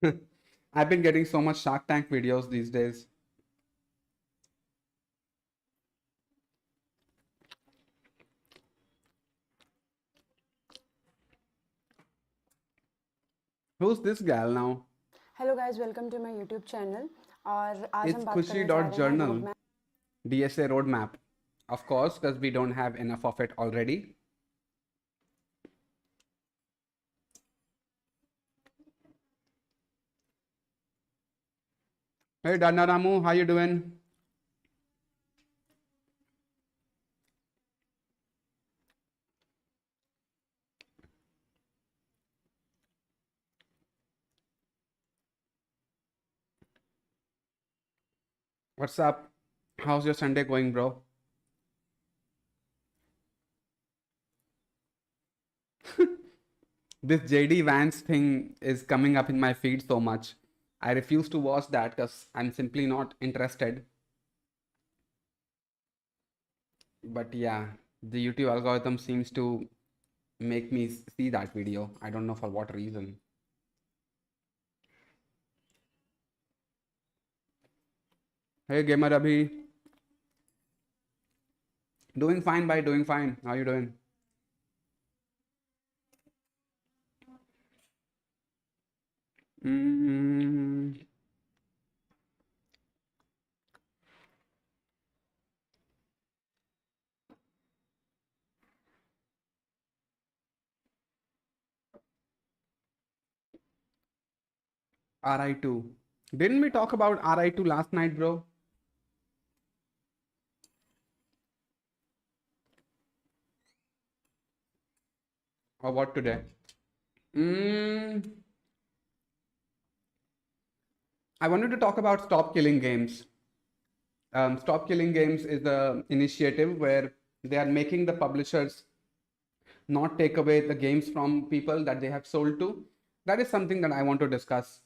I've been getting so much Shark Tank videos these days. Who's this gal now? Hello guys welcome to my YouTube channel और आज हम It's बात करने जा रहे हैं road Kushi.journal, map DSA roadmap. Of course, because we don't have enough of it already. Hey Dana Ramu, how you doing? What's up? How's your Sunday going, bro? This JD Vance thing is coming up in my feed so much. I refuse to watch that because I'm simply not interested. But yeah, the YouTube algorithm seems to make me see that video. I don't know for what reason. Hey gamer Abhi, doing fine by doing fine. How you doing? Mm, RI2. Didn't we talk about RI2 last night, bro? Or what today? Mm, I wanted to talk about Stop Killing Games. Stop Killing Games is the initiative where they are making the publishers not take away the games from people that they have sold to. That is something that I want to discuss.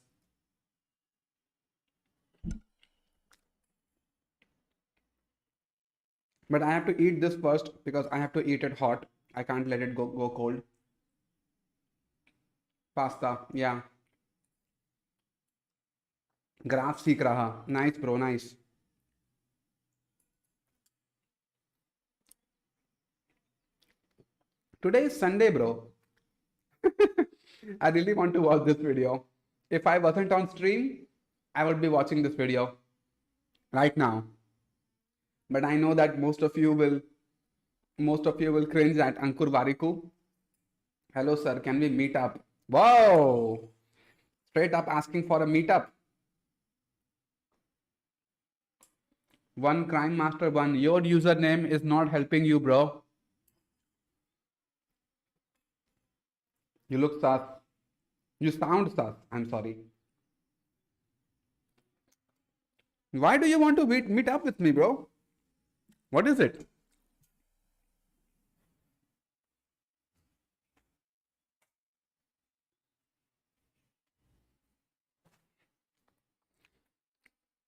But I have to eat this first because I have to eat it hot. I can't let it go cold. Pasta, yeah. Graph seek raha. Nice, bro, nice. Today is Sunday, bro. I really want to watch this video. If I wasn't on stream, I would be watching this video right now. But I know that most of you will cringe at Ankur Variku. Hello, sir. Can we meet up? Whoa! Straight up asking for a meetup. One crime master one. Your username is not helping you, bro. You look sus. You sound sus. I'm sorry. Why do you want to meet up with me, bro? What is it?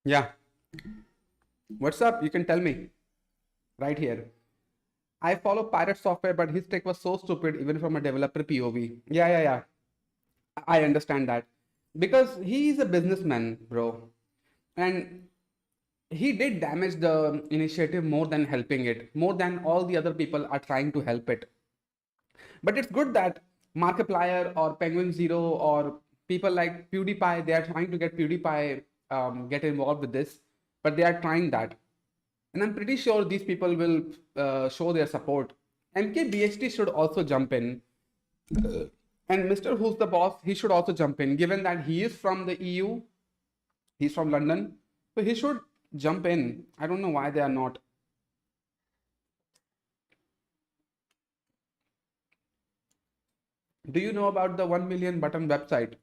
Yeah. What's up? You can tell me right here. I follow Pirate Software, but his tech was so stupid, even from a developer POV. Yeah, yeah, yeah. I understand that because he is a businessman, bro, and he did damage the initiative more than helping it, more than all the other people are trying to help it. But it's good that Markiplier or Penguin Zero or people like PewDiePie, they are trying to get PewDiePie get involved with this, but they are trying that. And I'm pretty sure these people will show their support. MKBHD should also jump in. And Mr. Who's the Boss, he should also jump in, given that he is from the EU, he's from London, so he should jump in. I don't know why they are not. Do you know about the 1 million button website?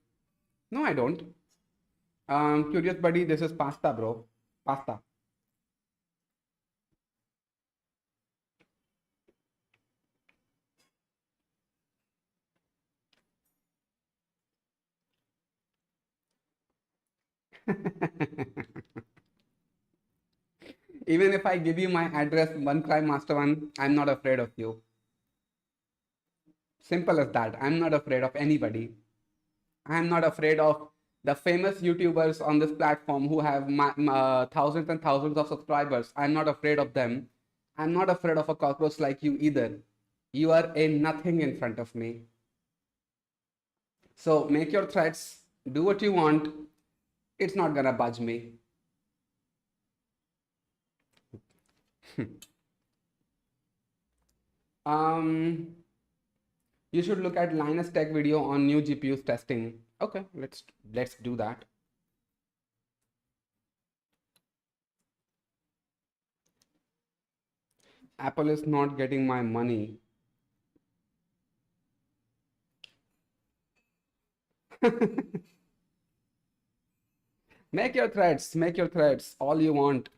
No, I don't. Curious buddy, this is pasta, bro. Pasta. Even if I give you my address, one crime master one, I'm not afraid of you. Simple as that. I'm not afraid of anybody. I'm not afraid of The famous YouTubers on this platform who have thousands and thousands of subscribers, I'm not afraid of them. I'm not afraid of a cockroach like you either. You are a nothing in front of me. So make your threats, do what you want. It's not gonna budge me. You should look at Linus Tech video on new GPUs testing. Okay, let's do that. Apple is not getting my money. Make your threats all you want.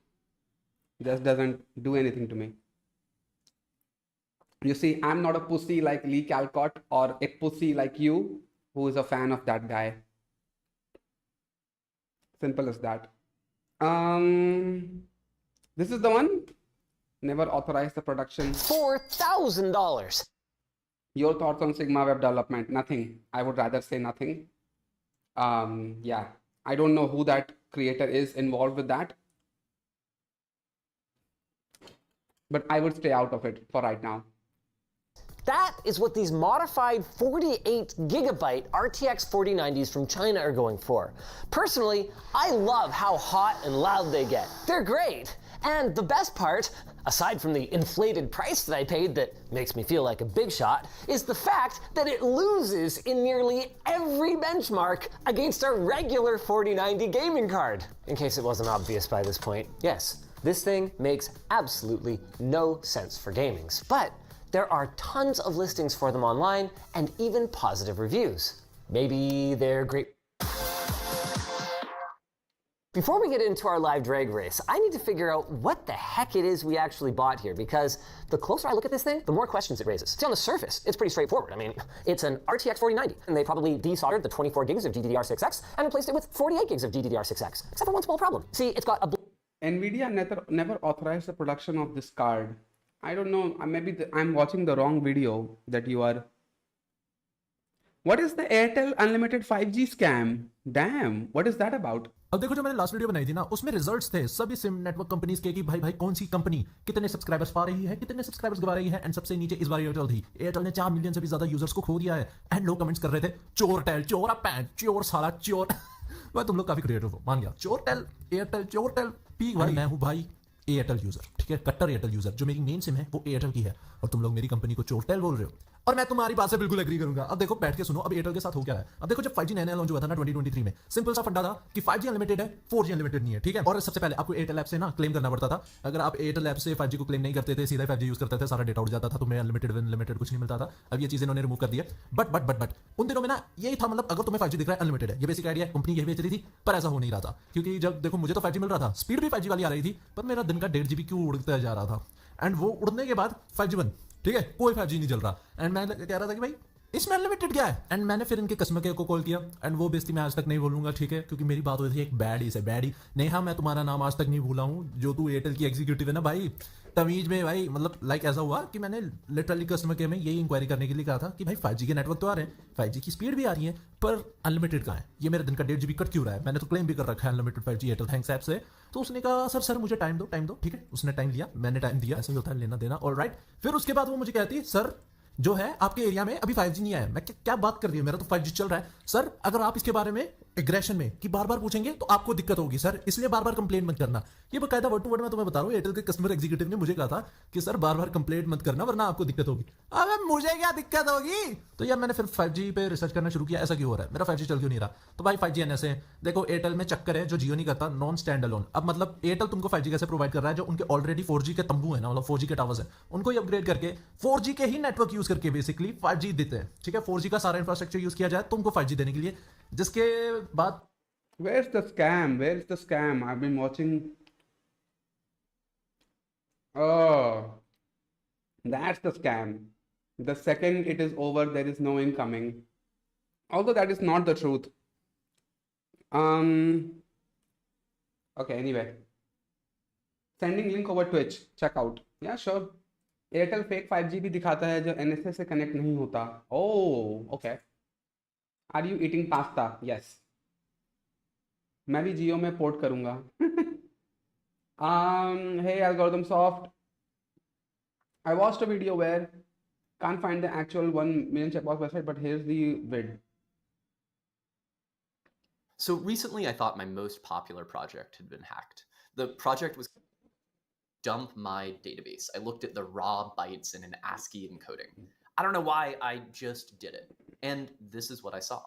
Just doesn't do anything to me. You see, I'm not a pussy like Lee Calcott or a pussy like you who is a fan of that guy. Simple as that. This is the one. Never authorize the production. $4,000. Your thoughts on Sigma web development? Nothing. I would rather say nothing. Yeah, I don't know who that creator is involved with that, but I would stay out of it for right now. That is what these modified 48 gigabyte RTX 4090s from China are going for. Personally, I love how hot and loud they get. They're great. And the best part, aside from the inflated price that I paid that makes me feel like a big shot, is the fact that it loses in nearly every benchmark against a regular 4090 gaming card. In case it wasn't obvious by this point, yes, this thing makes absolutely no sense for gamings. But there are tons of listings for them online and even positive reviews. Maybe they're great. Before we get into our live drag race, I need to figure out what the heck it is we actually bought here, because the closer I look at this thing, the more questions it raises. See, on the surface, it's pretty straightforward. I mean, it's an RTX 4090, and they probably desoldered the 24 gigs of GDDR6X and replaced it with 48 gigs of GDDR6X, except for one small problem. See, it's got a NVIDIA never authorized the production of this card. I don't know, maybe I'm watching the wrong video that you are. What is the Airtel Unlimited 5G scam? Damn, what is that about? अब देखो जो मैंने last video बनाई थी ना, उसमें results थे सभी सिम नेटवर्क कंपनीज के कि भाई कौन सी कंपनी कितने सब्सक्राइबर्स पा रही है, कितने सब्सक्राइबर्स गवा रही है, एंड सबसे नीचे इस बार एयरटेल थी। एयरटेल ने 4 मिलियन से भी ज्यादा यूजर्स को खो दिया है, एंड लोग कमेंट्स कर रहे थे चोर टेल, चोर पैंट, चोर साला, चोर। भाई तुम लोग काफी क्रिएटिव हो, मान गया। चोर टेल, एयरटेल, चोर टेल, पी भाई मैं हूँ भाई एयरटेल यूजर, ठीक है, कट्टर एयरटेल यूजर। जो मेरी मेन सिम है वो एयरटेल की है, और तुम लोग मेरी कंपनी को चोरटेल बोल रहे हो, और मैं तुम्हारी बात से बिल्कुल एग्री करूंगा। अब देखो बैठ के सुनो, अब एयरटेल के साथ हो क्या है। अब देखो जब 5G नया लॉन्च हुआ था ना 2023 में, सिंपल सा फंडा था कि 5G अनलिमिटेड है, 4G अनलिमिटेड नहीं है, ठीक है। और सबसे पहले आपको एयरटेल ऐप से ना क्लेम करना पड़ता था। अगर आप एयरटेल ऐप से 5G को क्लेम नहीं करते थे, सीधा 5G यूज करते थे, सारा डेटा उड़ जाता था, तुम्हें अनलिमिटेड कुछ नहीं मिलता था। अब ये चीजें इन्होंने रिमूव कर दी है। बट उन दिनों में ना यही था, मतलब अगर तुम्हें 5G दिख रहा है अनलिमिटेड है, ये बेसिक आइडिया कंपनी यही बेच रही थी, पर ऐसा हो नहीं रहा था। क्योंकि जब देखो मुझे तो 5G मिल रहा था, स्पीड भी 5G वाली आ रही थी, पर मेरा दिन का 1.5 GB क्यों उड़ता जा रहा था। एंड वो उड़ने के बाद 5G बंद, ठीक है, कोई 5G नहीं चल रहा। एंड मैं कह रहा था कि भाई इसमें अनलिमिटेड क्या है। एंड मैंने फिर इनके कस्टमर केयर को कॉल किया, एंड वो बेइज्जती मैं आज तक नहीं बोलूंगा, ठीक है, क्योंकि मेरी बात हुई थी एक बैडी से। बैडी नेहा, मैं तुम्हारा नाम आज तक नहीं भूला हूँ, जो तू एयरटेल की एग्जीक्यूटिव है ना भाई, तमीज में भाई। मतलब लाइक ऐसा हुआ कि मैंने लिटरली कस्टमर केयर में यही इंक्वायरी करने के लिए कहा था कि भाई 5G के नेटवर्क तो आ रहे हैं, 5G की स्पीड भी आ रही है, पर अनलिमिटेड कहाँ है, ये मेरे दिन का 1.5 GB कट क्यों रहा है। मैंने तो क्लेम भी कर रखा है unlimited 5G Airtel thanks app से। तो उसने कहा सर मुझे टाइम दो, ठीक है। उसने टाइम लिया, मैंने टाइम दिया, ऐसा ही होता है लेना देना, ऑलराइट। फिर उसके बाद वो मुझे कहती है सर जो है आपके एरिया में अभी 5G नहीं आया। मैं क्या बात कर रही हूँ, मेरा तो 5G चल रहा है। सर अगर आप इसके बारे में एग्रेशन में कि बार बार पूछेंगे तो आपको दिक्कत होगी सर, इसलिए बार बार कंप्लेंट मत करना। ये बकायदा वर्ड टू वर्ड मैं तुम्हें बता रहा हूँ, एयरटेल के कस्टमर एग्जीक्यूटिव ने मुझे कहा था कि सर बार बार कंप्लेंट मत करना वरना आपको दिक्कत होगी। अबे मुझे क्या दिक्कत होगी। तो यार मैंने फिर 5G पे रिसर्च करना शुरू किया, ऐसा क्यों हो रहा है, मेरा 5G चल क्यों नहीं रहा। तो भाई 5G एनएस है। देखो एयरटेल में चक्कर है जो जियो नहीं करता, नॉन स्टैंड अलोन। अब मतलब एयरटेल तुमको 5G कैसे प्रोवाइड कर रहा है, जो उनके ऑलरेडी 4G के तंबू है ना, मतलब 4G के टावर्स है, उनको ही अपग्रेड करके 4G के ही नेटवर्क यूज करके बेसिकली 5G देते हैं, ठीक है। 4G का सारा इंफ्रास्ट्रक्चर यूज किया जाए तुमको 5G देने के लिए, जिसके बाद Where's the scam? Where's the scam? I've been watching. Oh, that's the scam. The second it is over, there is no incoming. Although that is not the truth. Okay, anyway. Sending link over Twitch. Check out. Yeah, sure. Airtel fake 5G भी दिखाता है जो NSA से connect नहीं होता. Oh, okay. Are you eating pasta? Yes. मैं भी जियो में पोर्ट करूंगा. Hey Algorithm Soft, I watched a video where can't find the actual 1 million checkbox website, but here's the vid. So recently, I thought my most popular project had been hacked. The project was dump my database. I looked at the raw bytes in an ASCII encoding. I don't know why, I just did it. And this is what I saw.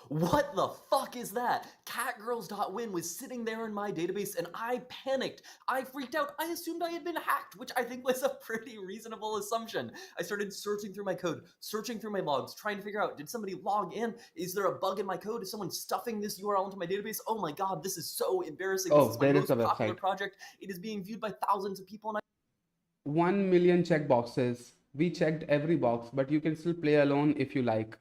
What the fuck is that? Catgirls.win was sitting there in my database and I panicked. I freaked out. I assumed I had been hacked, which I think was a pretty reasonable assumption. I started searching through my code, searching through my logs, trying to figure out, did somebody log in? Is there a bug in my code? Is someone stuffing this URL into my database? Oh my God, this is so embarrassing. Oh, this is my there is most a popular website. project. It is being viewed by thousands of people and 1 million checkboxes. We checked every box, but you can still play alone if you like.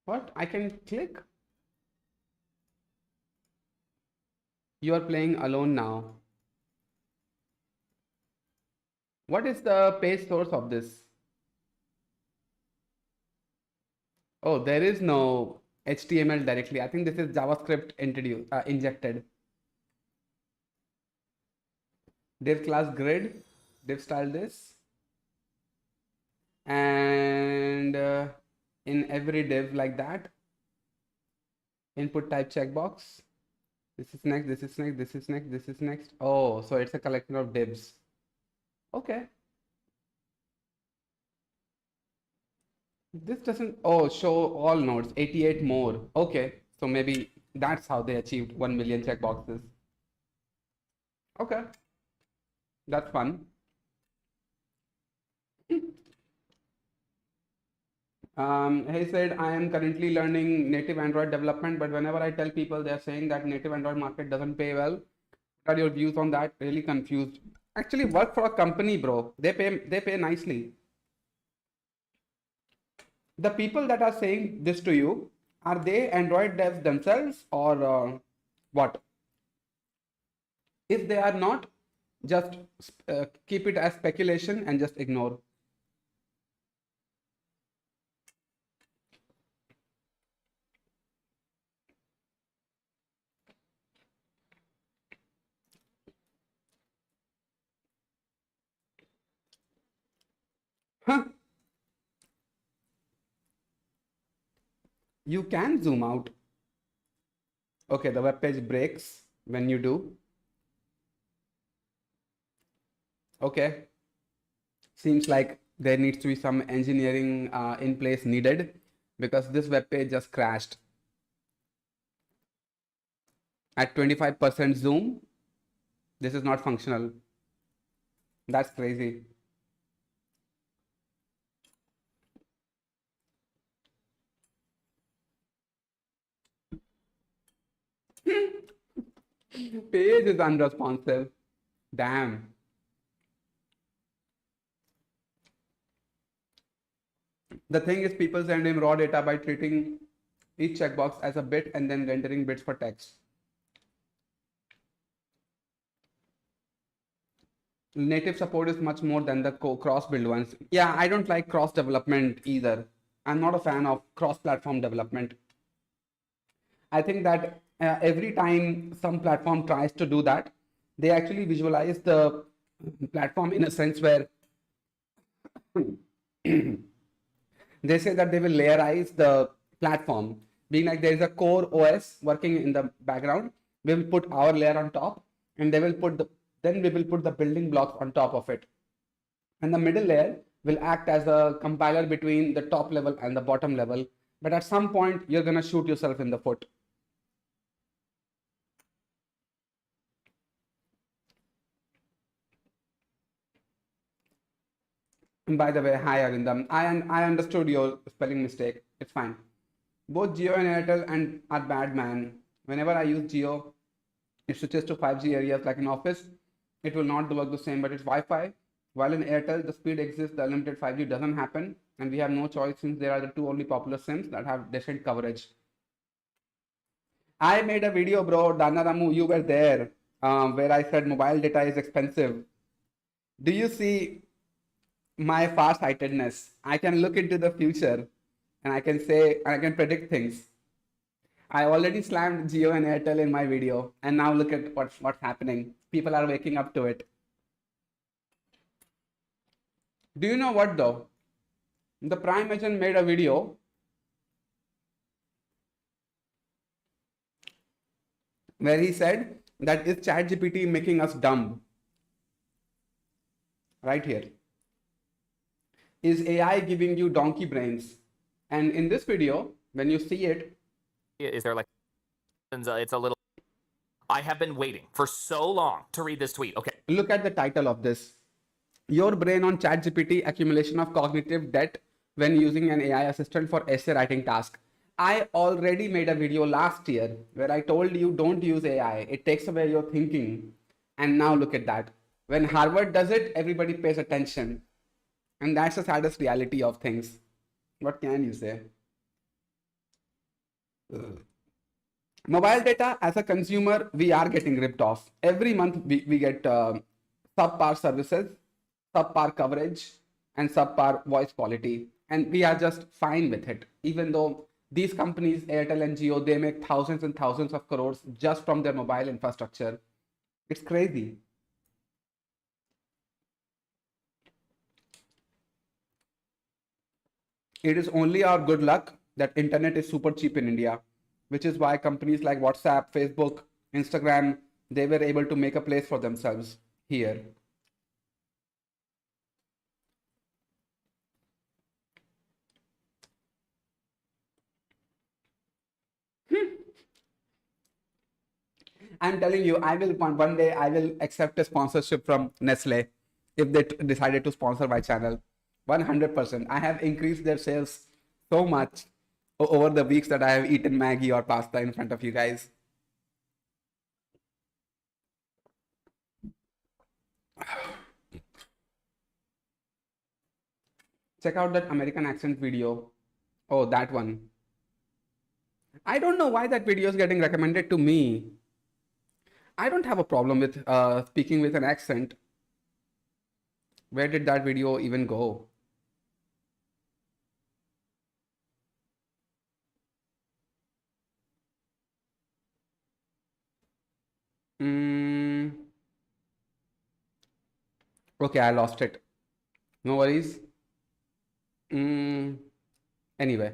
What? I can click? You are playing alone now. What is the page source of this? Oh, there is no HTML directly. I think this is JavaScript injected. Div class grid, div style this. And in every div like that, input type checkbox. This is next, this is next, this is next, this is next. Oh, so it's a collection of divs. Okay. This doesn't, oh, show all nodes, 88 more. Okay, so maybe that's how they achieved 1 million checkboxes. Okay, that's fun. He said, I am currently learning native Android development, but whenever I tell people, they're saying that native Android market doesn't pay well. What are your views on that? Really confused. Actually, work for a company, bro. They pay nicely. The people that are saying this to you, are they Android devs themselves or what? If they are not, just keep it as speculation and just ignore. Huh? You can zoom out. Okay, the web page breaks when you do. Okay. Seems like there needs to be some engineering in place needed because this web page just crashed. At 25% zoom, this is not functional. That's crazy. Page is unresponsive. Damn. The thing is, people send him raw data by treating each checkbox as a bit and then rendering bits for text. Native support is much more than the cross-build ones. Yeah, I don't like cross-development either. I'm not a fan of cross-platform development. I think that every time some platform tries to do that, they actually visualize the platform in a sense where they say that they will layerize the platform, being like there is a core OS working in the background. We will put our layer on top, and they will then we will put the building blocks on top of it. And the middle layer will act as a compiler between the top level and the bottom level. But at some point, you're going to shoot yourself in the foot. And by the way, hi Arindam. I understood your spelling mistake. It's fine. Both Jio and Airtel are bad, man. Whenever I use Jio, it switches to 5G areas like in office. It will not work the same, but it's Wi-Fi. While in Airtel, the speed exists, the unlimited 5G doesn't happen. And we have no choice since there are the two only popular SIMs that have decent coverage. I made a video, bro. Dana Ramu, you were there, where I said mobile data is expensive. Do you see my farsightedness? I can look into the future and I can say, I can predict things. I already slammed Jio and Airtel in my video, and now look at what's happening. People are waking up to it. Do you know what though? The Prime agent made a video where he said that is ChatGPT making us dumb? Right here. Is AI giving you donkey brains? And in this video, when you see it, Is there like, it's a little, I have been waiting for so long to read this tweet. Okay. look at the title of this. Your brain on ChatGPT, accumulation of cognitive debt when using an AI assistant for essay writing task. I already made a video last year where I told you don't use AI. It takes away your thinking. And now look at that. When Harvard does it, everybody pays attention. And that's the saddest reality of things. What can you say? Mobile data, as a consumer, we are getting ripped off. Every month we get subpar services, subpar coverage, and subpar voice quality. And we are just fine with it. Even though these companies, Airtel and Jio, they make thousands and thousands of crores just from their mobile infrastructure. It's crazy. It is only our good luck that internet is super cheap in India, which is why companies like WhatsApp, Facebook, Instagram, they were able to make a place for themselves here. I'm telling you, I will one day I will accept a sponsorship from Nestle if they decided to sponsor my channel. 100%. I have increased their sales so much over the weeks that I have eaten Maggie or pasta in front of you guys. Check out that American accent video. Oh, that one. I don't know why that video is getting recommended to me. I don't have a problem with speaking with an accent. Where did that video even go? Okay, I lost it. No worries. Anyway.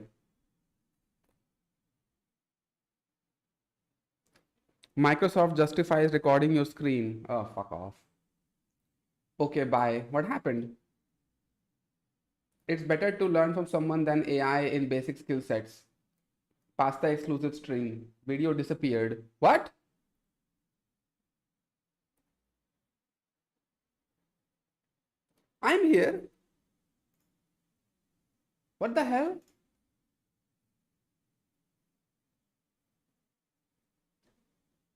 Microsoft justifies recording your screen. Oh, fuck off. Okay, bye. What happened? It's better to learn from someone than AI in basic skill sets. Pasta exclusive stream. Video disappeared. What? I'm here. What the hell?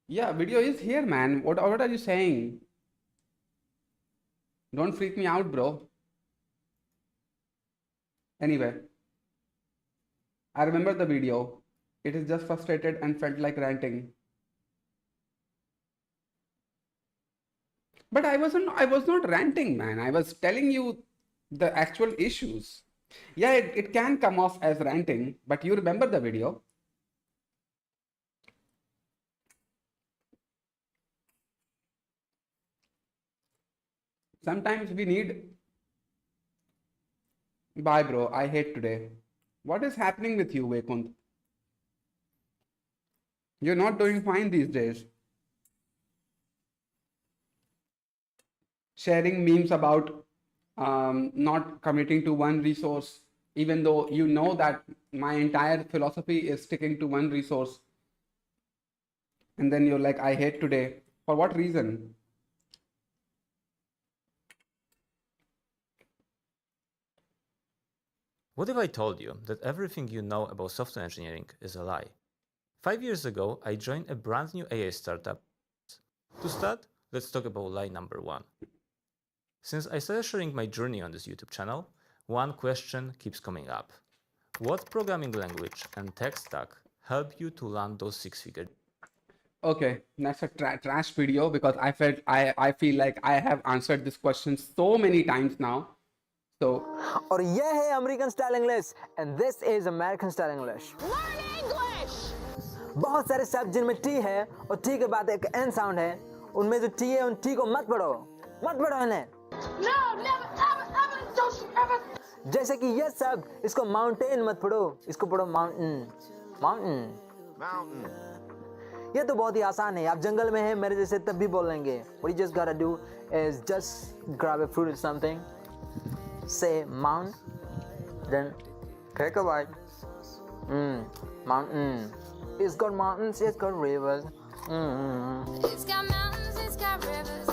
Yeah, video is here, man. What are you saying? Don't freak me out, bro. Anyway, I remember the video. It is just frustrated and felt like ranting. But I was not ranting, man. I was telling you the actual issues. Yeah, it can come off as ranting, but you remember the video. Sometimes we need. Bye, bro. I hate today. What is happening with you, Vekunt? You're not doing fine these days. Sharing memes about not committing to one resource, even though you know that my entire philosophy is sticking to one resource. And then you're like, I hate today. For what reason? What if I told you that everything you know about software engineering is a lie? 5 years ago, I joined a brand new AI startup. To start, let's talk about lie number one. Since I started sharing my journey on this YouTube channel, one question keeps coming up. What programming language and tech stack help you to land those six-figure? Okay, that's a trash video because I feel like I have answered this question so many times now. So और ये है American style English and this is American style English. बहुत सारे शब्द जिनमें T है और T के बाद एक एन साउंड है, उनमें जो टी है उन टी को मत पढ़ो इन्हें। जैसे कि ये शब्द, इसको माउंटेन मत पढ़ो, इसको पढ़ो माउंटेन। ये तो बहुत ही आसान है, आप जंगल में हैं मेरे जैसे तब भी बोल लेंगे। What you just gotta do is just grab a fruit or something, say mount, then take a bite. Mountain. It's got mountains, it's got rivers. It's got mountains, it's got rivers.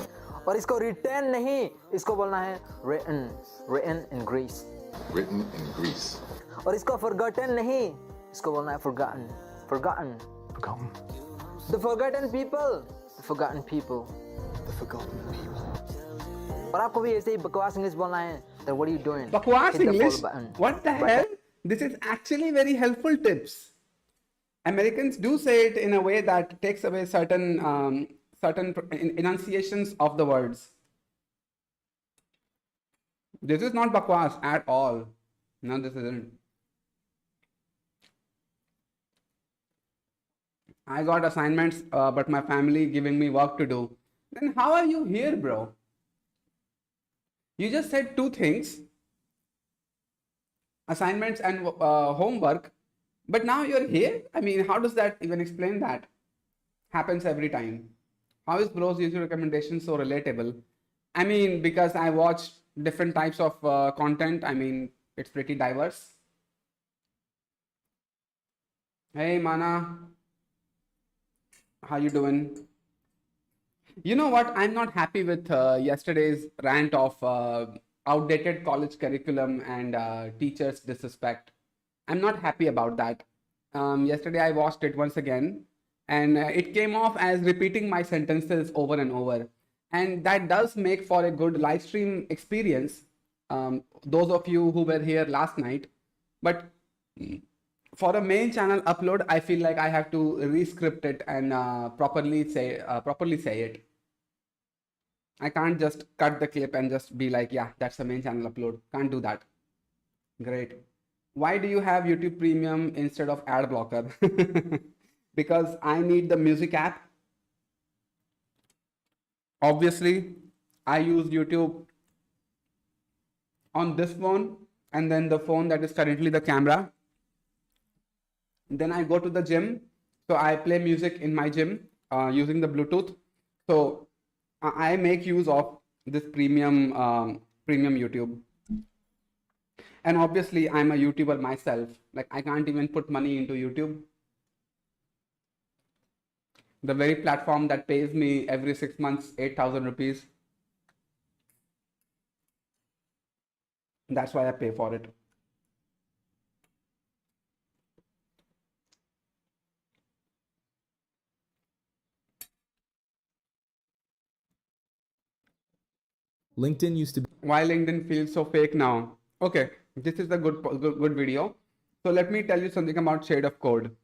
और इसको written नहीं, इसको बोलना है written in Greece. Written in Greece. और इसको forgotten नहीं, इसको बोलना है forgotten. The forgotten people. और आपको भी ऐसे ही बकवास इंग्लिश बोलना है। Then what are you doing? Bakwas Hit the follow English? button. What the hell? This is actually very helpful tips. Americans do say it in a way that takes away certain enunciations of the words. This is not bakwas at all. No, this isn't. I got assignments, but my family giving me work to do. Then how are you here, bro? You just said two things, assignments and homework, but now you're here? I mean, how does that even explain that? Happens every time. How is bro's YouTube recommendation so relatable? I mean, because I watch different types of content. I mean, it's pretty diverse. Hey, Mana. How you doing? You know what? I'm not happy with yesterday's rant of outdated college curriculum and teachers' disrespect. I'm not happy about that. Yesterday I watched it once again, and it came off as repeating my sentences over and over. And that does make for a good live stream experience. Those of you who were here last night. But for a main channel upload, I feel like I have to re-script it and properly say it. I can't just cut the clip and just be like, yeah, that's the main channel upload. Can't do that. Great. Why do you have YouTube Premium instead of ad blocker? Because I need the music app. Obviously, I use YouTube on this phone and then the phone that is currently the camera. Then I go to the gym. So I play music in my gym using the Bluetooth. So I make use of this premium YouTube. And obviously I'm a YouTuber myself. Like I can't even put money into YouTube. The very platform that pays me every 6 months 8,000 rupees. That's why I pay for it. LinkedIn used to be. Why LinkedIn feels so fake now? Okay, this is a good video. So let me tell you something about Shade of Code.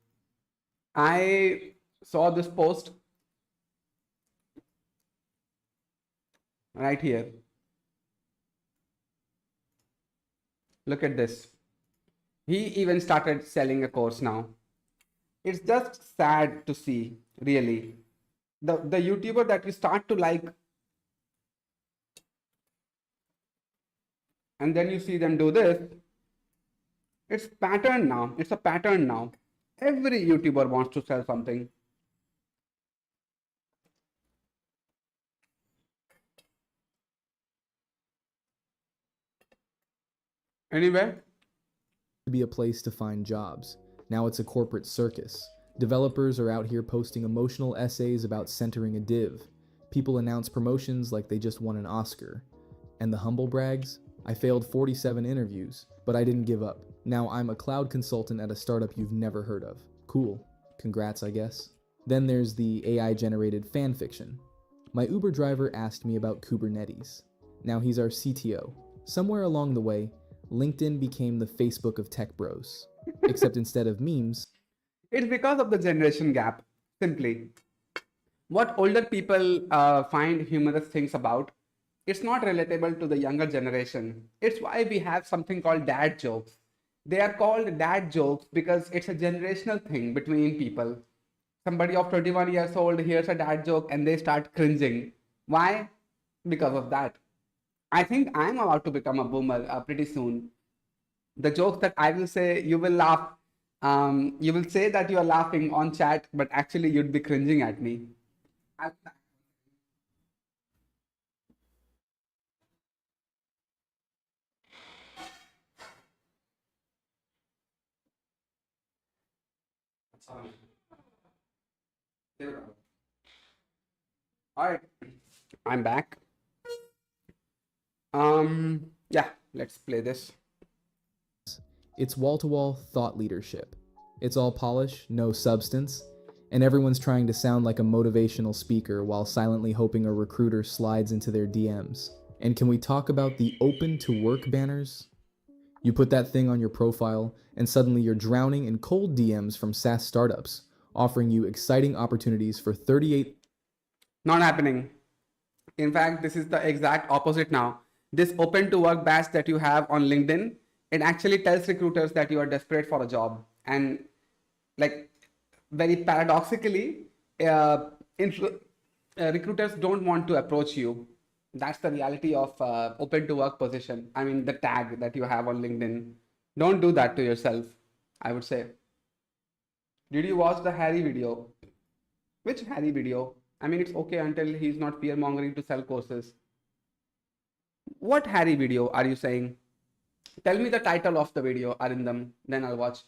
I saw this post right here. Look at this. He even started selling a course now. It's just sad to see, really. The YouTuber that you start to like, and then you see them do this. It's pattern now. It's a pattern now. Every YouTuber wants to sell something. Anyway. To be a place to find jobs. Now it's a corporate circus. Developers are out here posting emotional essays about centering a div. People announce promotions like they just won an Oscar. And the humble brags? I failed 47 interviews, but I didn't give up. Now I'm a cloud consultant at a startup you've never heard of. Cool. Congrats, I guess. Then there's the AI-generated fan fiction. My Uber driver asked me about Kubernetes. Now he's our CTO. Somewhere along the way, LinkedIn became the Facebook of tech bros. Except instead of memes... It's because of the generation gap, simply. What older people find humorous things about, It's not relatable to the younger generation. It's why we have something called dad jokes. They are called dad jokes because it's a generational thing between people. Somebody of 21 years old hears a dad joke and they start cringing. Why? Because of that. I think I'm about to become a boomer pretty soon. The jokes that I will say, you will laugh. You will say that you are laughing on chat, but actually you'd be cringing at me. All right, I'm back. Yeah, let's play this. It's wall-to-wall thought leadership. It's all polish, no substance, and everyone's trying to sound like a motivational speaker while silently hoping a recruiter slides into their DMs. And can we talk about the open to work banners? You put that thing on your profile, and suddenly you're drowning in cold DMs from SaaS startups, offering you exciting opportunities for 38. Not happening. In fact, this is the exact opposite now. This open to work badge that you have on LinkedIn, it actually tells recruiters that you are desperate for a job. And like very paradoxically, recruiters don't want to approach you. That's the reality of open to work position. I mean, the tag that you have on LinkedIn. Don't do that to yourself, I would say. Did you watch the Harry video? Which Harry video? I mean, it's okay until he's not fear mongering to sell courses. What Harry video are you saying? Tell me the title of the video, Arindam, then I'll watch.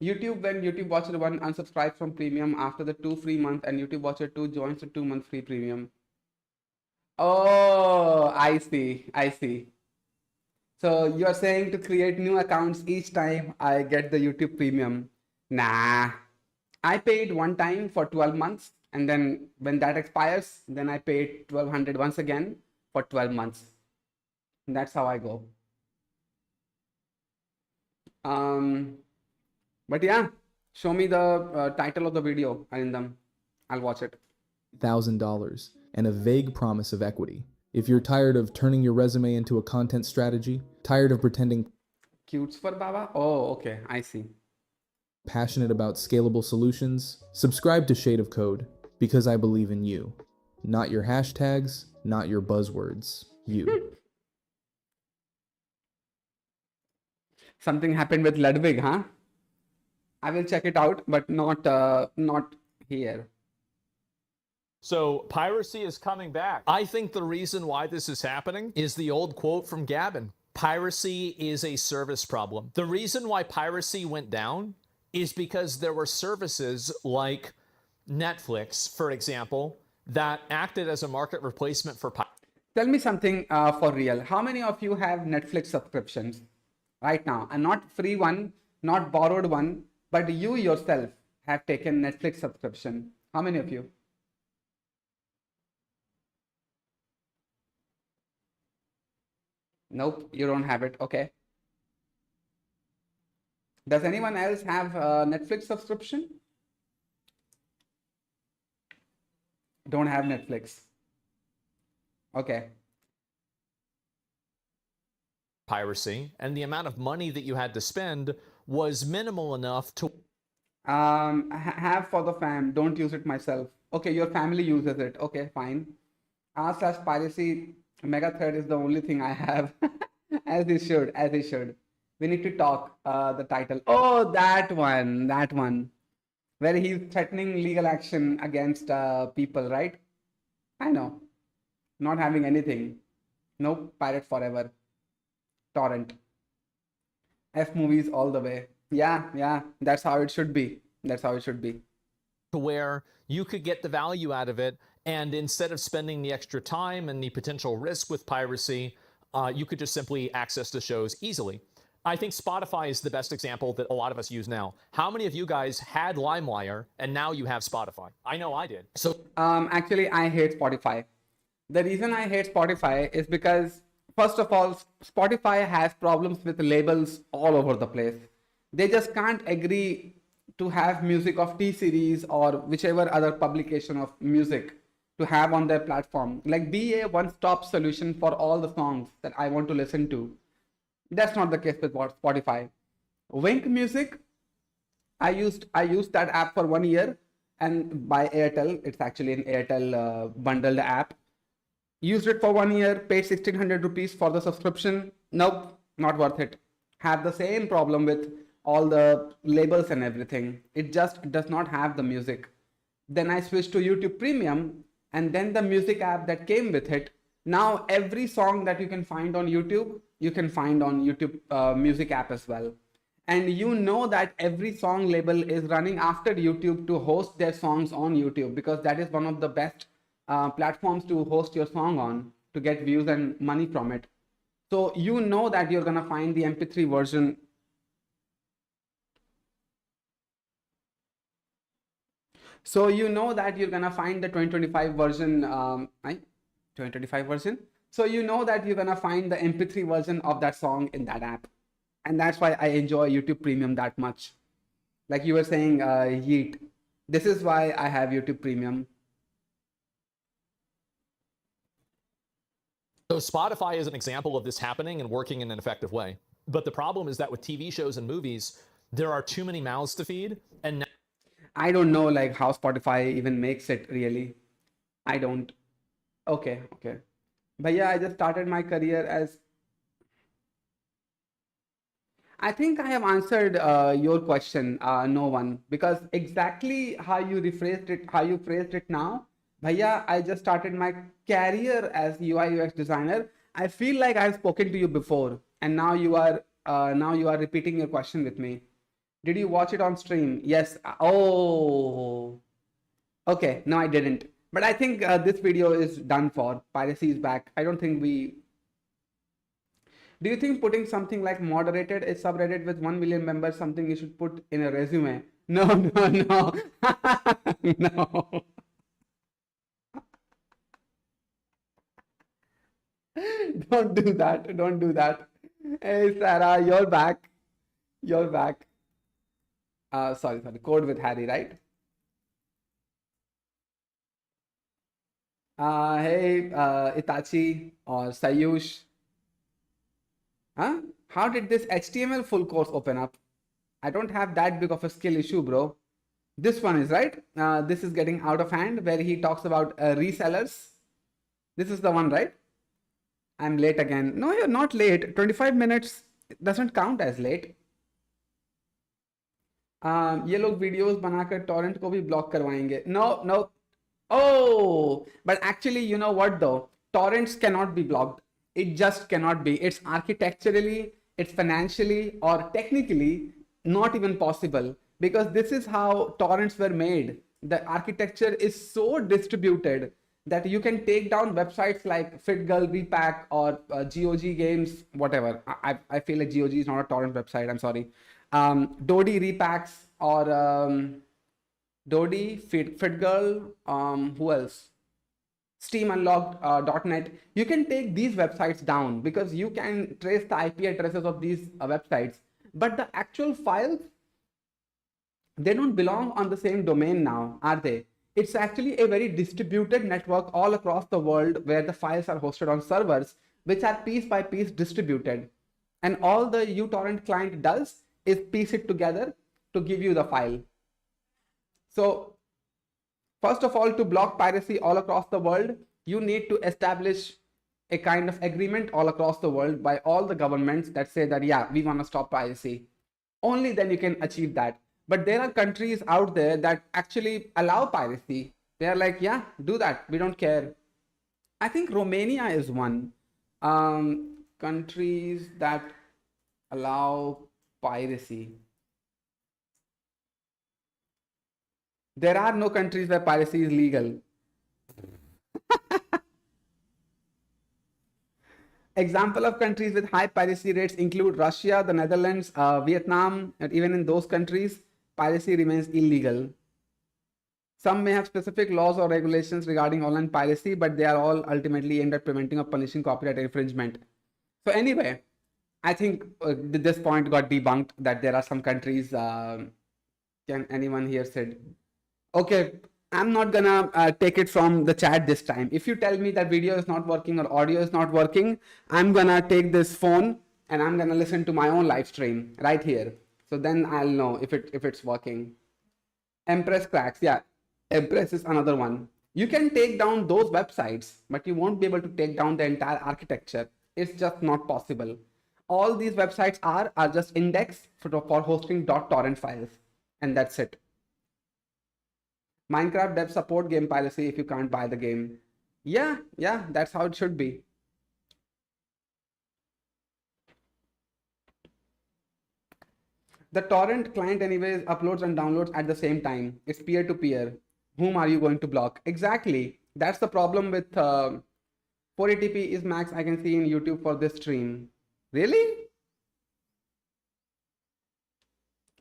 YouTube, when YouTube Watcher 1 unsubscribes from premium after the 2 free month and YouTube Watcher 2 joins the 2-month free premium. Oh, I see. I see. So you're saying to create new accounts each time I get the YouTube premium. Nah. I paid one time for 12 months and then when that expires, then I paid 1200 once again for 12 months. And that's how I go. But yeah, show me the title of the video, Arindam. I'll watch it. $1,000 and a vague promise of equity. If you're tired of turning your resume into a content strategy, tired of pretending Cutes for Baba? Oh, okay, I see. Passionate about scalable solutions, subscribe to Shade of Code because I believe in you. Not your hashtags, not your buzzwords. You. Something happened with Ludwig, huh? I will check it out, but not here. So piracy is coming back. I think the reason why this is happening is the old quote from Gavin. Piracy is a service problem. The reason why piracy went down is because there were services like Netflix, for example, that acted as a market replacement for piracy. Tell me something for real. How many of you have Netflix subscriptions right now? And not free one, not borrowed one, but you yourself have taken Netflix subscription. How many of you? Nope, you don't have it. Okay. Does anyone else have a Netflix subscription? Don't have Netflix. Okay. Piracy, and the amount of money that you had to spend was minimal enough to have for the fam. Don't use it myself. Okay, your family uses it. Okay, fine. r/piracy mega thread is the only thing I have. As it should. We need to talk the title. Oh, that one. Where he's threatening legal action against people, right? I know. Not having anything. Nope, pirate forever. Torrent. F movies all the way. Yeah, that's how it should be. To where you could get the value out of it, and instead of spending the extra time and the potential risk with piracy, you could just simply access the shows easily. I think Spotify is the best example that a lot of us use now. How many of you guys had LimeWire and now you have Spotify? I know I did. So actually, I hate Spotify. The reason I hate Spotify is because, first of all, Spotify has problems with labels all over the place. They just can't agree to have music of T-Series or whichever other publication of music to have on their platform. Like be a one-stop solution for all the songs that I want to listen to. That's not the case with Spotify. Wink Music, I used that app for 1 year, and by Airtel, it's actually an Airtel bundled app. Used it for 1 year, paid 1600 rupees for the subscription. Nope, not worth it. Have the same problem with all the labels and everything. It just does not have the music. Then I switched to YouTube Premium, and then the music app that came with it. Now every song that you can find on YouTube, you can find on YouTube music app as well. And you know that every song label is running after YouTube to host their songs on YouTube, because that is one of the best platforms to host your song on, to get views and money from it. So you know that you're gonna find the MP3 version. So you know that you're gonna find the 2025 version, 2025 version. So you know that you're gonna find the MP3 version of that song in that app. And that's why I enjoy YouTube Premium that much. Like you were saying, Yeet. This is why I have YouTube Premium. So Spotify is an example of this happening and working in an effective way. But the problem is that with TV shows and movies, there are too many mouths to feed. And now I don't know like how Spotify even makes it really. I don't. Okay. But yeah, I just started my career as... I think I have answered your question, no one, because exactly how you phrased it now, Bhaiya, I just started my career as UI UX designer. I feel like I've spoken to you before, and now you are repeating your question with me. Did you watch it on stream? Yes. Oh, okay. No, I didn't. But I think this video is done for. Piracy is back. I don't think we... Do you think putting something like moderated a subreddit with 1 million members something you should put in a resume? No. No. Don't do that. Hey, Sarah, you're back. Sorry. Code with Harry, right? Hey, Itachi or Sayush. Huh? How did this HTML full course open up? I don't have that big of a skill issue, bro. This one is right. This is getting out of hand, where he talks about resellers. This is the one, right? I'm late again. No, you're not late. 25 minutes doesn't count as late. ये लोग videos बनाकर torrent को भी block करवाएंगे. No. Oh, but actually, you know what though? Torrents cannot be blocked. It just cannot be. It's architecturally, it's financially, or technically not even possible, because this is how torrents were made. The architecture is so distributed that you can take down websites like FitGirl, Repack, or GOG Games, whatever. I feel like GOG is not a torrent website. I'm sorry. Dodi Repacks, or Dodi, FitGirl, who else? SteamUnlocked.net. You can take these websites down because you can trace the IP addresses of these websites. But the actual files, they don't belong on the same domain now, are they? It's actually a very distributed network all across the world where the files are hosted on servers, which are piece by piece distributed. And all the uTorrent client does is piece it together to give you the file. So first of all, to block piracy all across the world, you need to establish a kind of agreement all across the world by all the governments that say that, yeah, we want to stop piracy. Only then you can achieve that. But there are countries out there that actually allow piracy. They're like, yeah, do that. We don't care. I think Romania is one. Countries that allow piracy. There are no countries where piracy is legal. Example of countries with high piracy rates include Russia, the Netherlands, Vietnam, and even in those countries, piracy remains illegal. Some may have specific laws or regulations regarding online piracy, but they are all ultimately aimed at preventing or punishing copyright infringement. So anyway, I think this point got debunked that there are some countries, can anyone here said, okay, I'm not gonna take it from the chat this time. If you tell me that video is not working or audio is not working, I'm gonna take this phone and I'm gonna listen to my own live stream right here. So then I'll know if it's working. Empress cracks, yeah. Empress is another one. You can take down those websites, but you won't be able to take down the entire architecture. It's just not possible. All these websites are just index for hosting .torrent files, and that's it. Minecraft devs support game piracy if you can't buy the game. Yeah, that's how it should be. The torrent client anyways uploads and downloads at the same time. It's peer-to-peer. Whom are you going to block? Exactly. That's the problem with 480p is max I can see in YouTube for this stream. Really?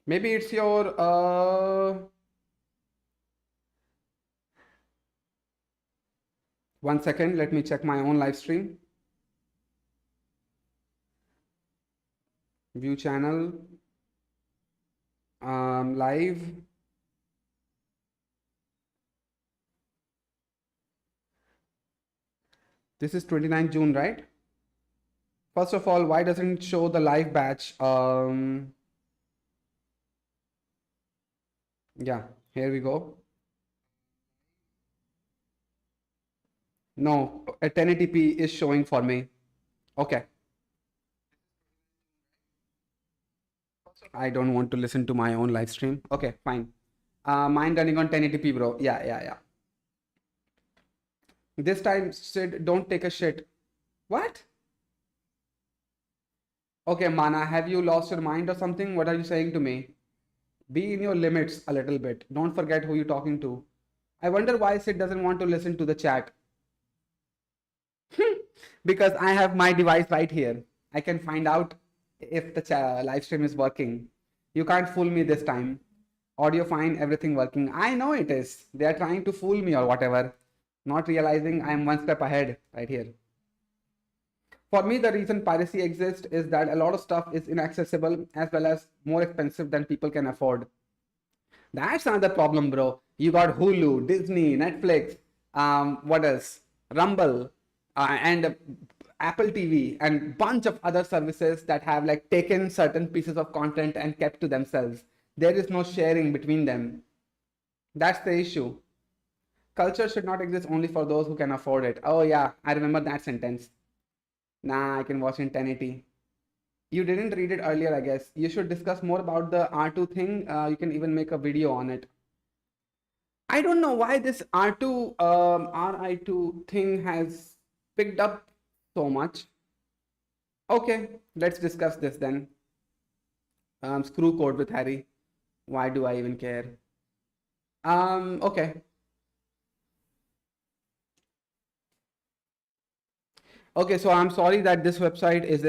Maybe it's your 1 second, let me check my own live stream. View channel, live. This is 29 June, right? First of all, why doesn't it show the live batch? Yeah, here we go. No, a 1080p is showing for me. Okay. I don't want to listen to my own live stream. Okay, fine. Mine running on 1080p, bro. Yeah. This time, Sid, don't take a shit. What? Okay, Mana, have you lost your mind or something? What are you saying to me? Be in your limits a little bit. Don't forget who you're talking to. I wonder why Sid doesn't want to listen to the chat. Because I have my device right here. I can find out if the live stream is working. You can't fool me this time. Audio fine, everything working. I know it is. They are trying to fool me or whatever. Not realizing I am one step ahead right here. For me, the reason piracy exists is that a lot of stuff is inaccessible as well as more expensive than people can afford. That's another problem, bro. You got Hulu, Disney, Netflix, what else? Rumble, and Apple TV and bunch of other services that have like taken certain pieces of content and kept to themselves. There is no sharing between them. That's the issue. Culture should not exist only for those who can afford it. Oh yeah, I remember that sentence. Nah, I can watch in 1080. You didn't read it earlier, I guess. You should discuss more about the R2 thing. You can even make a video on it. I don't know why this RI2 thing has picked up so much. Okay, let's discuss this then. Screw Code with Harry. Why do I even care? Okay. Okay, so I'm sorry that this website is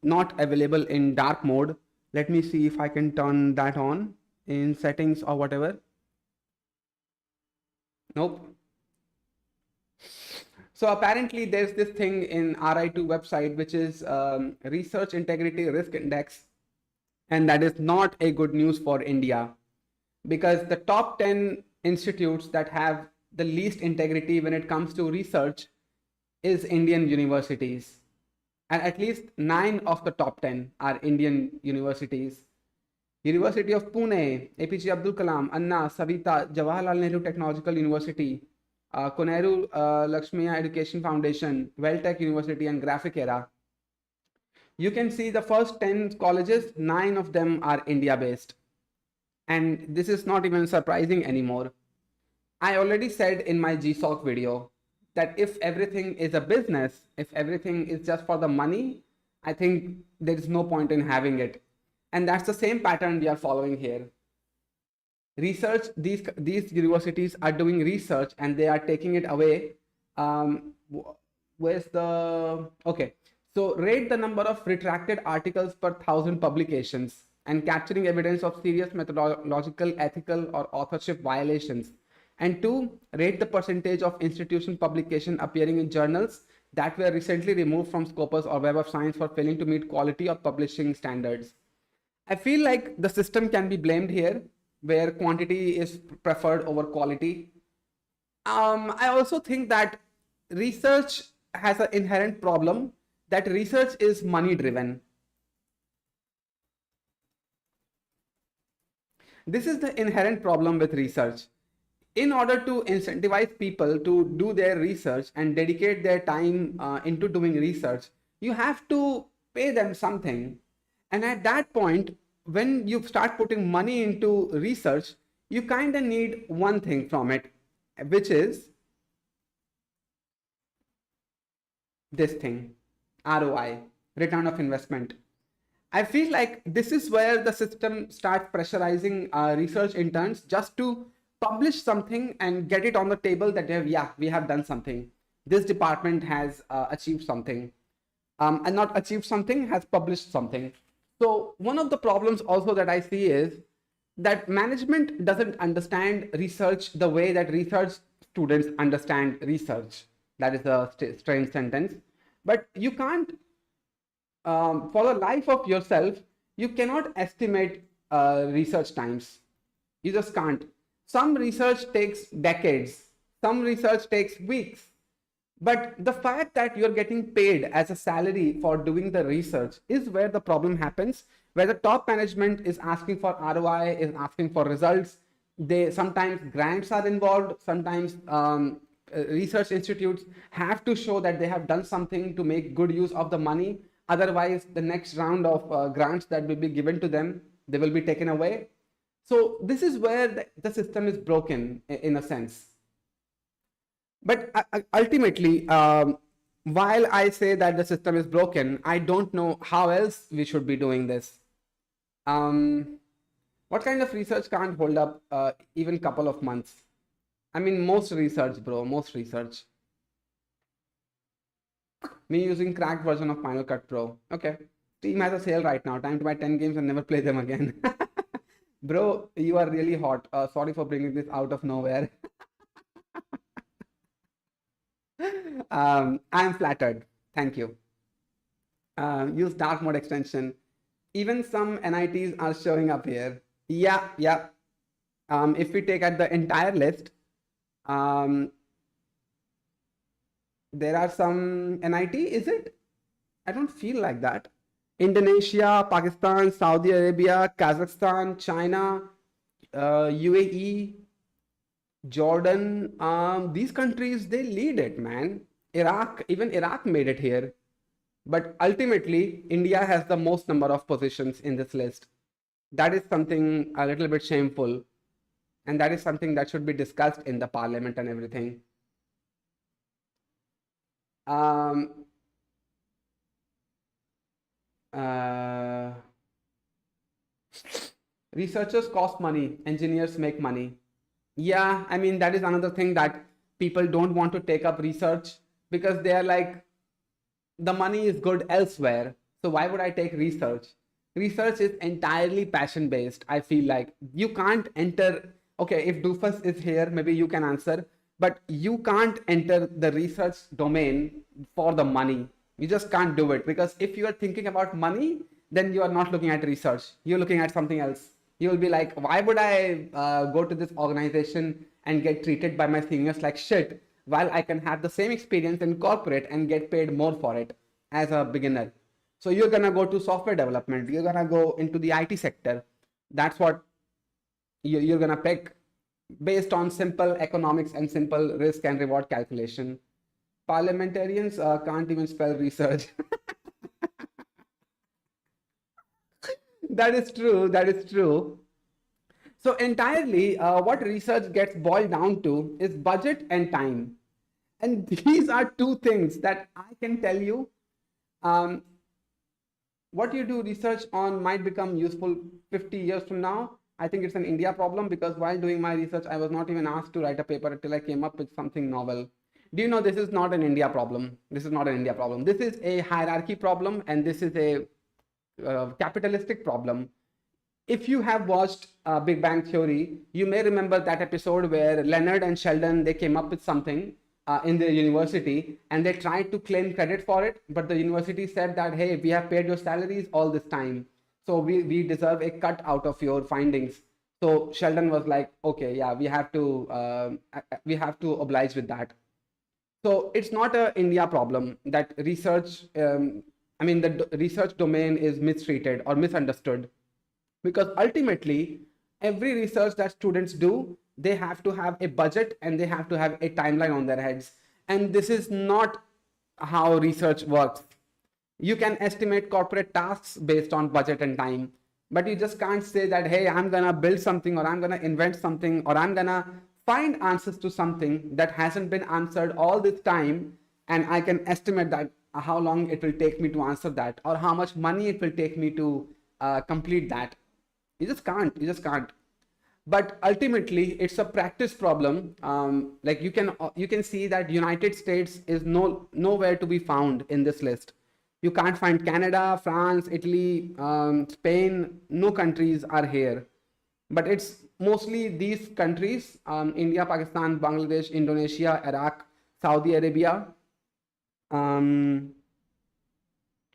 not available in dark mode. Let me see if I can turn that on in settings or whatever. Nope. So apparently there's this thing in RI2 website which is Research Integrity Risk Index, and that is not a good news for India because the top 10 institutes that have the least integrity when it comes to research is Indian universities, and at least 9 of the top 10 are Indian universities. University of Pune, APJ Abdul Kalam, Anna, Savita, Jawaharlal Nehru Technological University, Koneru Lakshmiya Education Foundation, Welltech University, and Graphic Era. You can see the first 10 colleges, 9 of them are India based. And this is not even surprising anymore. I already said in my GSOC video that if everything is a business, if everything is just for the money, I think there is no point in having it. And that's the same pattern we are following here. Research, these universities are doing research and they are taking it away. Where's the, okay. So rate the number of retracted articles per 1,000 publications and capturing evidence of serious methodological, ethical, or authorship violations. And 2, rate the percentage of institution publication appearing in journals that were recently removed from Scopus or Web of Science for failing to meet quality of publishing standards. I feel like the system can be blamed here, where quantity is preferred over quality. I also think that research has an inherent problem, that research is money driven. This is the inherent problem with research. In order to incentivize people to do their research and dedicate their time into doing research, you have to pay them something. And at that point, when you start putting money into research, you kind of need one thing from it, which is this thing, ROI, return of investment. I feel like this is where the system starts pressurizing research interns just to publish something and get it on the table that we have done something. This department has achieved something, and not achieved something, has published something. So one of the problems also that I see is that management doesn't understand research the way that research students understand research. That is a strange sentence, but you can't, for the life of yourself, you cannot estimate research times. You just can't. Some research takes decades, some research takes weeks. But the fact that you're getting paid as a salary for doing the research is where the problem happens, where the top management is asking for ROI, is asking for results. Sometimes grants are involved, sometimes research institutes have to show that they have done something to make good use of the money. Otherwise, the next round of grants that will be given to them, they will be taken away. So this is where the system is broken in a sense. But ultimately, while I say that the system is broken, I don't know how else we should be doing this. What kind of research can't hold up even couple of months? I mean, most research, bro, most research. Me using cracked version of Final Cut Pro. Okay. Steam has a sale right now. Time to buy 10 games and never play them again. Bro, you are really hot. Sorry for bringing this out of nowhere. I'm flattered. Thank you. Use dark mode extension. Even some NITs are showing up here. Yeah. If we take at the entire list, there are some NIT, is it? I don't feel like that. Indonesia, Pakistan, Saudi Arabia, Kazakhstan, China, UAE, Jordan, these countries, they lead it, man. Iraq, even Iraq made it here. But ultimately, India has the most number of positions in this list. That is something a little bit shameful. And that is something that should be discussed in the parliament and everything. Researchers cost money, engineers make money. Yeah, I mean, that is another thing that people don't want to take up research because they are like, the money is good elsewhere. So why would I take research? Research is entirely passion based. I feel like you can't enter. Okay, if Doofus is here, maybe you can answer, but you can't enter the research domain for the money. You just can't do it, because if you are thinking about money, then you are not looking at research. You're looking at something else. You will be like, why would I go to this organization and get treated by my seniors like shit while I can have the same experience in corporate and get paid more for it as a beginner? So you're going to go to software development. You're going to go into the IT sector. That's what you're going to pick based on simple economics and simple risk and reward calculation. Parliamentarians can't even spell research. That is true. That is true. So entirely what research gets boiled down to is budget and time. And these are two things that I can tell you. What you do research on might become useful 50 years from now. I think it's an India problem, because while doing my research, I was not even asked to write a paper until I came up with something novel. Do you know this is not an India problem? This is not an India problem. This is a hierarchy problem, and this is a capitalistic problem. If you have watched Big Bang Theory, you may remember that episode where Leonard and Sheldon, they came up with something in their university and they tried to claim credit for it, but the university said that, hey, we have paid your salaries all this time, so we deserve a cut out of your findings. So Sheldon was like, okay, yeah, we have to oblige with that. So it's not a India problem that research, the research domain is mistreated or misunderstood, because ultimately every research that students do, they have to have a budget and they have to have a timeline on their heads. And this is not how research works. You can estimate corporate tasks based on budget and time, but you just can't say that, hey, I'm gonna build something, or I'm gonna invent something, or I'm gonna find answers to something that hasn't been answered all this time, and I can estimate that how long it will take me to answer that, or how much money it will take me to complete that. You just can't. But ultimately it's a practice problem. Like you can see that United States is nowhere to be found in this list. You can't find Canada, France, Italy, Spain. No countries are here, but it's mostly these countries: India, Pakistan, Bangladesh, Indonesia, Iraq, Saudi Arabia,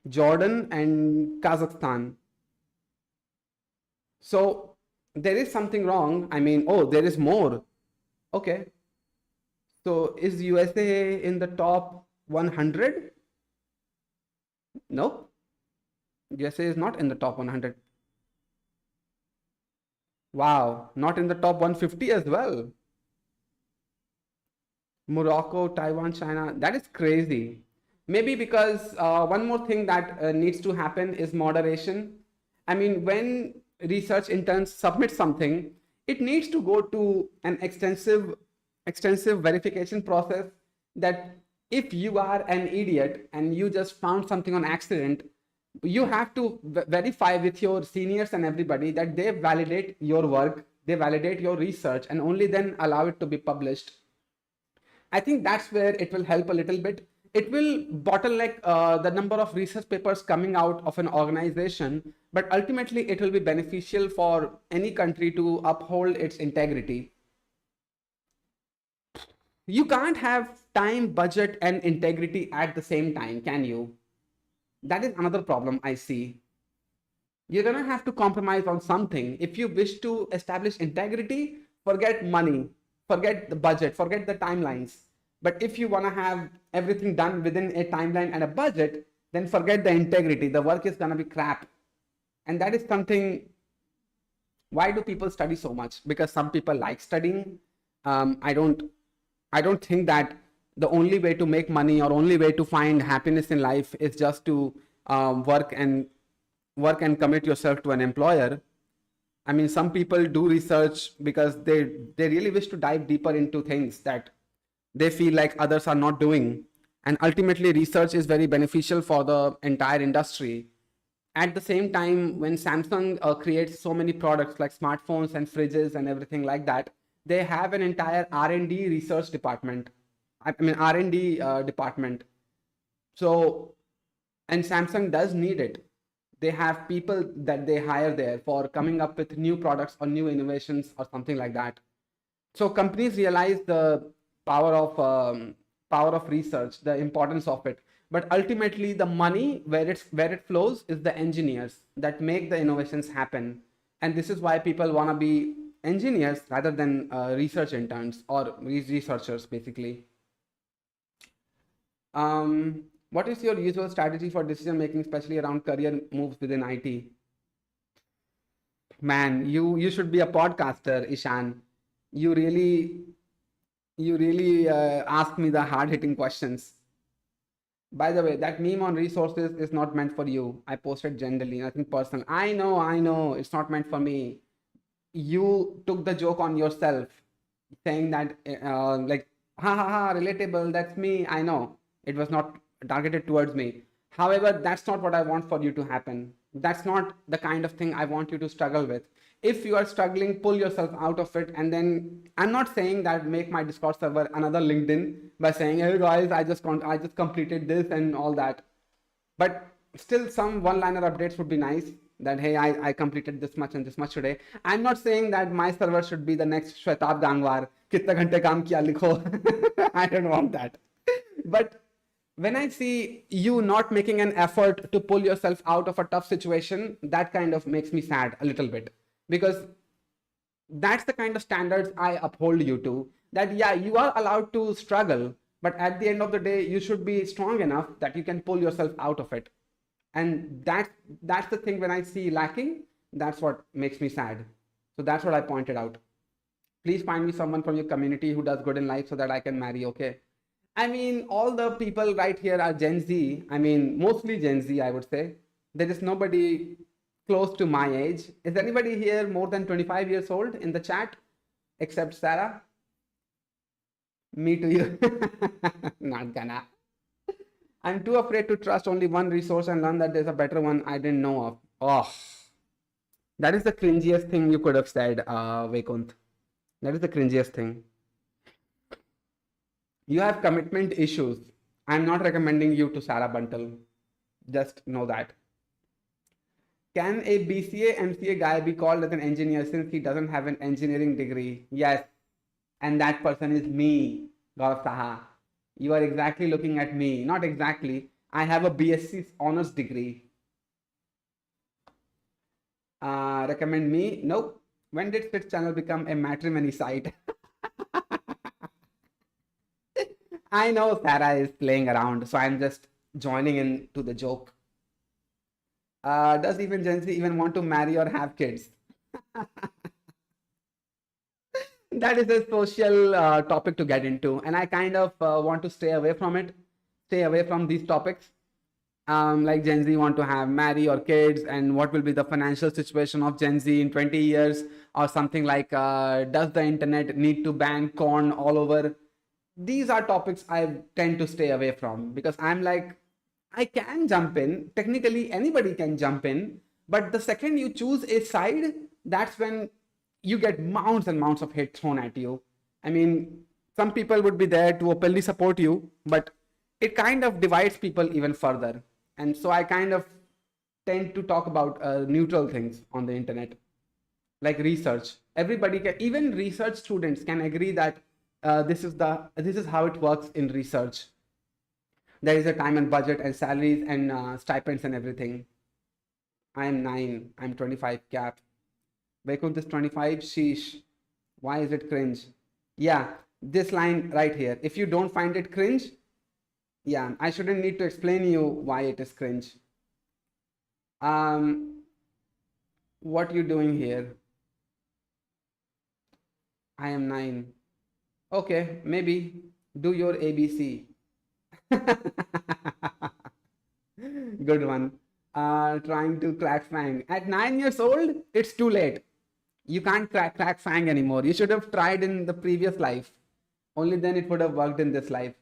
Jordan, and Kazakhstan. So there is something wrong. I mean, oh, there is more. Okay. So is USA in the top 100? No. USA is not in the top 100. Wow, not in the top 150 as well. Morocco, Taiwan, China. That is crazy. Maybe because one more thing that needs to happen is moderation. I mean, when research interns submit something, it needs to go to an extensive verification process, that if you are an idiot and you just found something on accident, you have to verify with your seniors and everybody that they validate your work, they validate your research, and only then allow it to be published. I think that's where it will help a little bit. It will bottleneck the number of research papers coming out of an organization, but ultimately it will be beneficial for any country to uphold its integrity. You can't have time, budget, and integrity at the same time, can you? That is another problem I see. You're gonna have to compromise on something. If you wish to establish integrity, forget money, forget the budget, forget the timelines. But if you wanna have everything done within a timeline and a budget, then forget the integrity. The work is gonna be crap. And that is something. Why do people study so much? Because some people like studying. I don't think that the only way to make money or only way to find happiness in life is just to work and commit yourself to an employer. I mean, some people do research because they really wish to dive deeper into things that they feel like others are not doing. And ultimately, research is very beneficial for the entire industry. At the same time, when Samsung creates so many products like smartphones and fridges and everything like that, they have an entire R&D research department. R&D department. So, and Samsung does need it. They have people that they hire there for coming up with new products or new innovations or something like that. So companies realize the power of research, the importance of it. But ultimately, the money where it flows is the engineers that make the innovations happen. And this is why people want to be engineers rather than research interns or researchers, basically. What is your usual strategy for decision making, especially around career moves within IT? Man, you should be a podcaster, Ishan. You really ask me the hard-hitting questions. By the way, that meme on resources is not meant for you. I posted generally, nothing personal. I know, it's not meant for me. You took the joke on yourself, saying that like, ha, relatable, that's me. I know it was not targeted towards me. However, that's not what I want for you to happen. That's not the kind of thing I want you to struggle with. If you are struggling, pull yourself out of it. And then I'm not saying that make my Discord server another LinkedIn by saying, hey guys, I just completed this and all that. But still, some one-liner updates would be nice. That, hey, I completed this much and this much today. I'm not saying that my server should be the next Shwetab Gangwar. Kitne ghante kaam kiya likho. I don't want that. But when I see you not making an effort to pull yourself out of a tough situation, that kind of makes me sad a little bit. Because That's the kind of standards I uphold you to. That yeah, you are allowed to struggle, but at the end of the day, you should be strong enough that you can pull yourself out of it. And that's the thing when I see lacking, that's what makes me sad. So that's what I pointed out. Please find me someone from your community who does good in life so that I can marry, okay? I mean, all the people right here are Gen Z. I mean, mostly Gen Z, I would say. There is nobody close to my age. Is anybody here more than 25 years old in the chat? Except Sarah? Me to you. Not gonna. I'm too afraid to trust only one resource and learn that there's a better one I didn't know of. Oh, that is the cringiest thing you could have said, Vaikunt. That is the cringiest thing. You have commitment issues. I'm not recommending you to Sarah Buntle. Just know that. Can a BCA MCA guy be called as an engineer since he doesn't have an engineering degree? Yes. And that person is me, Gaurav Saha. You are exactly looking at me. Not exactly. I have a BSc honors degree. Recommend me? Nope. When did Fitz channel become a matrimony site? I know Sarah is playing around, so I'm just joining in to the joke. Does even Gen Z even want to marry or have kids? That is a social topic to get into, and I kind of want to stay away from it, stay away from these topics. Like Gen Z want to have marry or kids, and what will be the financial situation of Gen Z in 20 years, or something like does the internet need to ban corn all over? These are topics I tend to stay away from, because I'm like, I can jump in. Technically, anybody can jump in. But the second you choose a side, that's when you get mounds and mounds of hate thrown at you. I mean, some people would be there to openly support you, but it kind of divides people even further. And so I kind of tend to talk about neutral things on the internet, like research. Everybody can, even research students can agree that this is how it works in research. There is a time and budget and salaries and stipends and everything. I am 9. I'm 25 cap. Vaikunt is 25. Sheesh. Why is it cringe? Yeah, this line right here. If you don't find it cringe, yeah, I shouldn't need to explain you why it is cringe. What you doing here? I am 9. Okay, maybe do your ABC. Good one. Trying to crack Fang. At 9 years old, it's too late. You can't crack Fang anymore. You should have tried in the previous life. Only then it would have worked in this life.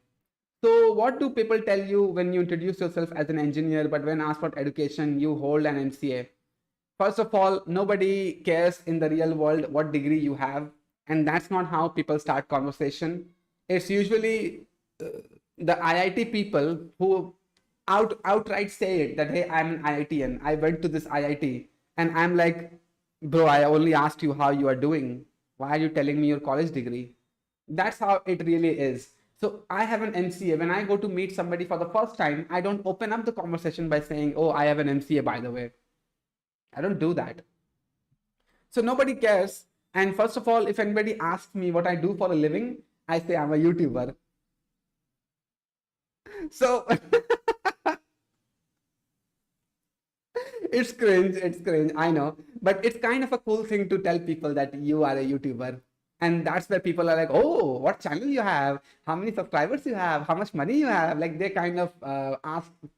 So what do people tell you when you introduce yourself as an engineer, but when asked for education, you hold an MCA? First of all, nobody cares in the real world what degree you have. And that's not how people start conversation. It's usually the IIT people who outright say it, that, hey, I'm an IITian. I went to this IIT. And I'm like, bro, I only asked you how you are doing. Why are you telling me your college degree? That's how it really is. So I have an MCA. When I go to meet somebody for the first time, I don't open up the conversation by saying, oh, I have an MCA, by the way. I don't do that. So nobody cares. And first of all, if anybody asks me what I do for a living, I say I'm a YouTuber. So it's cringe, I know. But it's kind of a cool thing to tell people that you are a YouTuber. And that's where people are like, oh, what channel you have? How many subscribers you have? How much money you have? Like they kind of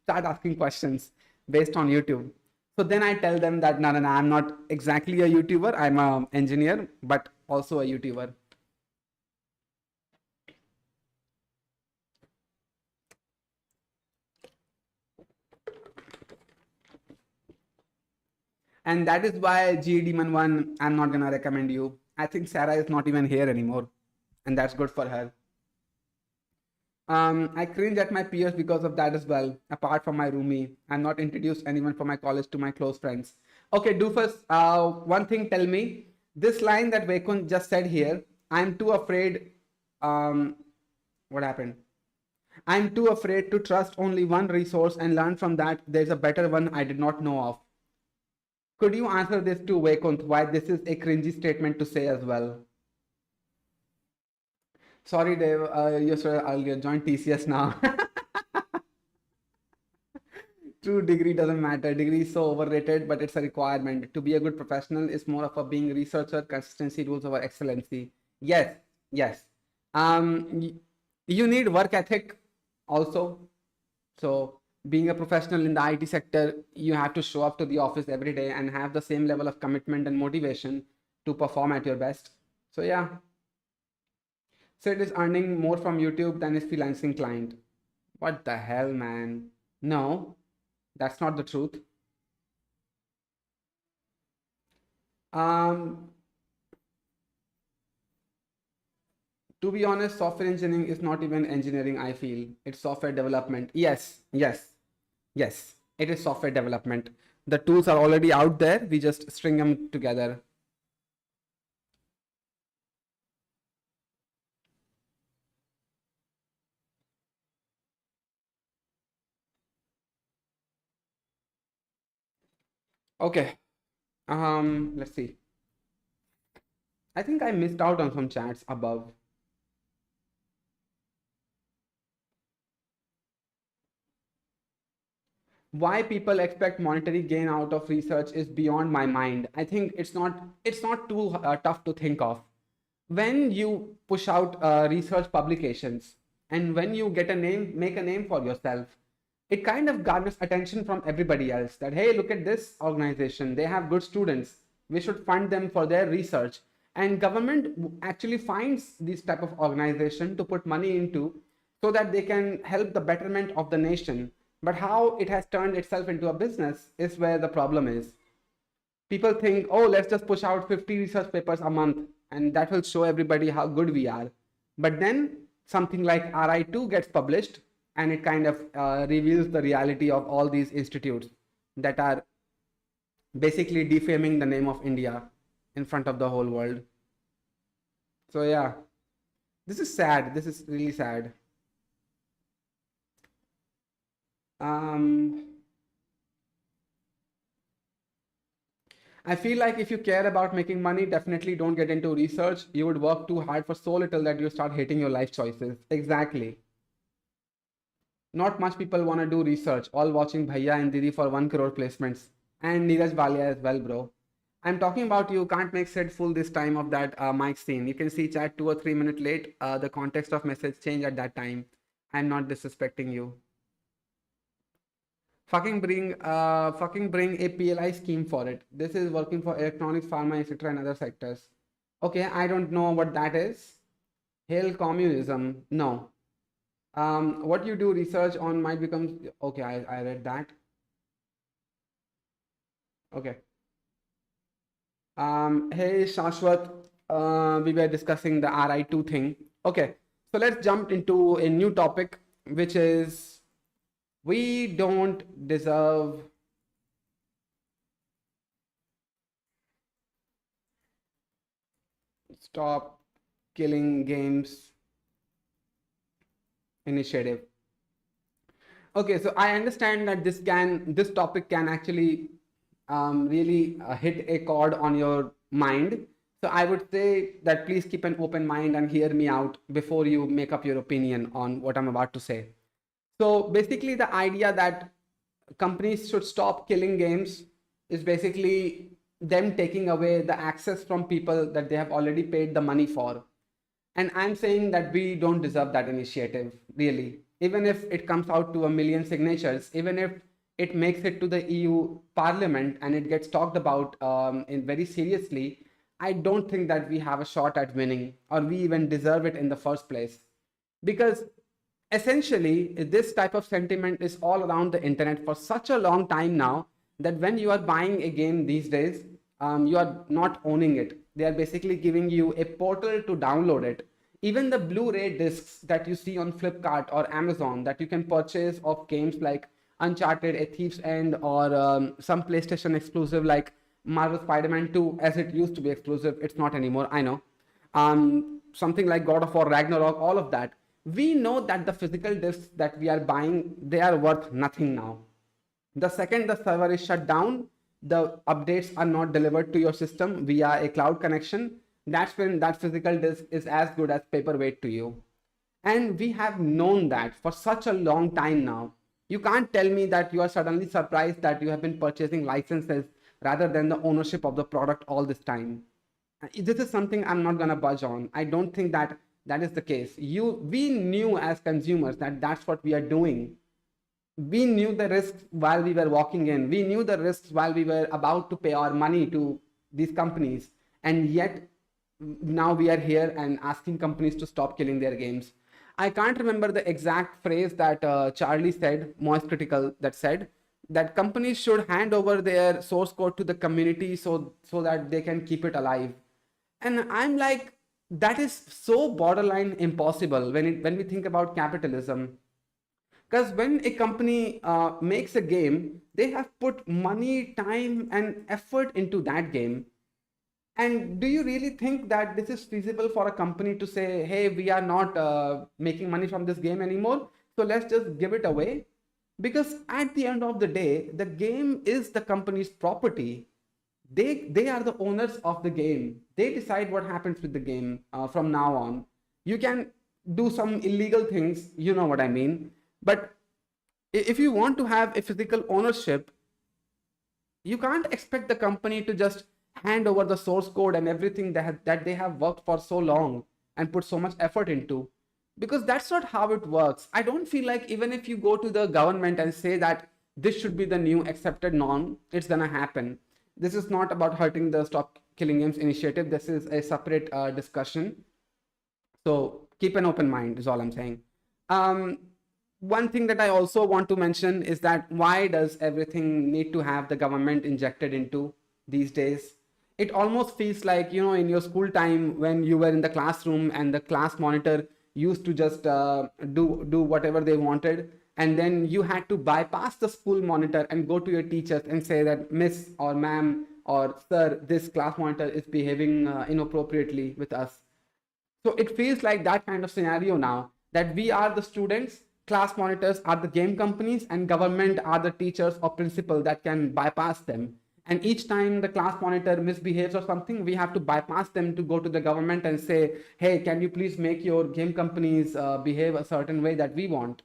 start asking questions based on YouTube. So then I tell them that, no, I'm not exactly a YouTuber. I'm an engineer, but also a YouTuber. And that is why GE Demon 1, I'm not going to recommend you. I think Sarah is not even here anymore. And that's good for her. I cringe at my peers because of that as well. Apart from my roomie, I'm not introduced anyone from my college to my close friends. Okay, Doofus, one thing, tell me. This line that Vaikunt just said here, I'm too afraid. What happened? I'm too afraid to trust only one resource and learn from that there's a better one I did not know of. Could you answer this to Vaikunt, why this is a cringy statement to say as well? Sorry, Dave, I'll join TCS now. True, degree doesn't matter. Degree is so overrated, but it's a requirement. To be a good professional is more of a being researcher, consistency rules over excellency. Yes, yes. You need work ethic also. So being a professional in the IT sector, you have to show up to the office every day and have the same level of commitment and motivation to perform at your best. So yeah. Sid is earning more from YouTube than his freelancing client. What the hell, man? No, that's not the truth. To be honest, software engineering is not even engineering, I feel. It's software development. Yes, yes, yes. It is software development. The tools are already out there. We just string them together. Okay. Let's see. I think I missed out on some chats above. Why people expect monetary gain out of research is beyond my mind. I think it's not too tough to think of. When you push out research publications and when you get a name, make a name for yourself, it kind of garners attention from everybody else that, hey, look at this organization. They have good students. We should fund them for their research. And government actually finds this type of organization to put money into so that they can help the betterment of the nation. But how it has turned itself into a business is where the problem is. People think, oh, let's just push out 50 research papers a month and that will show everybody how good we are. But then something like RI2 gets published and it kind of reveals the reality of all these institutes that are basically defaming the name of India in front of the whole world. So yeah, this is sad. This is really sad. I feel like if you care about making money, definitely don't get into research. You would work too hard for so little that you start hating your life choices. Exactly. Not much people want to do research, all watching Bhaiya and Didi for 1 crore placements. And Neeraj Walia as well, bro. I'm talking about you can't make Sid full this time of that mic scene. You can see chat 2 or 3 minutes late. The context of message changed at that time. I'm not disrespecting you. Fucking bring a PLI scheme for it. This is working for electronics, pharma, etc. and other sectors. Okay, I don't know what that is. Hail communism. No. What you do research on might become... Okay, I read that. Okay. Hey, Shashwat. We were discussing the RI2 thing. Okay, so let's jump into a new topic, which is... We don't deserve Stop Killing Games initiative. Okay, so I understand that this topic can actually really hit a chord on your mind. So I would say that please keep an open mind and hear me out before you make up your opinion on what I'm about to say. So basically the idea that companies should stop killing games is basically them taking away the access from people that they have already paid the money for. And I'm saying that we don't deserve that initiative, really. Even if it comes out to 1 million signatures, even if it makes it to the EU Parliament and it gets talked about very seriously, I don't think that we have a shot at winning or we even deserve it in the first place. Because essentially, this type of sentiment is all around the internet for such a long time now that when you are buying a game these days, you are not owning it. They are basically giving you a portal to download it. Even the Blu-ray discs that you see on Flipkart or Amazon that you can purchase of games like Uncharted, A Thief's End, or some PlayStation exclusive like Marvel Spider-Man 2, as it used to be exclusive. It's not anymore, I know. Something like God of War Ragnarok, all of that. We know that the physical discs that we are buying, they are worth nothing now. The second the server is shut down, the updates are not delivered to your system via a cloud connection, that's when that physical disk is as good as paperweight to you. And we have known that for such a long time now. You can't tell me that you are suddenly surprised that you have been purchasing licenses rather than the ownership of the product all this time. This is something I'm not going to budge on. I don't think that that is the case. We knew as consumers that that's what we are doing. We knew the risks while we were walking in. We knew the risks while we were about to pay our money to these companies. And yet now we are here and asking companies to stop killing their games. I can't remember the exact phrase that Charlie said, Moist Critical, that said that companies should hand over their source code to the community so that they can keep it alive. And I'm like, that is so borderline impossible when we think about capitalism. Because when a company makes a game, they have put money, time, and effort into that game. And do you really think that this is feasible for a company to say, hey, we are not making money from this game anymore, so let's just give it away? Because at the end of the day, the game is the company's property. They are the owners of the game. They decide what happens with the game from now on. You can do some illegal things, you know what I mean. But if you want to have a physical ownership, you can't expect the company to just hand over the source code and everything that they have worked for so long and put so much effort into, because that's not how it works. I don't feel like even if you go to the government and say that this should be the new accepted norm, it's gonna happen. This is not about hurting the Stop Killing Games initiative. This is a separate discussion. So keep an open mind is all I'm saying. One thing that I also want to mention is that why does everything need to have the government injected into these days? It almost feels like, you know, in your school time when you were in the classroom and the class monitor used to just do whatever they wanted. And then you had to bypass the school monitor and go to your teachers and say that miss or ma'am or sir, this class monitor is behaving inappropriately with us. So it feels like that kind of scenario now, that we are the students, class monitors are the game companies, and government are the teachers or principal that can bypass them. And each time the class monitor misbehaves or something, we have to bypass them to go to the government and say, hey, can you please make your game companies behave a certain way that we want?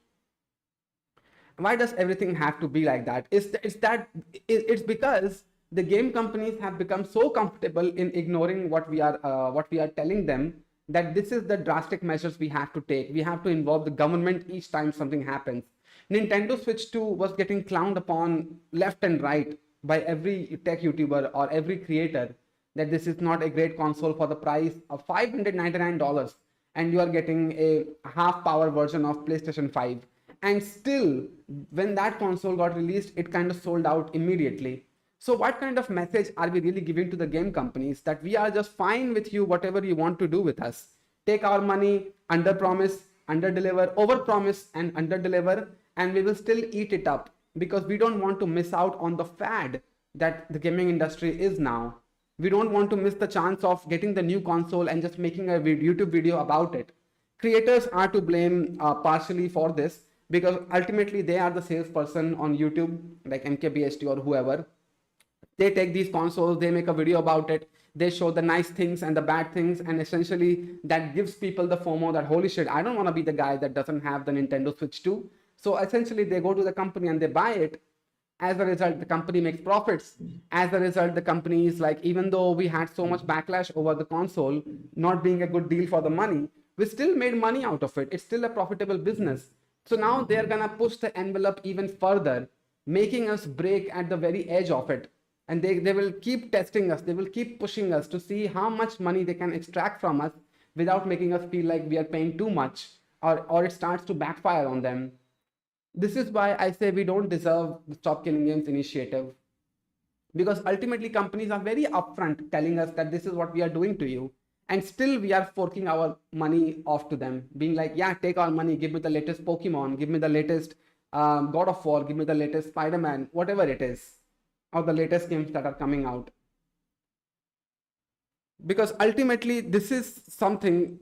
Why does everything have to be like that? It's because the game companies have become so comfortable in ignoring what we are telling them, that this is the drastic measures we have to take. We have to involve the government each time something happens. Nintendo Switch 2 was getting clowned upon left and right by every tech YouTuber or every creator, that this is not a great console for the price of $599, and you are getting a half power version of PlayStation 5. And still, when that console got released, it kind of sold out immediately. So what kind of message are we really giving to the game companies? That we are just fine with you, whatever you want to do with us. Take our money, under promise, under deliver, over promise and under deliver, and we will still eat it up, because we don't want to miss out on the fad that the gaming industry is now. We don't want to miss the chance of getting the new console and just making a YouTube video about it. Creators are to blame partially for this, because ultimately they are the salesperson on YouTube, like MKBHD or whoever. They take these consoles, they make a video about it, they show the nice things and the bad things, and essentially that gives people the FOMO that, holy shit, I don't want to be the guy that doesn't have the Nintendo Switch 2. So essentially they go to the company and they buy it. As a result, the company makes profits. As a result, the company is like, even though we had so much backlash over the console not being a good deal for the money, we still made money out of it. It's still a profitable business. So now they're gonna push the envelope even further, making us break at the very edge of it. And they will keep testing us. They will keep pushing us to see how much money they can extract from us without making us feel like we are paying too much, or it starts to backfire on them. This is why I say we don't deserve the Stop Killing Games initiative, because ultimately companies are very upfront telling us that this is what we are doing to you, and still we are forking our money off to them, being like, yeah, take our money, give me the latest Pokemon, give me the latest God of War, give me the latest Spider-Man, whatever it is, or the latest games that are coming out. Because ultimately this is something,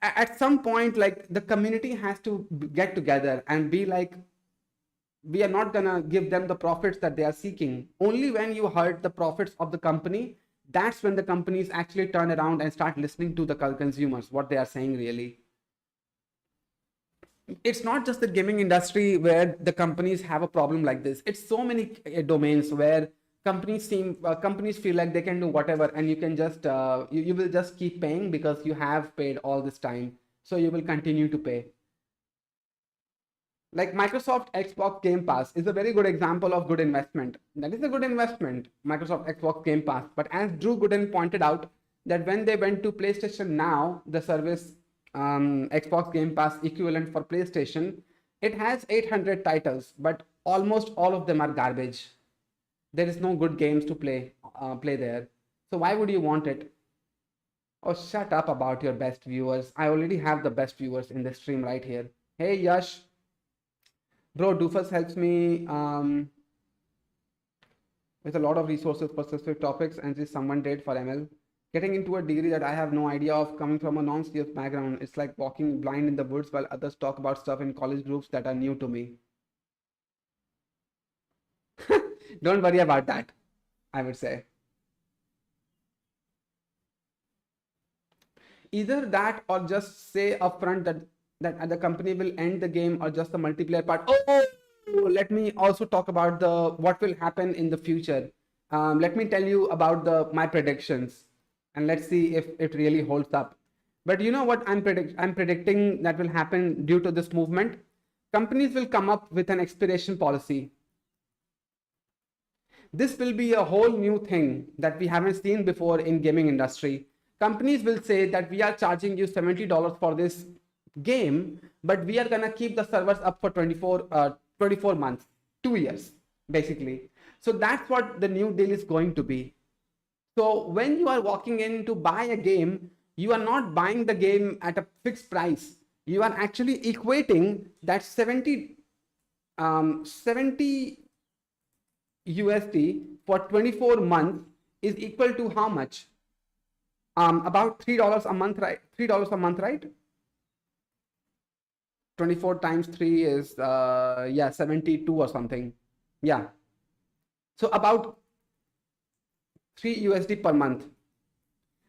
at some point, like, the community has to get together and be like, we are not gonna give them the profits that they are seeking. Only when you hurt the profits of the company, that's when the companies actually turn around and start listening to the consumers, what they are saying really. It's not just the gaming industry where the companies have a problem like this. It's so many domains where companies feel like they can do whatever, and you can just you will just keep paying because you have paid all this time, so you will continue to pay. Like Microsoft Xbox Game Pass is a very good example of good investment. That is a good investment, Microsoft Xbox Game Pass. But as Drew Gooden pointed out, that when they went to PlayStation Now, the service Xbox Game Pass equivalent for PlayStation, it has 800 titles, but almost all of them are garbage. There is no good games to play there. So why would you want it? Oh, shut up about your best viewers. I already have the best viewers in the stream right here. Hey, Yash. Bro, Doofus helps me with a lot of resources for specific topics, and this someone did for ML. Getting into a degree that I have no idea of, coming from a non-serious background. It's like walking blind in the woods while others talk about stuff in college groups that are new to me. Don't worry about that, I would say. Either that or just say upfront that the company will end the game, or just the multiplayer part. Oh, let me also talk about what will happen in the future. Let me tell you about my predictions, and let's see if it really holds up. But you know what I'm predicting that will happen due to this movement? Companies will come up with an expiration policy. This will be a whole new thing that we haven't seen before in gaming industry. Companies will say that we are charging you $70 for this game, but we are gonna keep the servers up for 24 months, 2 years, basically. So that's what the new deal is going to be. So when you are walking in to buy a game, you are not buying the game at a fixed price. You are actually equating that 70 USD for 24 months is equal to how much? About $3 a month, right? $3 a month, right? 24 times 3 is 72 or something. Yeah. So about 3 USD per month.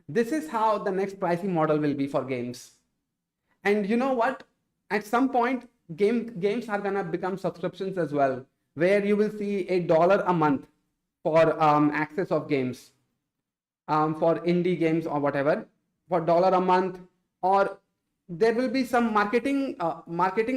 This is how the next pricing model will be for games. And you know what? At some point, games are gonna become subscriptions as well, where you will see $1 a month for access of games, for indie games or whatever, for $1 a month. Or there will be some marketing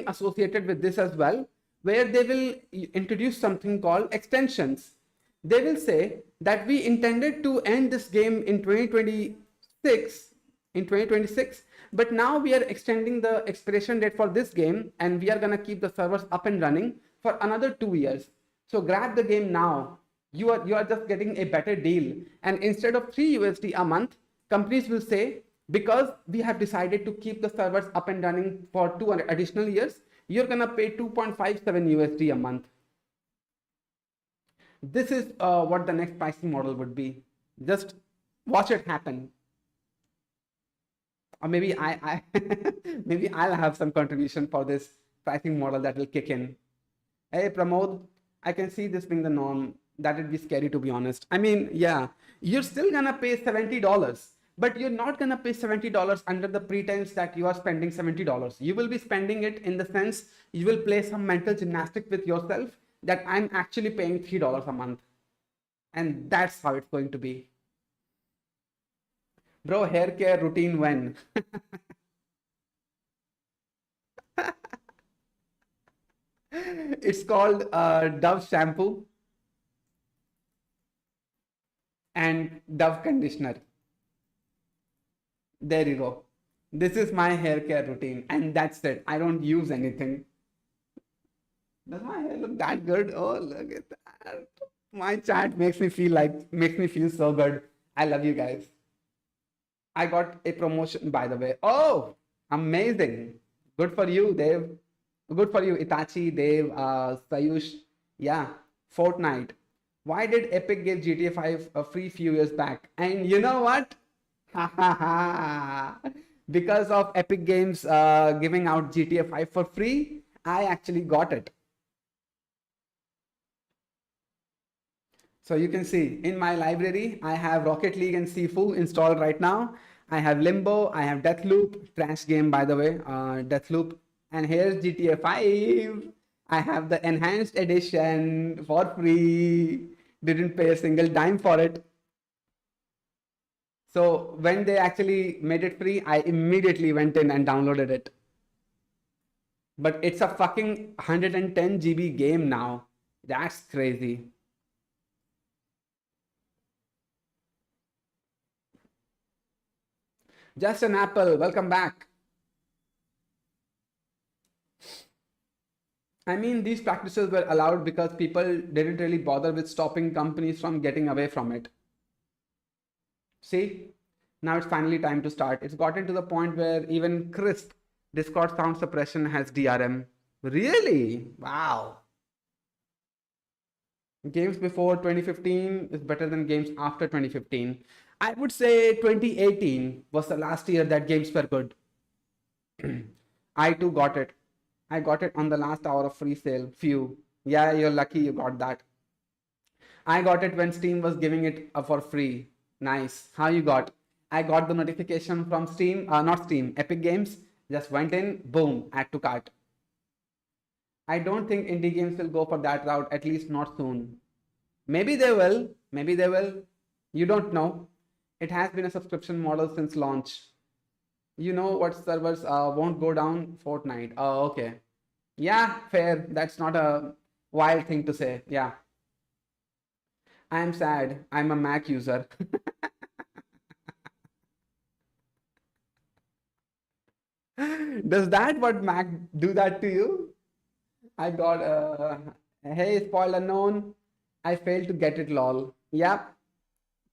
associated with this as well, where they will introduce something called extensions. They will say that we intended to end this game in 2026, but now we are extending the expiration date for this game, and we are gonna keep the servers up and running for another 2 years. So grab the game now. You are just getting a better deal. And instead of 3 USD a month, companies will say, because we have decided to keep the servers up and running for 2 additional years, you're gonna pay 2.57 USD a month. This is what the next pricing model would be. Just watch it happen. Or maybe maybe I'll have some contribution for this pricing model that will kick in. Hey Pramod, I can see this being the norm. That would be scary, to be honest. I mean, yeah, you're still gonna pay $70, but you're not gonna pay $70 under the pretense that you are spending $70. You will be spending it in the sense you will play some mental gymnastics with yourself that I'm actually paying $3 a month. And that's how it's going to be. Bro, hair care routine when? It's called Dove shampoo and Dove conditioner. There you go. This is my hair care routine, and that's it. I don't use anything. Does my hair look that good? Oh, look at that. My chat makes me feel so good. I love you guys. I got a promotion, by the way. Oh, amazing. Good for you, Dave. Good for you, Itachi, Dave, Sayush. Yeah, Fortnite. Why did Epic give GTA 5 a free few years back? And you know what? Because of Epic Games giving out GTA 5 for free, I actually got it. So you can see in my library, I have Rocket League and Sifu installed right now. I have Limbo, I have Deathloop, trash game by the way, Deathloop. And here's GTA 5. I have the enhanced edition for free. Didn't pay a single dime for it. So when they actually made it free, I immediately went in and downloaded it. But it's a fucking 110 GB game now. That's crazy. Just an apple, welcome back. I mean, these practices were allowed because people didn't really bother with stopping companies from getting away from it. See, now it's finally time to start. It's gotten to the point where even crisp Discord sound suppression has DRM. Really? Wow. Games before 2015 is better than games after 2015. I would say 2018 was the last year that games were good. I too got it. I got it on the last hour of free sale. Phew. Yeah, you're lucky you got that. I got it when Steam was giving it for free. Nice. How you got? I got the notification from Steam, not Steam, Epic Games. Just went in, boom, add to cart. I don't think indie games will go for that route, at least not soon. Maybe they will. Maybe they will. You don't know. It has been a subscription model since launch. You know what servers won't go down? Fortnite. Oh, okay. Yeah, fair. That's not a wild thing to say. Yeah. I am sad. I'm a Mac user. Does that what Mac do that to you? I got hey, spoil unknown. I failed to get it, lol. Yep.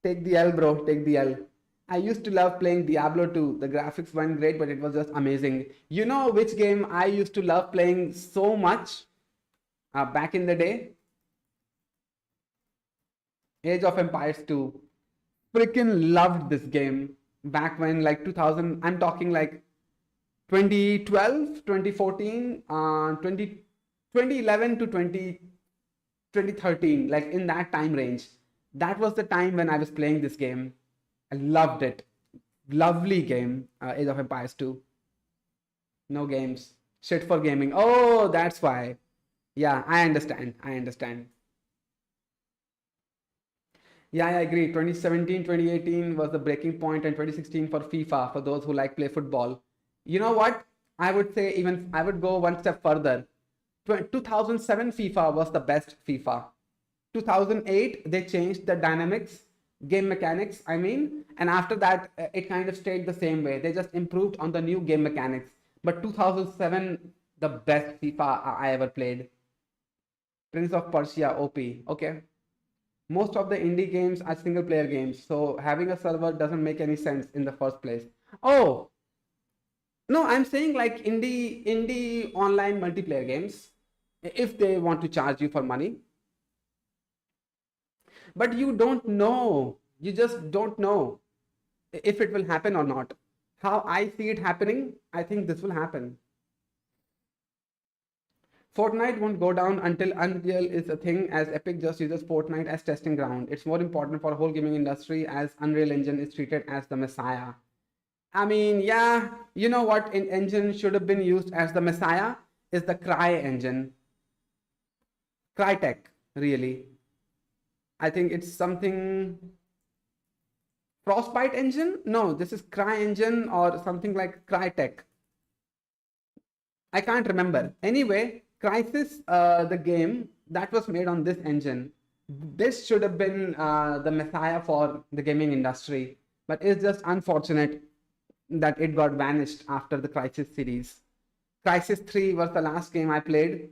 Take the L, bro. Take the L. I used to love playing Diablo 2. The graphics weren't great, but it was just amazing. You know which game I used to love playing so much back in the day? Age of Empires 2. Freaking loved this game back when, like 2000. I'm talking like 2012, 2014, 2011 to 2013, like in that time range. That was the time when I was playing this game. I loved it. Lovely game, Age of Empires 2. No games. Shit for gaming. Oh, that's why. Yeah, I understand. I understand. Yeah, I agree. 2017, 2018 was the breaking point, and 2016 for FIFA, for those who like play football. You know what? I would say even I would go one step further. 2007 FIFA was the best FIFA. 2008 they changed the dynamics, game mechanics, I mean, and after that it kind of stayed the same way. They just improved on the new game mechanics. But 2007, the best FIFA I ever played. Prince of Persia, OP. Okay. Most of the indie games are single player games, so having a server doesn't make any sense in the first place. Oh, no, I'm saying like indie online multiplayer games, if they want to charge you for money. But you don't know. You just don't know if it will happen or not. How I see it happening, I think this will happen. Fortnite won't go down until Unreal is a thing, as Epic just uses Fortnite as testing ground. It's more important for whole gaming industry as Unreal Engine is treated as the messiah. I mean, yeah, you know what engine should have been used as the messiah is the Cry engine. Crytek, really. I think it's something Frostbite engine? No, this is Cry engine or something like Crytek. I can't remember. Anyway, Crysis, the game that was made on this engine. This should have been the messiah for the gaming industry, but it's just unfortunate that it got vanished after the Crysis series. Crysis 3 was the last game I played.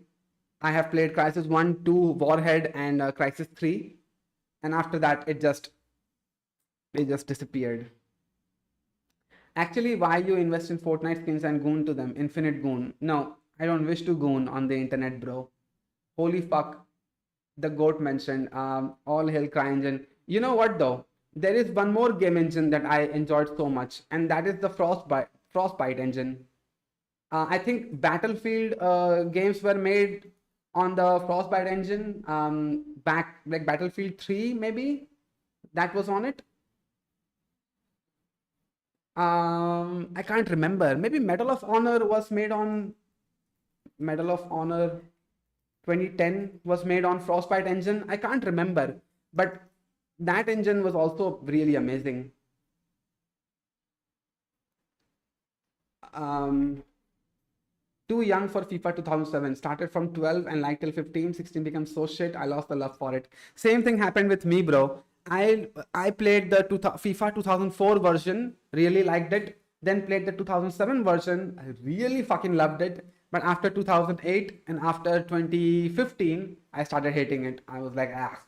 I have played Crysis 1, 2, Warhead, and Crysis 3. And after that, it just disappeared. Actually, why you invest in Fortnite skins and goon to them? Infinite goon. No, I don't wish to goon on the internet, bro. Holy fuck. The goat mentioned. All hail CryEngine. You know what though? There is one more game engine that I enjoyed so much, and that is the Frostbite engine. I think Battlefield games were made on the Frostbite engine back, like Battlefield 3, maybe that was on it. I can't remember. Maybe Medal of Honor was made on Medal of Honor 2010 was made on Frostbite engine. I can't remember, but that engine was also really amazing. Too young for FIFA 2007. Started from 12 and liked till 15. 16 became so shit. I lost the love for it. Same thing happened with me, bro. I played the FIFA 2004 version. Really liked it. Then played the 2007 version. I really fucking loved it. But after 2008 and after 2015, I started hating it. I was like, ah.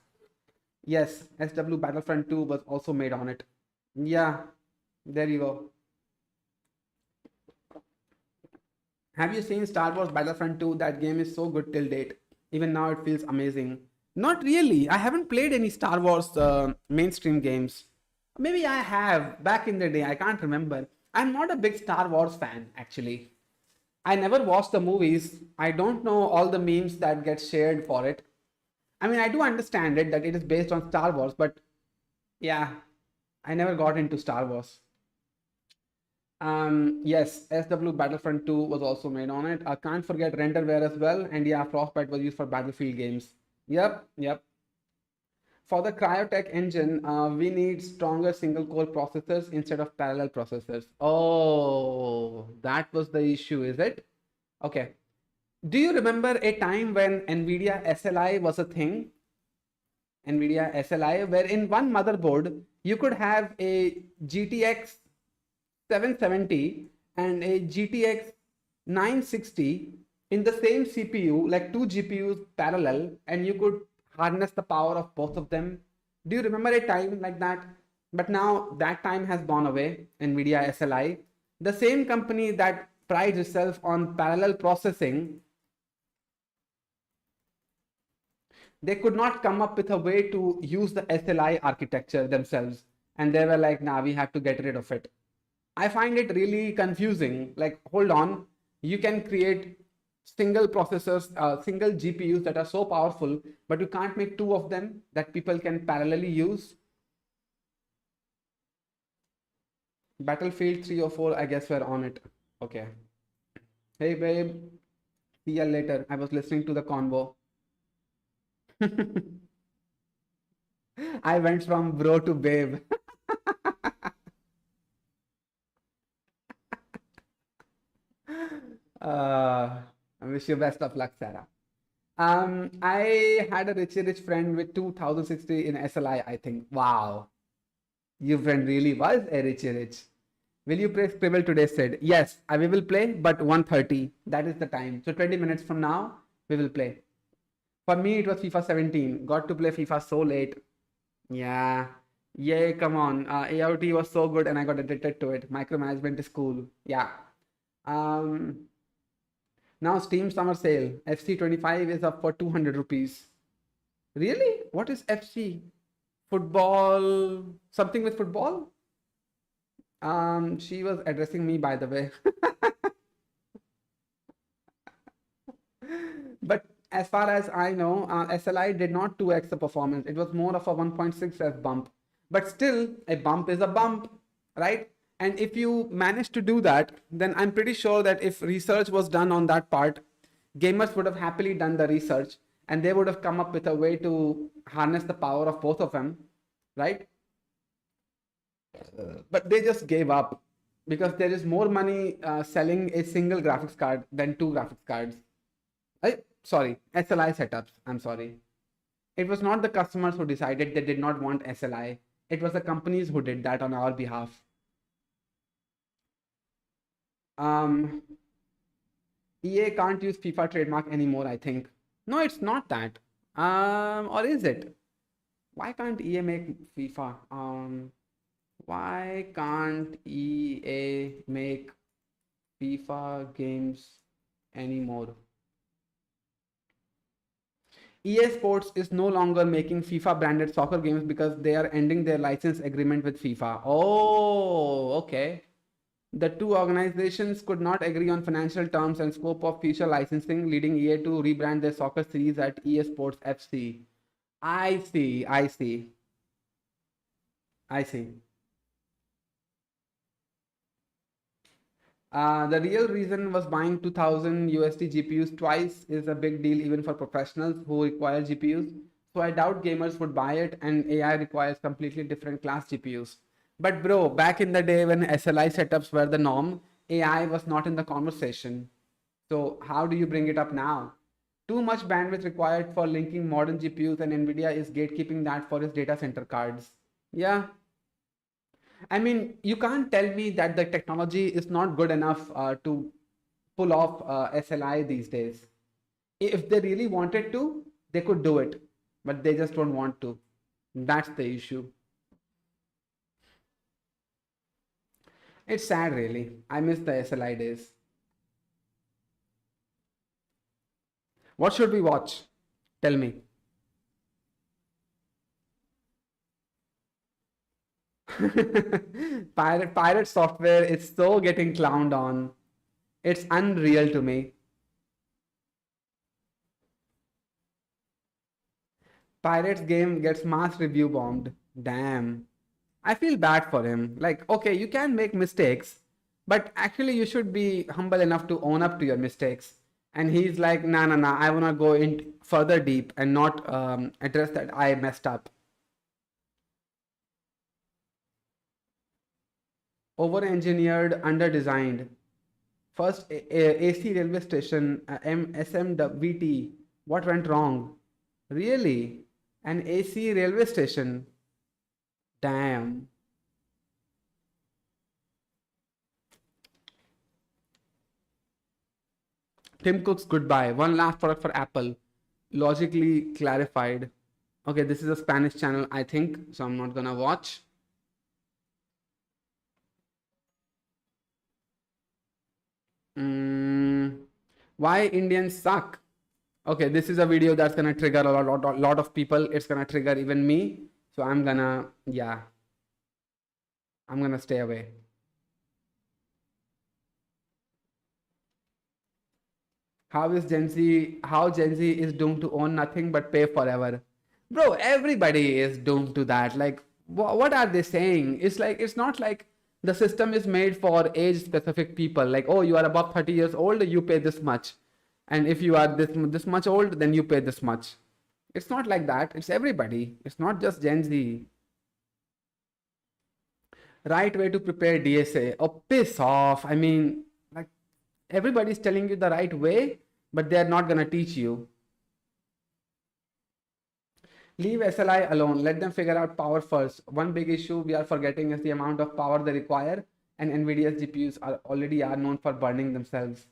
Yes, SW Battlefront 2 was also made on it. Yeah, there you go. Have you seen Star Wars Battlefront 2? That game is so good till date. Even now it feels amazing. Not really. I haven't played any Star Wars mainstream games. Maybe I have back in the day. I can't remember. I'm not a big Star Wars fan, actually. I never watched the movies. I don't know all the memes that get shared for it. I mean, I do understand it that it is based on Star Wars, but yeah, I never got into Star Wars. Yes, SW Battlefront 2 was also made on it. I can't forget Renderware as well. And yeah, Frostbite was used for Battlefield games. Yep. For the Cryotech engine, we need stronger single core processors instead of parallel processors. Oh, that was the issue, is it? Okay. Do you remember a time when NVIDIA SLI was a thing? NVIDIA SLI, where in one motherboard, you could have a GTX 770 and a GTX 960 in the same CPU, like two GPUs parallel, and you could harness the power of both of them. Do you remember a time like that? But now that time has gone away. NVIDIA SLI, the same company that prides itself on parallel processing, they could not come up with a way to use the SLI architecture themselves. And they were like, nah, we have to get rid of it. I find it really confusing. Like, hold on, you can create single processors, single GPUs that are so powerful, but you can't make two of them that people can parallelly use. Battlefield 3 or 4, I guess we're on it. Okay. Hey babe, see you later. I was listening to the convo. I went from bro to babe. I wish you best of luck, Sarah. I had a rich friend with 2060 in SLI, I think. Wow. Your friend really was a rich. Will you play Scribble today, Sid? Yes, we will play, but 1:30. That is the time. So 20 minutes from now, we will play. For me, it was FIFA 17. Got to play FIFA so late. Yeah. Yay, come on. AOT was so good and I got addicted to it. Micromanagement is cool. Yeah. Now Steam Summer Sale. FC 25 is up for 200 rupees. Really? What is FC? Football? Something with football? She was addressing me, by the way. But as far as I know, SLI did not 2x the performance. It was more of a 1.6x bump. But still, a bump is a bump, right? And if you manage to do that, then I'm pretty sure that if research was done on that part, gamers would have happily done the research and they would have come up with a way to harness the power of both of them, right? But they just gave up because there is more money selling a single graphics card than two graphics cards. Sorry, SLI setups. I'm sorry. It was not the customers who decided they did not want SLI. It was the companies who did that on our behalf. EA can't use FIFA trademark anymore, I think. No, it's not that. Or is it? Why can't EA make FIFA? Why can't EA make FIFA games anymore? EA Sports is no longer making FIFA branded soccer games because they are ending their license agreement with FIFA. Oh, okay. The two organizations could not agree on financial terms and scope of future licensing, leading EA to rebrand their soccer series at EA Sports FC. I see. I see. I see. The real reason was buying 2000 USD GPUs twice is a big deal even for professionals who require GPUs. So I doubt gamers would buy it, and AI requires completely different class GPUs. But bro, back in the day when SLI setups were the norm, AI was not in the conversation. So how do you bring it up now? Too much bandwidth required for linking modern GPUs, and Nvidia is gatekeeping that for its data center cards. Yeah. I mean, you can't tell me that the technology is not good enough to pull off SLI these days. If they really wanted to, they could do it, but they just don't want to. That's the issue. It's sad, really. I miss the SLI days. What should we watch? Tell me. Pirate software is so getting clowned on. It's unreal to me. Pirate's game gets mass review bombed. Damn. I feel bad for him. Like, okay, you can make mistakes, but actually you should be humble enough to own up to your mistakes. And he's like, nah, I wanna go in further deep and not address that I messed up. Over-engineered, under-designed. First, AC railway station, SMWT. What went wrong? Really? An AC railway station? Damn. Tim Cook's goodbye. One last product for Apple. Logically clarified. Okay, this is a Spanish channel, I think, so I'm not gonna watch. Why Indians suck? Okay, this is a video that's gonna trigger a lot of people. It's gonna trigger even me. So I'm gonna stay away. How Gen Z is doomed to own nothing but pay forever. Bro, everybody is doomed to that. Like, what are they saying? It's not like the system is made for age specific people. Like, oh, you are above 30 years old, you pay this much. And if you are this much old, then you pay this much. It's not like that. It's everybody. It's not just Gen Z. Right way to prepare DSA. Oh, piss off. I mean, like, everybody's telling you the right way, but they're not going to teach you. Leave SLI alone. Let them figure out power first. One big issue we are forgetting is the amount of power they require, and NVIDIA's GPUs already are known for burning themselves.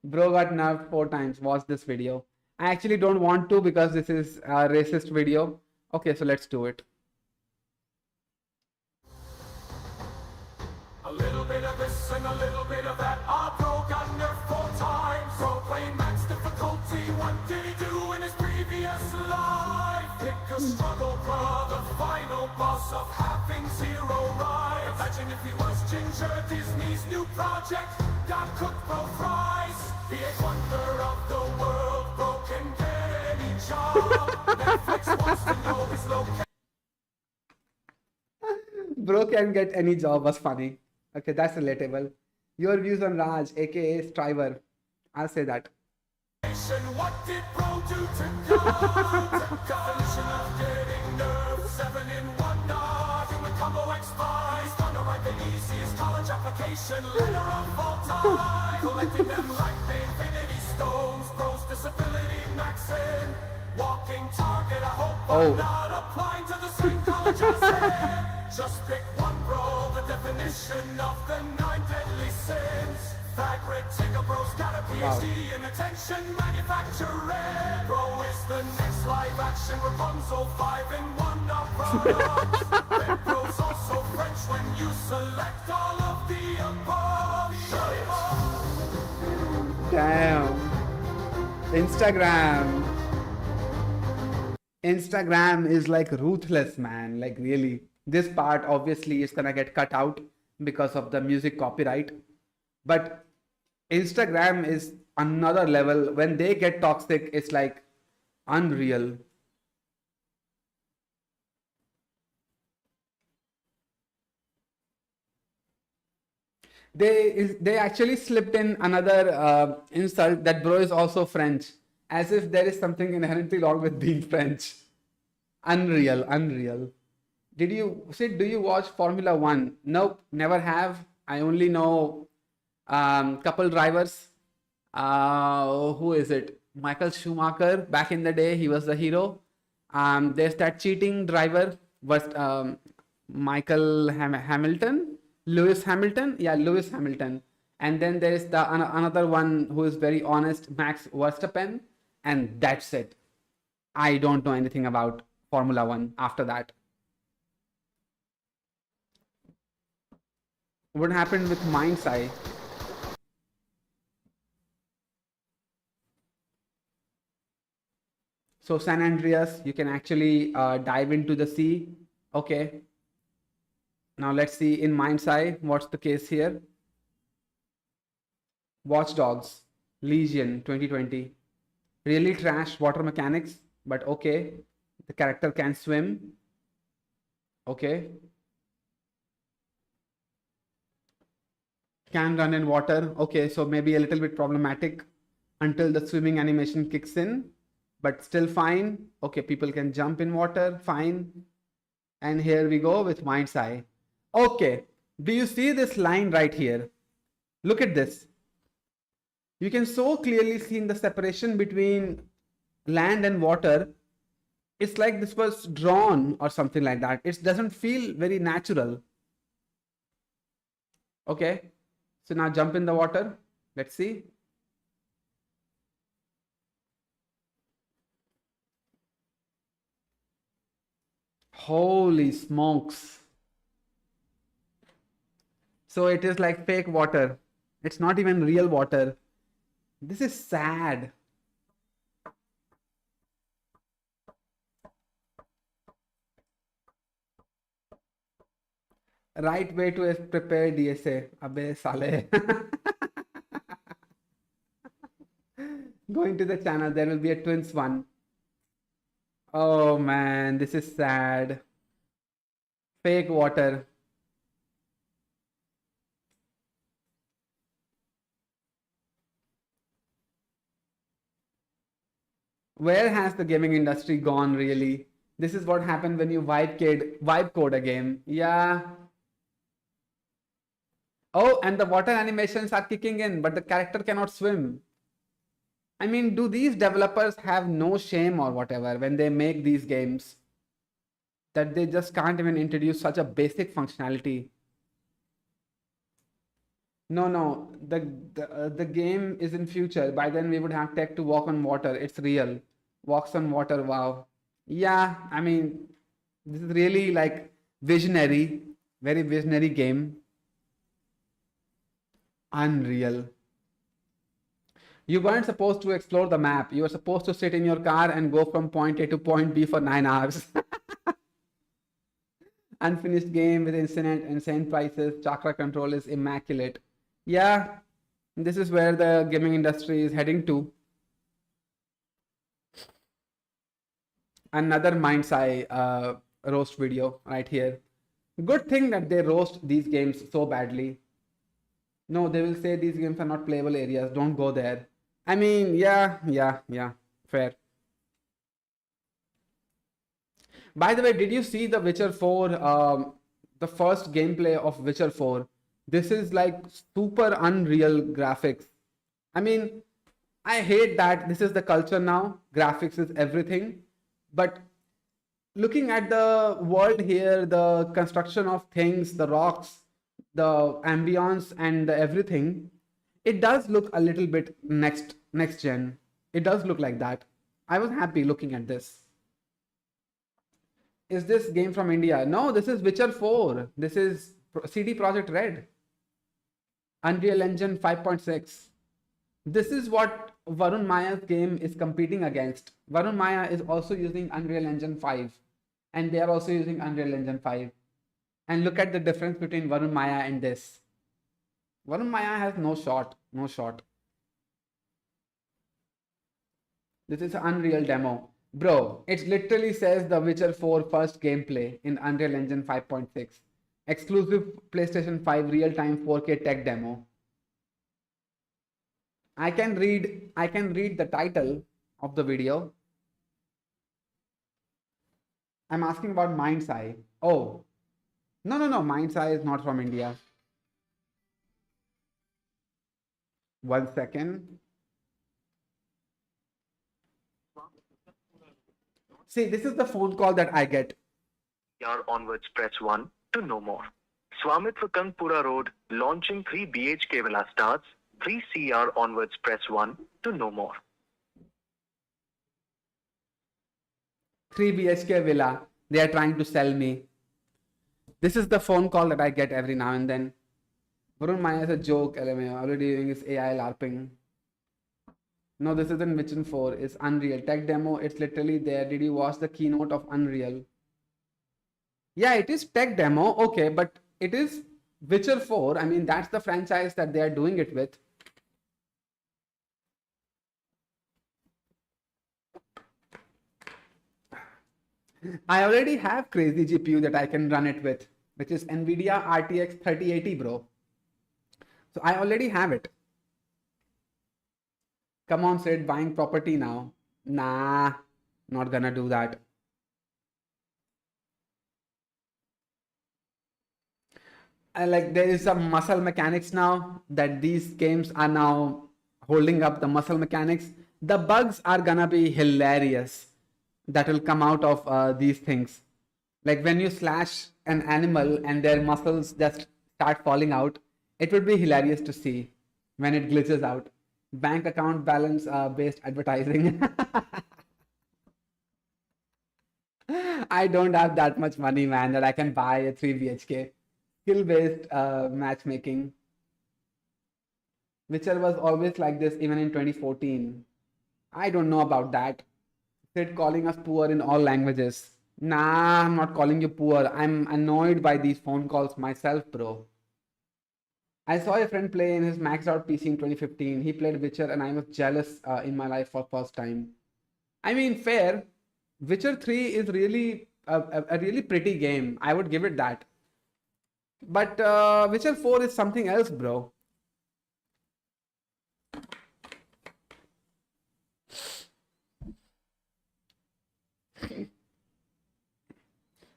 Bro got nerfed 4 times. Watch this video. I actually don't want to because this is a racist video. Okay, so let's do it. A little bit of this and a little bit of that. Our bro got nerfed 4 times. Pro playing max difficulty. What did he do in his previous life? Pick a struggle, brother. Final boss of having 0 rights. Imagine if he was Ginger, Disney's new project. Got cooked bro fries. The 8th wonder of the world. Bro can get any job. Netflix wants to know his location. Bro can get any job was funny. Okay, that's relatable. Your views on Raj, aka Striver. I'll say that. What did bro do to God? Definition of getting nerfed. 7 in 1 nod. Human combo X5. Fun to write the easiest college application letter of all time. Collecting them like the Infinity Stones. Bro's disability maxing. Walking target. I hope I'm not applying to the same college I said. Just pick one, bro. The definition of the 9 deadly sins. Fabric, Tinker Bro's got a PhD in attention manufacturing. Bro is the next live action Rapunzel 5 in 1 of products. Then bro's also French when you select all of the above. Damn. Instagram is like ruthless, man. Like, really. This part obviously is gonna get cut out because of the music copyright. But Instagram is another level. When they get toxic, it's like Unreal. They actually slipped in another insult that bro is also French, as if there is something inherently wrong with being French. Unreal, unreal. Did you Sid? Do you watch Formula One? Nope, never have. I only know couple drivers. Who is it? Michael Schumacher. Back in the day, he was the hero. There's that cheating driver, was Michael Hamilton, Lewis Hamilton. Yeah, Lewis Hamilton. And then there is the another one who is very honest, Max Verstappen, and that's it. I don't know anything about Formula One after that. What happened with Mind's Eye? So San Andreas, you can actually dive into the sea. Okay. Now let's see in Mind's Eye, what's the case here? Watch Dogs, Legion 2020. Really trash water mechanics, but okay. The character can swim. Okay. Can run in water. Okay, so maybe a little bit problematic until the swimming animation kicks in, but still fine. Okay, people can jump in water, fine. And here we go with Mind's Eye. Okay, do you see this line right here? Look at this. You can so clearly see in the separation between land and water. It's like this was drawn or something like that. It doesn't feel very natural. Okay, so now jump in the water. Let's see. Holy smokes. So it is like fake water. It's not even real water. This is sad. Right way to prepare DSA. Abbe sale. Going to the channel, there will be a twins one. Oh man, this is sad. Fake water. Where has the gaming industry gone really? This is what happened when you vibe code a game. Yeah. Oh, and the water animations are kicking in, but the character cannot swim. I mean, do these developers have no shame or whatever when they make these games? That they just can't even introduce such a basic functionality. No, the game is in future. By then we would have tech to walk on water. It's real. Walks on water, wow. Yeah, I mean, this is really like visionary, very visionary game. Unreal. You weren't supposed to explore the map. You were supposed to sit in your car and go from point A to point B for 9 hours. Unfinished game with insane prices. Chakra control is immaculate. Yeah, this is where the gaming industry is heading to. Another Mind's Eye roast video right here. Good thing that they roast these games so badly. No, they will say these games are not playable areas. Don't go there. I mean, yeah, fair. By the way, did you see the Witcher 4, the first gameplay of Witcher 4? This is like super unreal graphics. I mean, I hate that this is the culture now. Graphics is everything. But looking at the world here, the construction of things, the rocks, the ambience and the everything, it does look a little bit next gen. It does look like that. I was happy looking at this. Is this game from India? No, this is Witcher 4. This is CD Projekt Red. Unreal Engine 5.6. This is what Varun Maya's game is competing against. Varun Maya is also using Unreal Engine 5. And they are also using Unreal Engine 5. And look at the difference between Varun Maya and this. Varun Maya has no shot. No shot. This is an Unreal demo. Bro, it literally says The Witcher 4 first gameplay in Unreal Engine 5.6. Exclusive PlayStation 5 real-time 4K tech demo. I can read the title of the video. I'm asking about Mind's Eye. Oh. No. Mind's Eye is not from India. 1 second. See, this is the phone call that I get. Onwards, press 1 to know more. Swamitva Kanpura Road, launching 3 BHK Villa starts. 3 CR onwards, press 1 to know more. 3 BHK villa. They are trying to sell me. This is the phone call that I get every now and then. Varun Maya is a joke. LMA. Already doing his AI LARPing. No, this isn't Witcher 4. It's Unreal. Tech demo. It's literally there. Did you watch the keynote of Unreal? Yeah, it is tech demo. Okay, but it is Witcher 4. I mean, that's the franchise that they are doing it with. I already have crazy GPU that I can run it with, which is NVIDIA RTX 3080, bro. So I already have it. Come on, Sid, buying property now. Nah, not gonna do that. Like there is some muscle mechanics now that these games are now holding up the muscle mechanics. The bugs are gonna be hilarious that will come out of these things. Like when you slash an animal and their muscles just start falling out, it would be hilarious to see when it glitches out. Bank account balance based advertising. I don't have that much money, man, that I can buy a 3 BHK. Skill based matchmaking. Witcher was always like this even in 2014. I don't know about that. Sid calling us poor in all languages. Nah, I'm not calling you poor. I'm annoyed by these phone calls myself, bro. I saw a friend play in his maxed out PC in 2015. He played Witcher and I was jealous in my life for first time. I mean, fair. Witcher 3 is really a really pretty game. I would give it that. But Witcher 4 is something else, bro.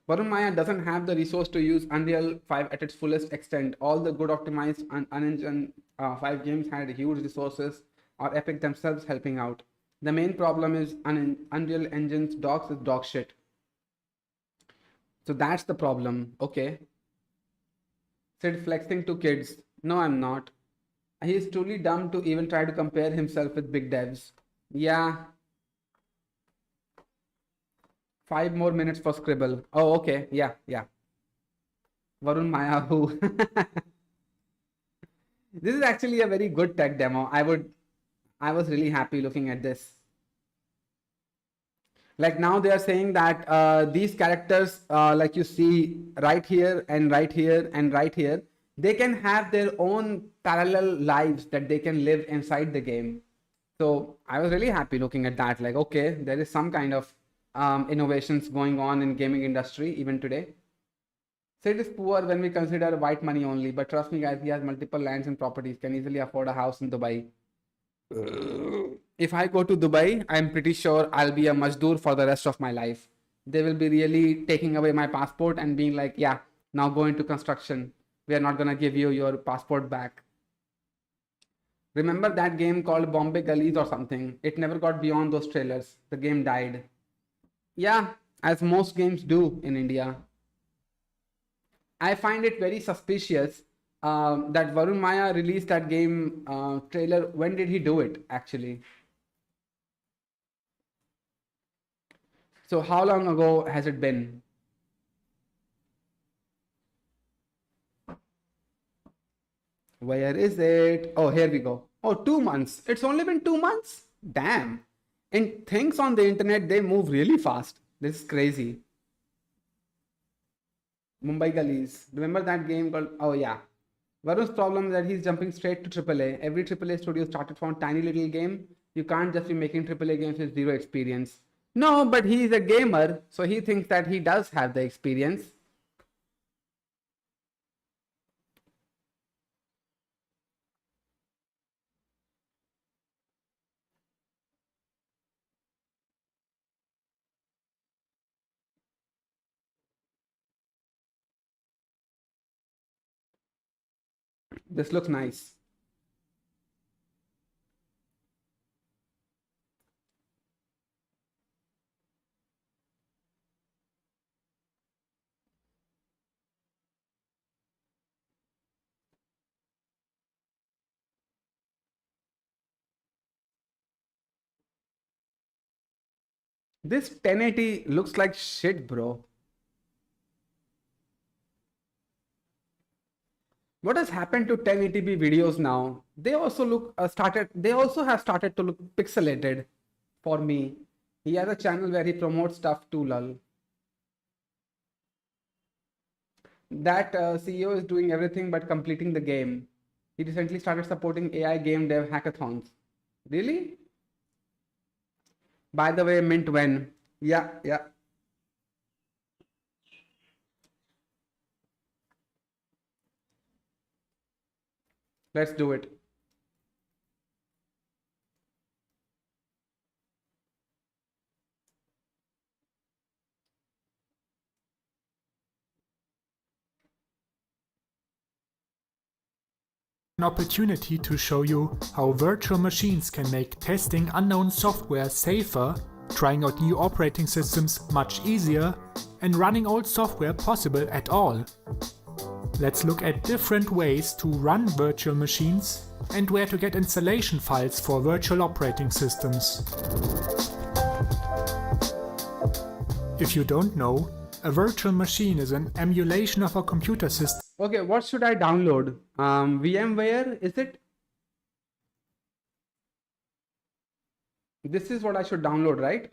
Varun Maya doesn't have the resource to use Unreal 5 at its fullest extent. All the good optimized Unreal 5 games had huge resources, or Epic themselves helping out. The main problem is Unreal Engine's docs is dog shit. So that's the problem. Okay. Sid flexing to kids. No, I'm not. He is truly dumb to even try to compare himself with big devs. Yeah. 5 more minutes for Scribble. Oh, okay. Yeah. Varun Maya, who? This is actually a very good tech demo. I was really happy looking at this. Like now they are saying that these characters, like you see right here and right here and right here, they can have their own parallel lives that they can live inside the game. So I was really happy looking at that. Like, okay, there is some kind of innovations going on in gaming industry even today. Sid is poor when we consider white money only, but trust me guys, he has multiple lands and properties, can easily afford a house in Dubai. If I go to Dubai, I'm pretty sure I'll be a Majdoor for the rest of my life. They will be really taking away my passport and being like, yeah, now go into construction. We are not gonna give you your passport back. Remember that game called Bombay Gullies or something? It never got beyond those trailers. The game died. Yeah, as most games do in India. I find it very suspicious that Varun Maya released that game trailer. When did he do it, actually? So how long ago has it been? Where is it? Oh, here we go. Oh, 2 months. It's only been 2 months? Damn. And things on the internet, they move really fast. This is crazy. Mumbai Gullies. Remember that game called... Oh, yeah. Varun's problem is that he's jumping straight to AAA. Every AAA studio started from a tiny little game. You can't just be making AAA games with zero experience. No, but he is a gamer, so he thinks that he does have the experience. This looks nice. This 1080 looks like shit, bro. What has happened to 1080p videos now? They also look they also have started to look pixelated for me. He has a channel where he promotes stuff too, lol. That CEO is doing everything but completing the game. He recently started supporting AI game dev hackathons. Really? By the way, Mint when? Yeah, yeah. Let's do it. An opportunity to show you how virtual machines can make testing unknown software safer, trying out new operating systems much easier, and running old software possible at all. Let's look at different ways to run virtual machines and where to get installation files for virtual operating systems. If you don't know, a virtual machine is an emulation of a computer system. Okay, what should I download? VMware, is it? This is what I should download, right?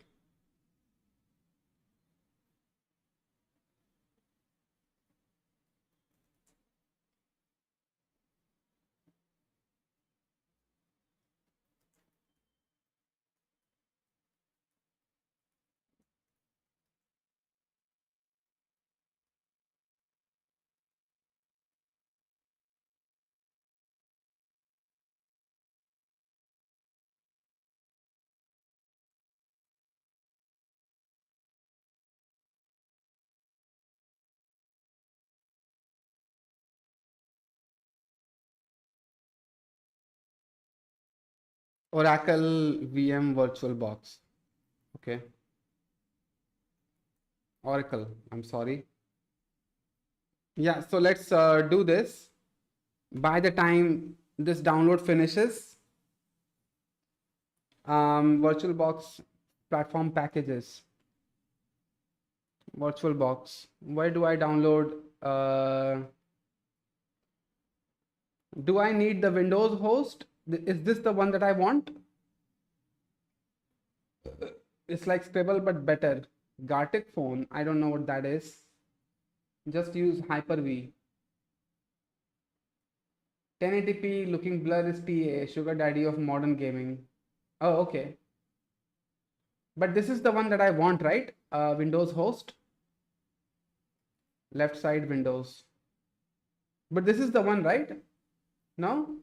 Oracle VM VirtualBox. Okay. Oracle, I'm sorry. Yeah, so let's do this. By the time this download finishes, VirtualBox platform packages. VirtualBox. Where do I download? Do I need the Windows host? Is this the one that I want? It's like Scribble but better. Gartic phone. I don't know what that is. Just use Hyper-V. 1080p looking blur is TA, sugar daddy of modern gaming. Oh, okay. But this is the one that I want, right? Windows host. Left side Windows. But this is the one, right? No?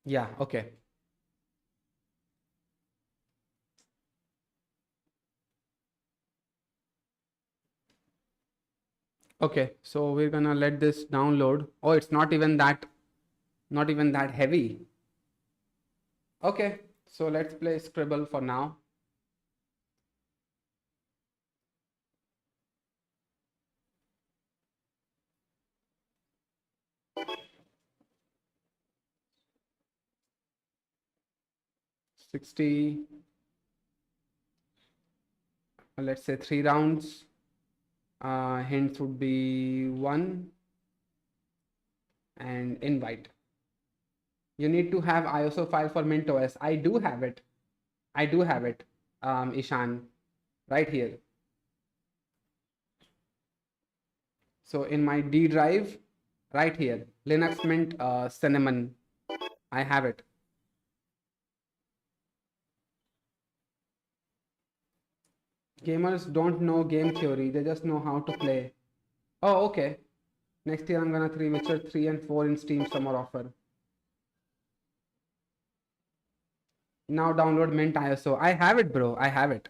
Yeah, okay. Okay, so we're gonna let this download. Oh, it's not even that heavy. Okay, so let's play Scribble for now. Let's say 3 rounds. Hints would be 1 and invite. You need to have ISO file for MintOS. I do have it. Ishan, right here. So in my D drive, right here, Linux Mint Cinnamon, I have it. Gamers don't know game theory, they just know how to play. Oh, okay. Next year I'm gonna 3 Witcher 3 and 4 in Steam summer offer. Now download Mint ISO. I have it, bro. I have it.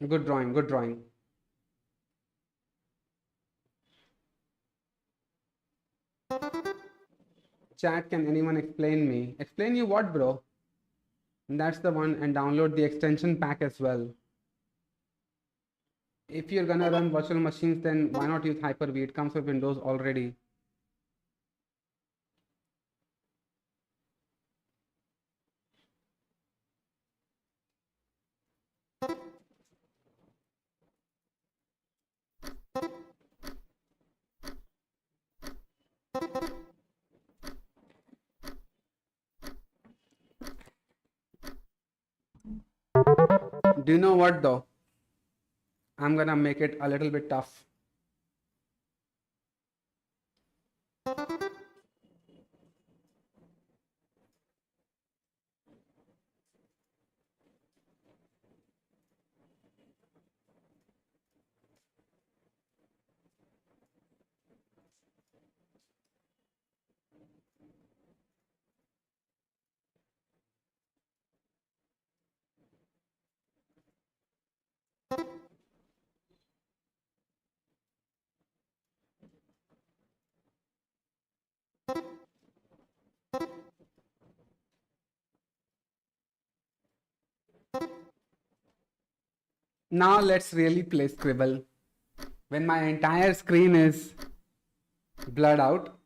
Good drawing, good drawing. Chat, can anyone explain me? Explain you what, bro? That's the one, and download the extension pack as well. If you're gonna run virtual machines, then why not use Hyper-V? It comes with Windows already. Do you know what though? I'm gonna make it a little bit tough. Now let's really play Scribble. When my entire screen is blurred out.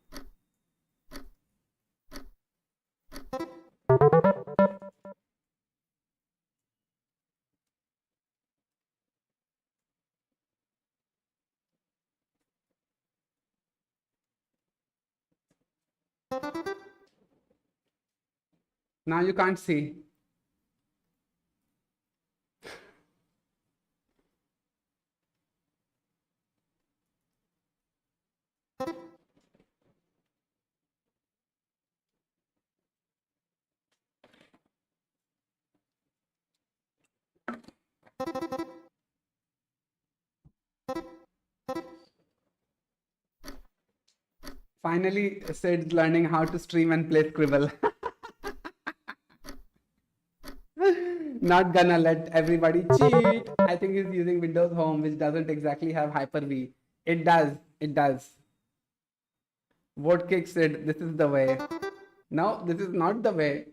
Now you can't see. Finally, Sid's learning how to stream and play Scribble. Not gonna let everybody cheat. I think he's using Windows Home, which doesn't exactly have Hyper-V. It does. It does. Vote kick Sid. This is the way. No, this is not the way.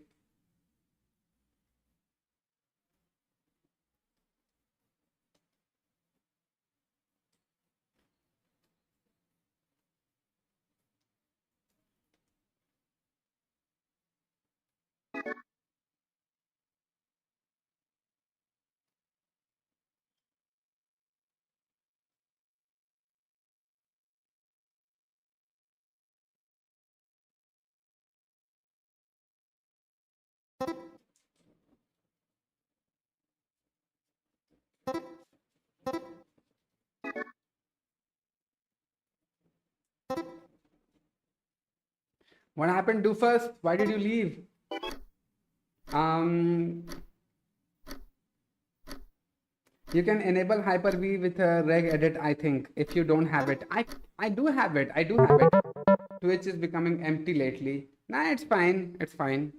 What happened, Doofus? Why did you leave? You can enable Hyper-V with a regedit, I think, if you don't have it. I do have it. I do have it. Twitch is becoming empty lately. Nah, it's fine. It's fine.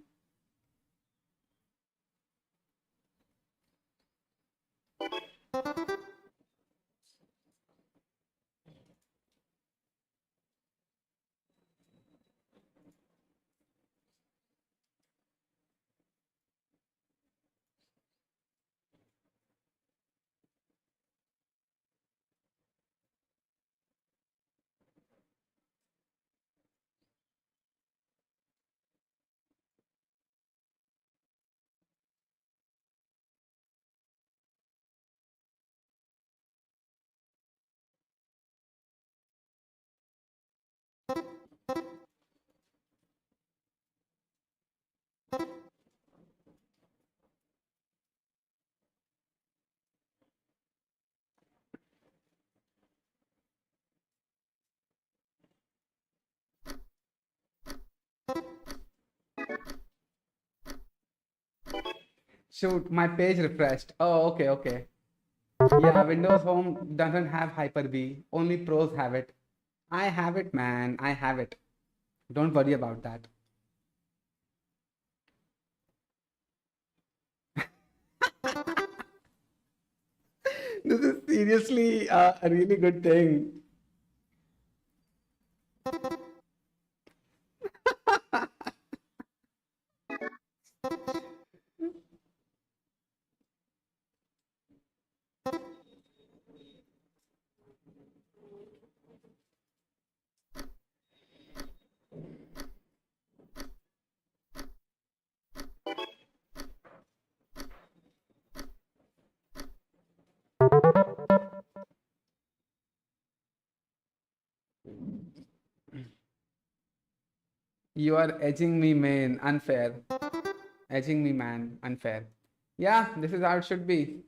Shoot, my page refreshed. Oh, okay, okay. Yeah, Windows Home doesn't have Hyper-V. Only pros have it. I have it, man. I have it. Don't worry about that. This is seriously a really good thing. You are edging me, man. Unfair. Edging me, man. Unfair. Yeah, this is how it should be.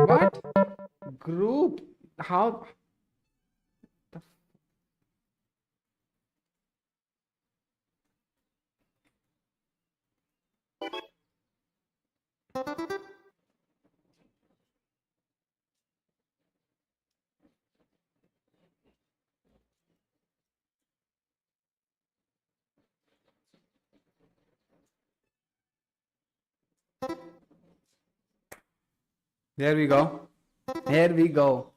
What? Group? How? There we go. Here we go.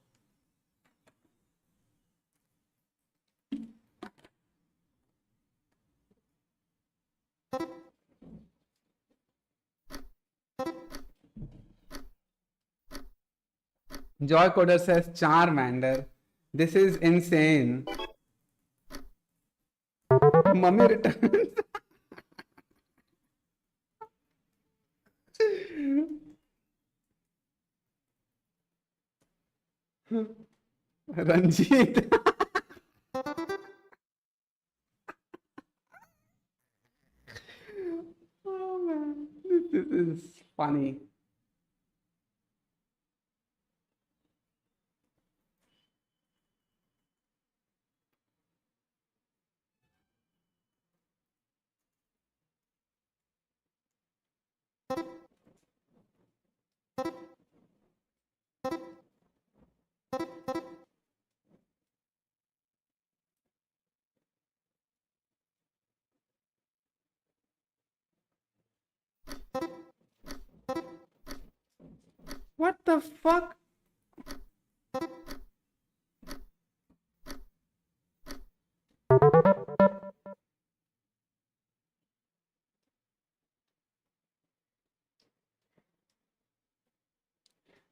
Joy Coder says Charmander. This is insane. Mummy returns. Ranjit. Oh man, this is funny. What the fuck?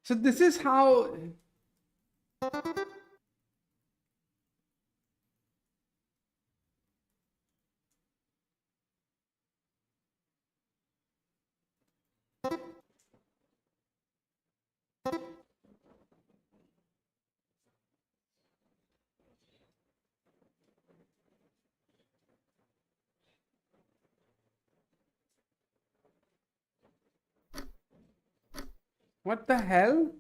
So this is how. What the hell?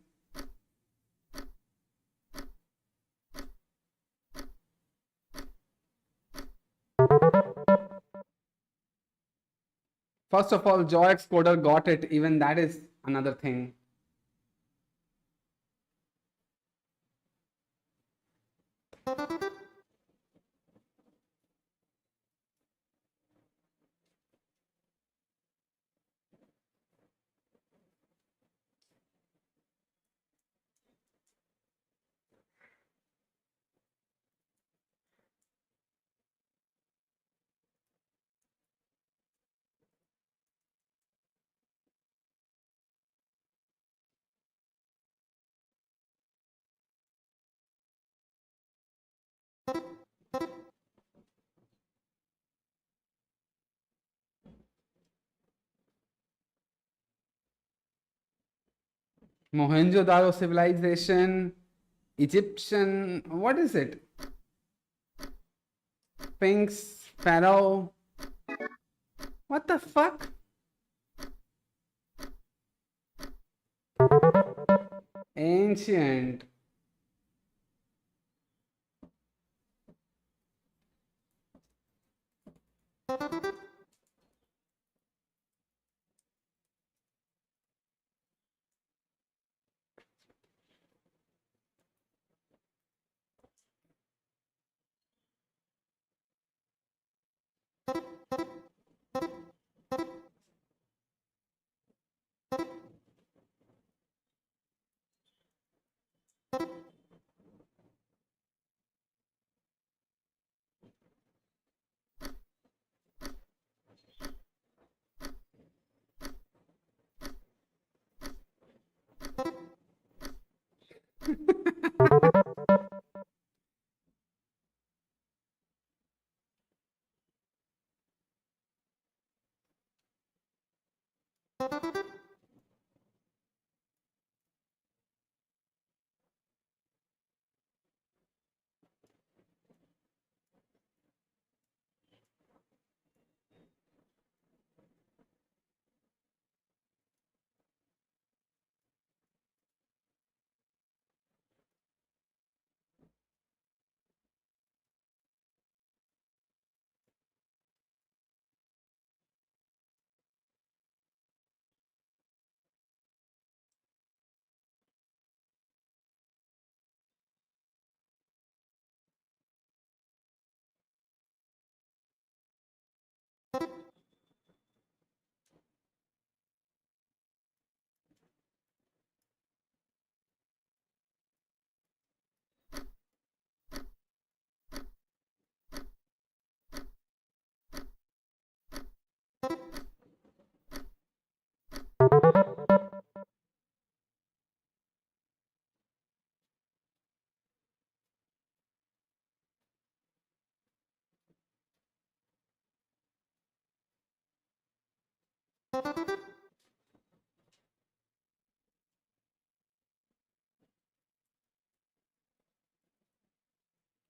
First of all, JoyX Coder got it. Even that is another thing. Mohenjo-daro civilization, Egyptian, what is it? Sphinx, Pharaoh. What the fuck? Ancient.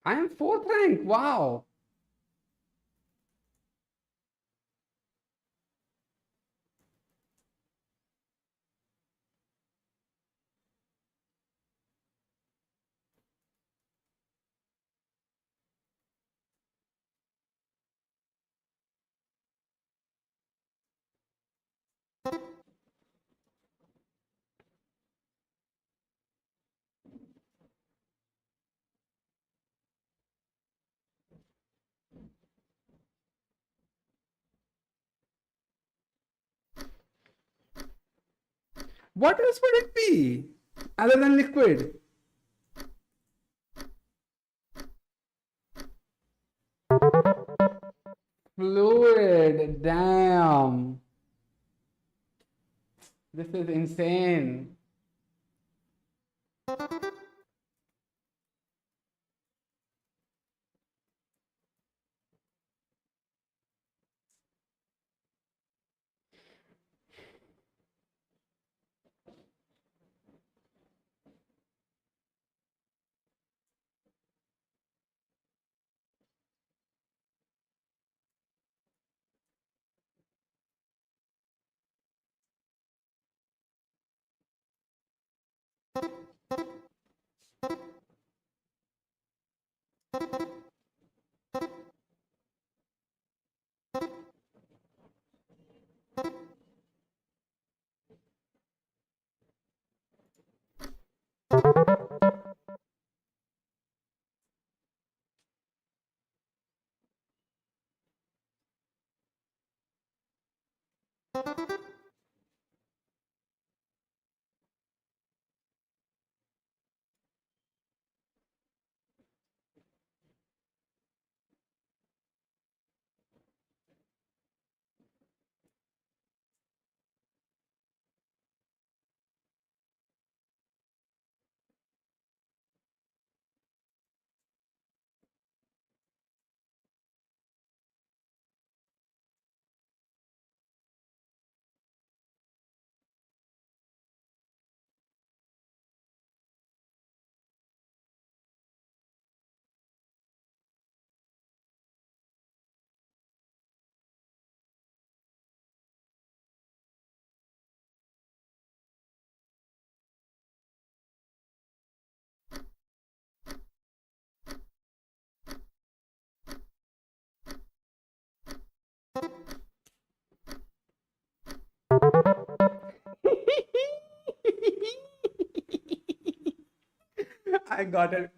I am fourth rank. Wow. What else would it be other than liquid? Fluid. Damn. This is insane. I got it.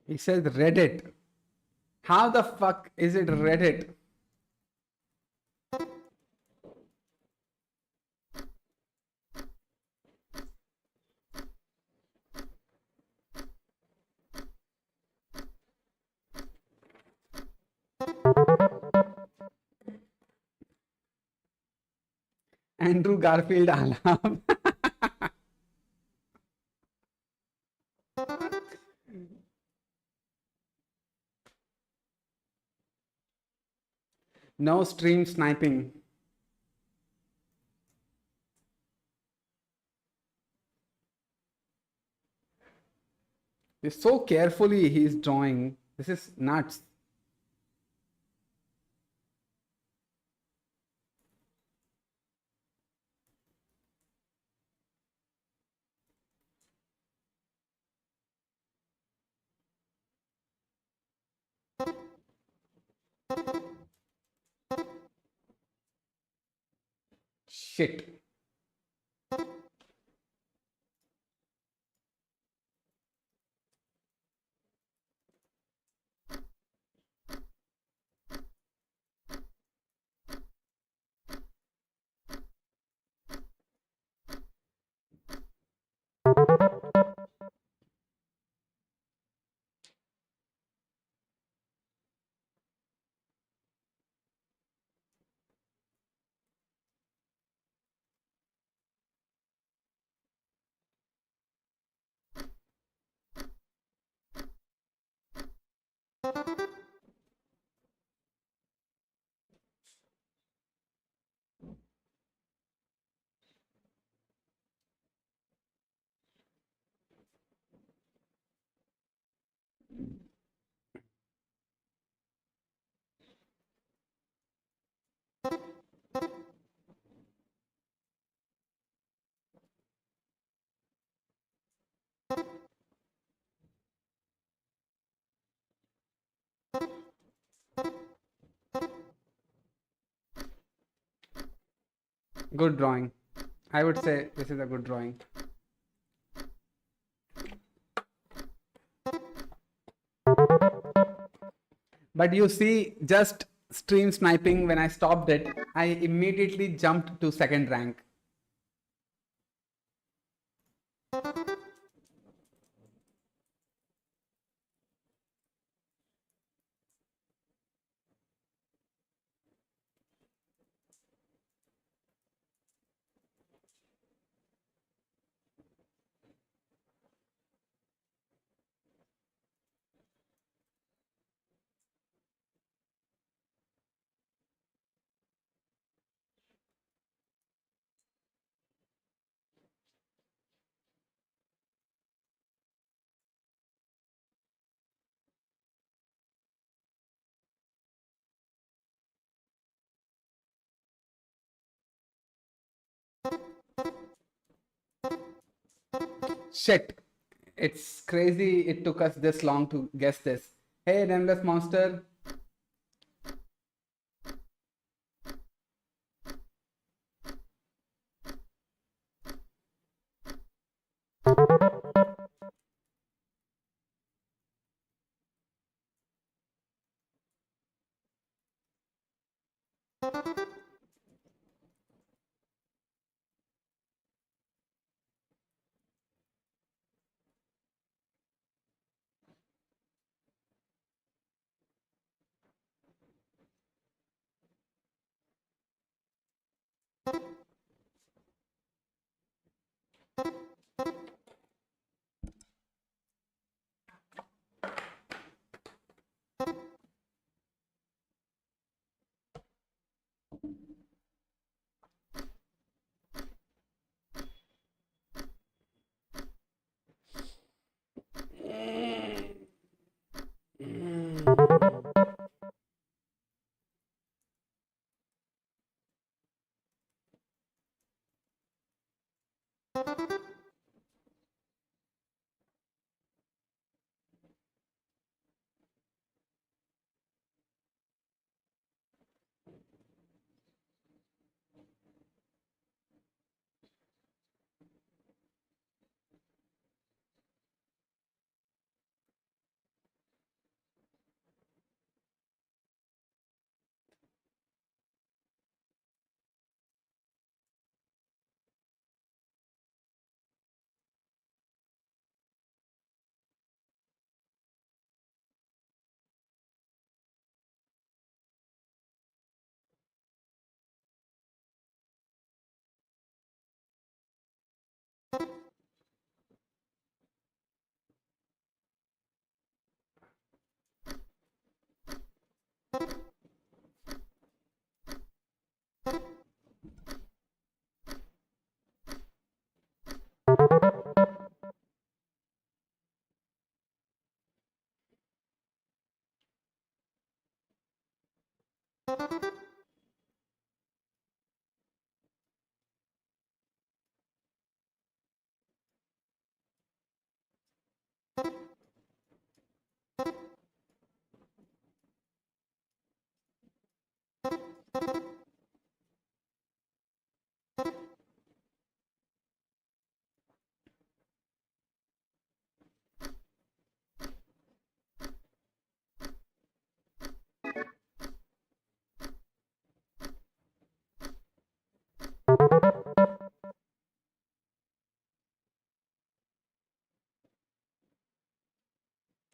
He says Reddit. How the fuck is it Reddit? Andrew Garfield alarm. No stream sniping. So carefully he's drawing. This is nuts. Shit. Good drawing. I would say this is a good drawing. But you see, just stream sniping, when I stopped it, I immediately jumped to second rank. Shit. It's crazy it took us this long to guess this. Hey, Nameless Monster.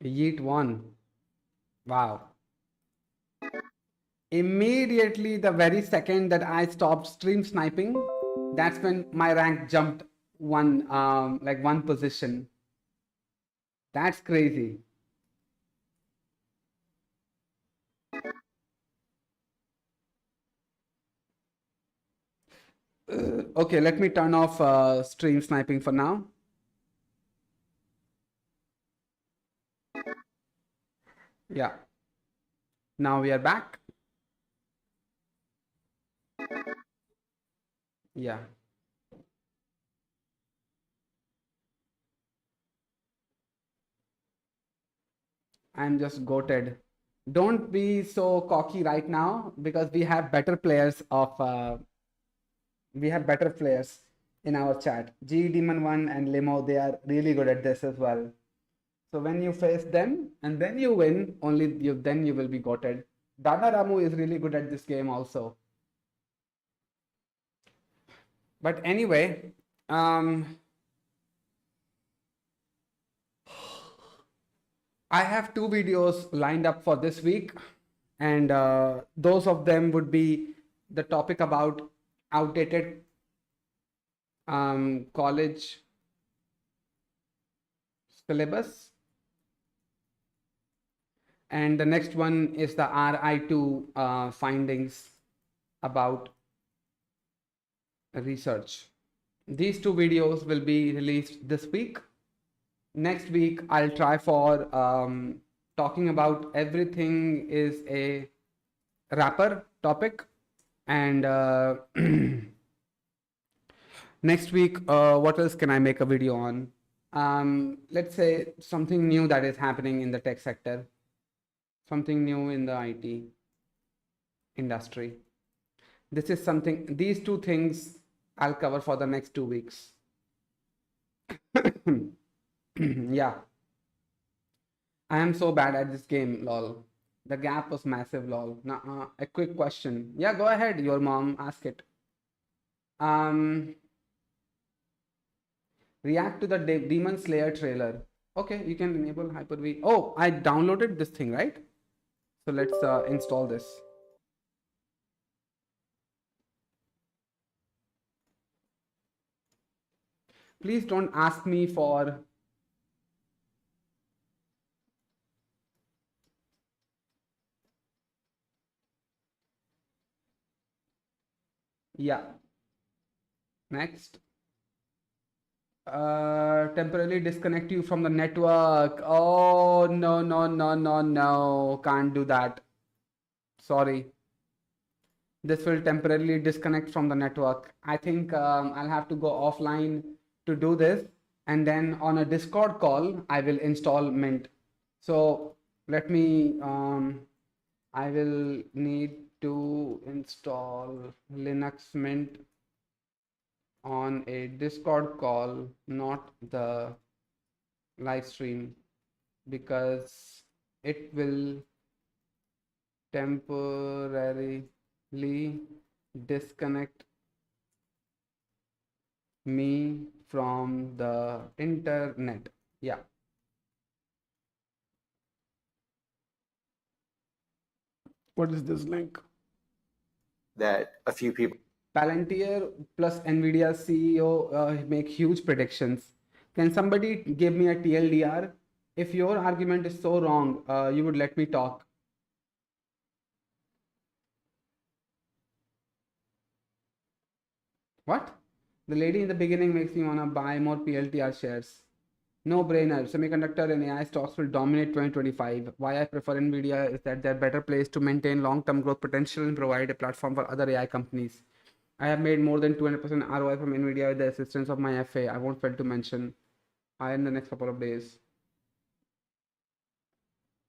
Yeet won. Wow. Immediately, the very second that I stopped stream sniping, that's when my rank jumped one position. That's crazy. Okay, let me turn off stream sniping for now. Yeah. Now we are back. Yeah. I'm just goated. Don't be so cocky right now because we have better players in our chat. G Demon 1 and Limo, they are really good at this as well. So when you face them and then you win, then you will be goated. Dada Ramu is really good at this game also. But anyway, I have 2 videos lined up for this week, and those of them would be the topic about outdated college syllabus, and the next one is the RI2 findings about research. These 2 videos will be released this week. Next week, I'll try for talking about everything is a wrapper topic. And next week, what else can I make a video on? Let's say something new that is happening in the tech sector, something new in the IT industry. These 2 things I'll cover for the next 2 weeks. Yeah. I am so bad at this game, lol. The gap was massive, lol. A quick question. Yeah, go ahead, your mom, ask it. React to the Demon Slayer trailer. Okay, you can enable Hyper-V. Oh, I downloaded this thing, right? So let's install this. Please don't ask me for next. Temporarily disconnect you from the network. Oh, no. Can't do that. Sorry. This will temporarily disconnect from the network. I think I'll have to go offline to do this. And then on a Discord call, I will install Mint. So let me, I will need to install Linux Mint on a Discord call, not the live stream, because it will temporarily disconnect me from the internet. Yeah. What is this link? That a few people Palantir plus Nvidia CEO make huge predictions. Can somebody give me a TLDR? If your argument is so wrong, you would let me talk. What? The lady in the beginning makes me want to buy more PLTR shares. No brainer. Semiconductor and AI stocks will dominate 2025. Why I prefer Nvidia is that they're better placed to maintain long-term growth potential and provide a platform for other AI companies. I have made more than 200% ROI from Nvidia with the assistance of my FA. I won't fail to mention in the next couple of days.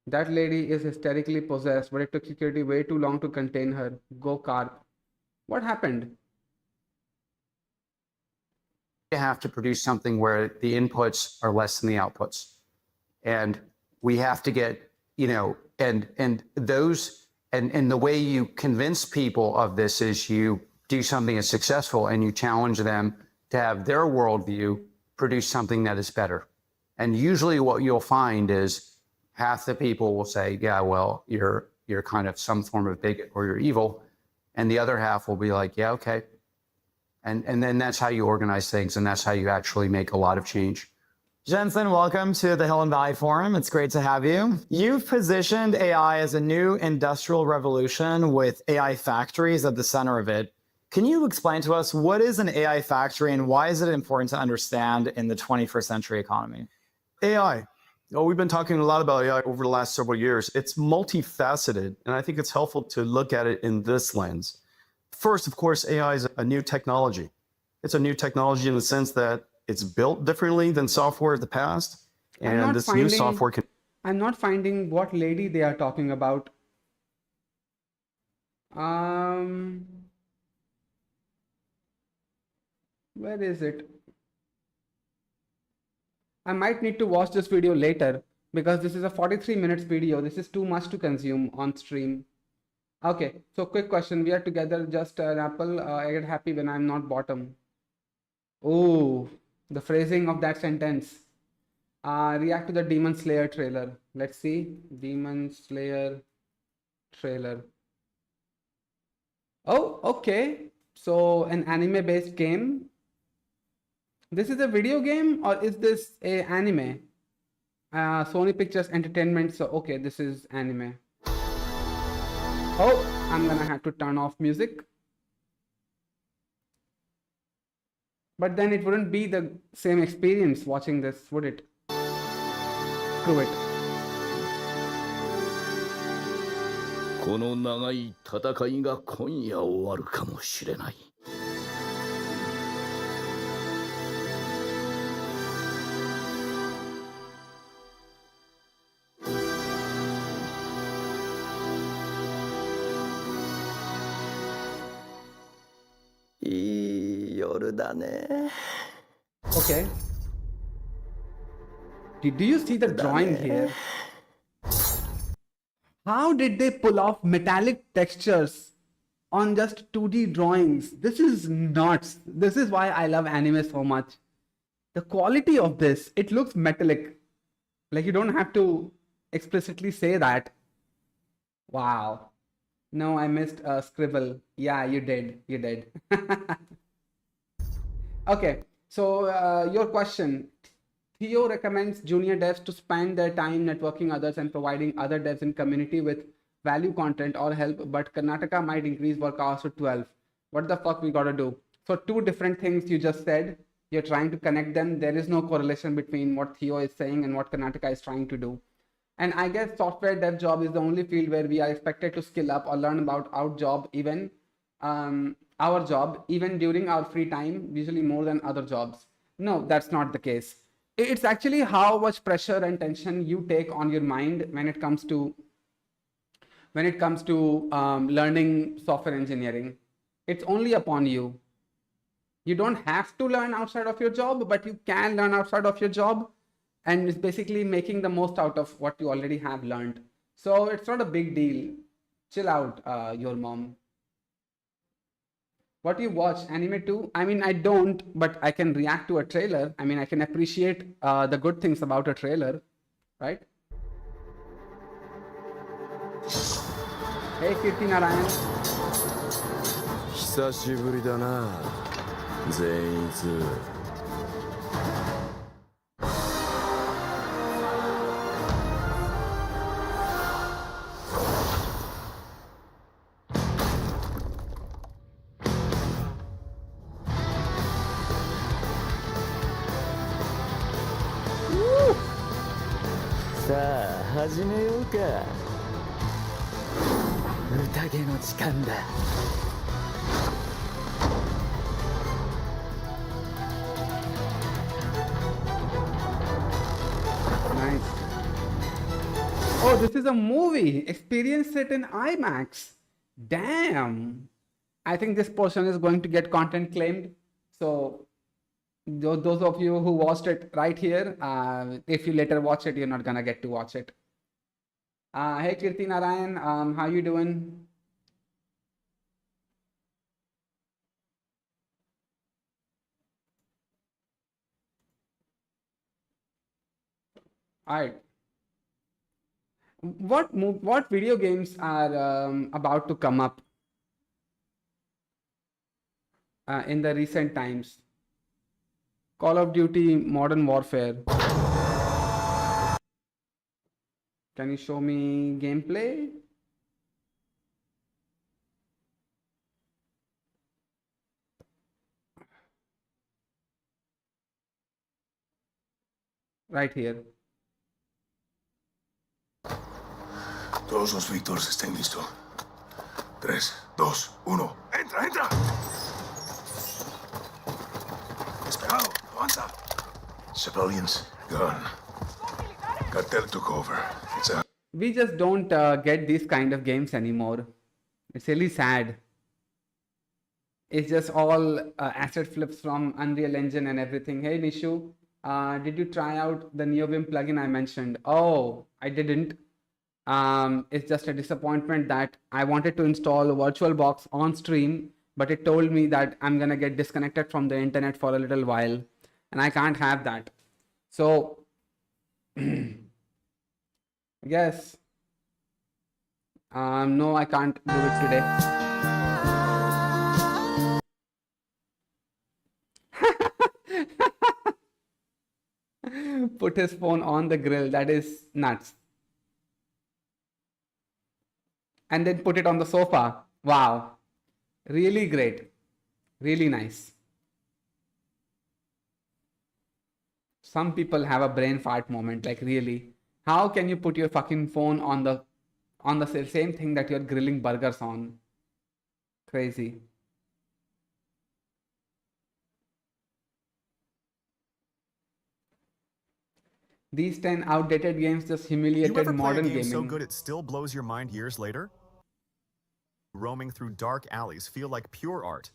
That lady is hysterically possessed, but it took security way too long to contain her. Go Carp. What happened? You have to produce something where the inputs are less than the outputs. And we have to get, and the way you convince people of this is you do something that's successful and you challenge them to have their worldview produce something that is better. And usually what you'll find is half the people will say, yeah, well, you're kind of some form of bigot or you're evil. And the other half will be like, yeah, okay. And then that's how you organize things, and that's how you actually make a lot of change. Jensen, welcome to the Hill and Valley Forum. It's great to have you. You've positioned AI as a new industrial revolution with AI factories at the center of it. Can you explain to us what is an AI factory and why is it important to understand in the 21st century economy? AI. Oh, we've been talking a lot about AI over the last several years. It's multifaceted, and I think it's helpful to look at it in this lens. First, of course, AI is a new technology. It's a new technology in the sense that it's built differently than software of the past. And this new software can... I'm not finding what lady they are talking about. Where is it? I might need to watch this video later because this is a 43 minutes video. This is too much to consume on stream. Okay, so quick question. We are together, just an apple. I get happy when I'm not bottom. Oh, the phrasing of that sentence. React to the Demon Slayer trailer. Let's see. Demon Slayer trailer. Oh, okay. So an anime-based game. This is a video game or is this a anime? Sony Pictures Entertainment. So, okay, this is anime. Oh, I'm gonna have to turn off music. But then it wouldn't be the same experience watching this, would it? Prove it. この長い戦いが今夜終わるかもしれない。いい夜だね。Okay. Do you see the drawing here? How did they pull off metallic textures on just 2D drawings? This is nuts. This is why I love anime so much. The quality of this, it looks metallic. Like you don't have to explicitly say that. Wow. No, I missed a scribble. Yeah, you did. You did. Okay. So your question. Theo recommends junior devs to spend their time networking others and providing other devs in community with value content or help, but Karnataka might increase work hours to 12. What the fuck we gotta do? So two different things you just said. You're trying to connect them. There is no correlation between what Theo is saying and what Karnataka is trying to do. And I guess software dev job is the only field where we are expected to skill up or learn about our job, even during our free time, usually more than other jobs. No, that's not the case. It's actually how much pressure and tension you take on your mind when it comes to learning software engineering. It's only upon you. You don't have to learn outside of your job, but you can learn outside of your job, and it's basically making the most out of what you already have learned. So it's not a big deal. Chill out, your mom. What do you watch? Anime too? I mean, I don't, but I can react to a trailer. I mean, I can appreciate the good things about a trailer, right? Hey, Kirti Narayan. 久しぶりだな善逸さあ始めようか。宴の時間だ。Nice. Oh, this is a movie. Experience it in IMAX. Damn. I think this portion is going to get content claimed. So, those of you who watched it right here, if you later watch it, you're not gonna get to watch it. Hey Kirti Narayan, how you doing? Alright. What video games are about to come up in the recent times? Call of Duty Modern Warfare. Can you show me gameplay? Right here. Todos los Víctors estén listos. 3, 2, 1. ¡Entra, entra! Despegado, avanza. Civilians, gone. Cartel took over. It's a... We just don't get these kind of games anymore. It's really sad. It's just all asset flips from Unreal Engine and everything. Hey Nishu, did you try out the NeoVim plugin I mentioned? Oh, I didn't. It's just a disappointment that I wanted to install VirtualBox on stream, but it told me that I'm gonna get disconnected from the internet for a little while, and I can't have that. So, I guess, no, I can't do it today. Put his phone on the grill. That is nuts. And then put it on the sofa. Wow. Really great. Really nice. Some people have a brain fart moment. Like really. How can you put your fucking phone on the same thing that you're grilling burgers on? Crazy. These 10 outdated games just humiliated You ever play modern a game gaming. so good it still blows your mind years later? Roaming through dark alleys feel like pure art.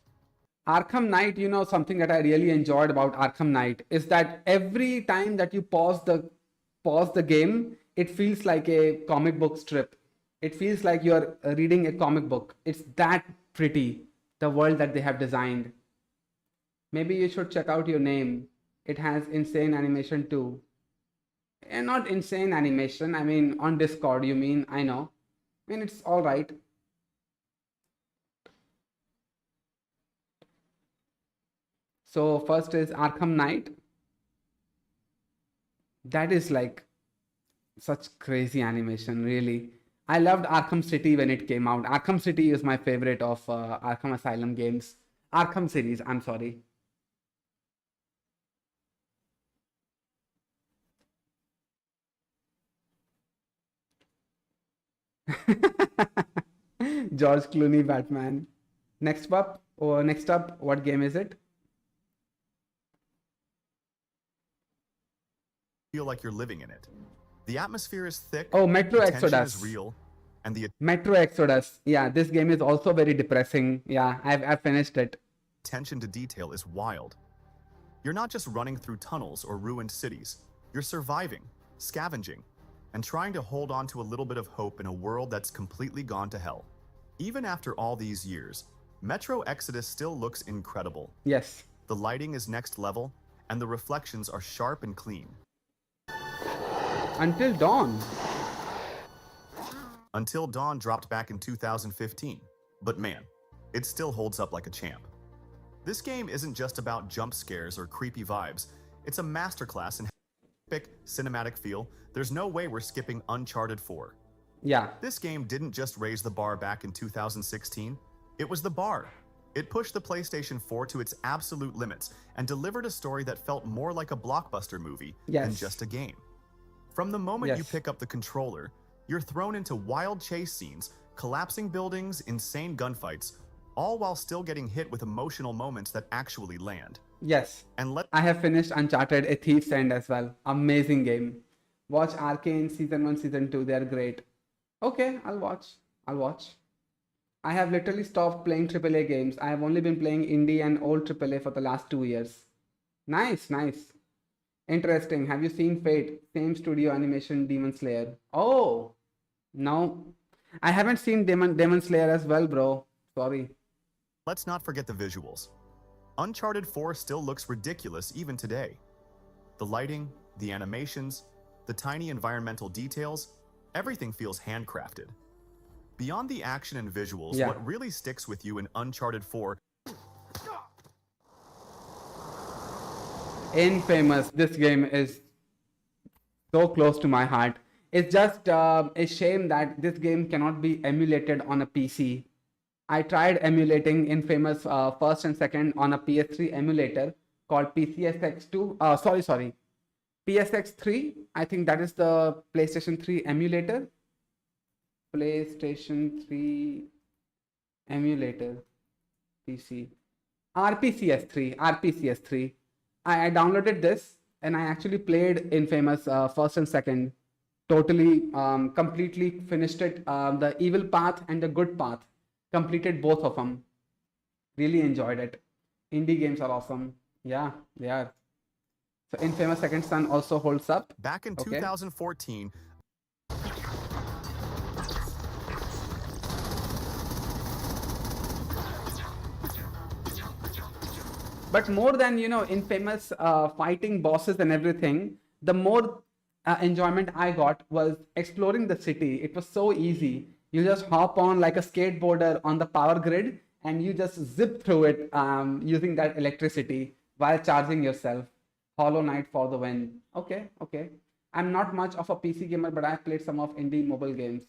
Arkham Knight, you know, something that I really enjoyed about Arkham Knight is that every time that you pause the game, it feels like a comic book strip. It feels like you're reading a comic book. It's that pretty, the world that they have designed. Maybe you should check out Your Name. It has insane animation too. And not insane animation, I mean on Discord, you mean, I know. I mean, it's all right. So first is Arkham Knight. That is like such crazy animation, really. I loved Arkham City when it came out. Arkham City is my favorite of Arkham Asylum games. Arkham series, I'm sorry. George Clooney Batman. Next up, what game is it? Feel like you're living in it. The atmosphere is thick. Oh, Metro the tension Exodus. is real, and the Metro Exodus. Yeah, this game is also very depressing. Yeah, I've finished it. attention to detail is wild. You're not just running through tunnels or ruined cities. You're surviving, scavenging, and trying to hold on to a little bit of hope in a world that's completely gone to hell. Even after all these years, Metro Exodus still looks incredible. Yes. The lighting is next level, and the reflections are sharp and clean. Until Dawn. Until Dawn dropped back in 2015. But man, it still holds up like a champ. This game isn't just about jump scares or creepy vibes. It's a masterclass in epic cinematic feel. There's no way we're skipping Uncharted 4. Yeah. This game didn't just raise the bar back in 2016, it was the bar. It pushed the PlayStation 4 to its absolute limits and delivered a story that felt more like a blockbuster movie than Yes. just a game. From the moment you Yes. pick up the controller, you're thrown into wild chase scenes, collapsing buildings, insane gunfights, all while still getting hit with emotional moments that actually land. Yes. And I have finished Uncharted: A Thief's End as well. Amazing game. Watch Arcane Season 1, Season 2. They are great. Okay, I'll watch. I have literally stopped playing AAA games. I have only been playing indie and old AAA for the last 2 years. Nice. Interesting. Have you seen Fate? Same studio animation, Demon Slayer. Oh, no. I haven't seen Demon Slayer as well, bro. Sorry. let's not forget the visuals. Uncharted 4 still looks ridiculous even today. The lighting, the animations, the tiny environmental details, everything feels handcrafted. Beyond the action and visuals, Yeah. what really sticks with you in Uncharted 4 Infamous. This game is so close to my heart. It's just a shame that this game cannot be emulated on a PC. I tried emulating Infamous first and second on a PS3 emulator called PCSX2. Sorry. PSX3. I think that is the PlayStation 3 emulator. PlayStation 3 emulator. PC. RPCS3. I downloaded this and I actually played Infamous first and second. Totally, completely finished it. The evil path and the good path. Completed both of them. Really enjoyed it. Indie games are awesome. Yeah, they are. So Infamous Second Son also holds up. back in Okay. 2014, But more than, Infamous fighting bosses and everything, the more enjoyment I got was exploring the city. It was so easy. You just hop on like a skateboarder on the power grid and you just zip through it using that electricity while charging yourself. Hollow Knight for the win. Okay. I'm not much of a PC gamer, but I've played some of indie mobile games.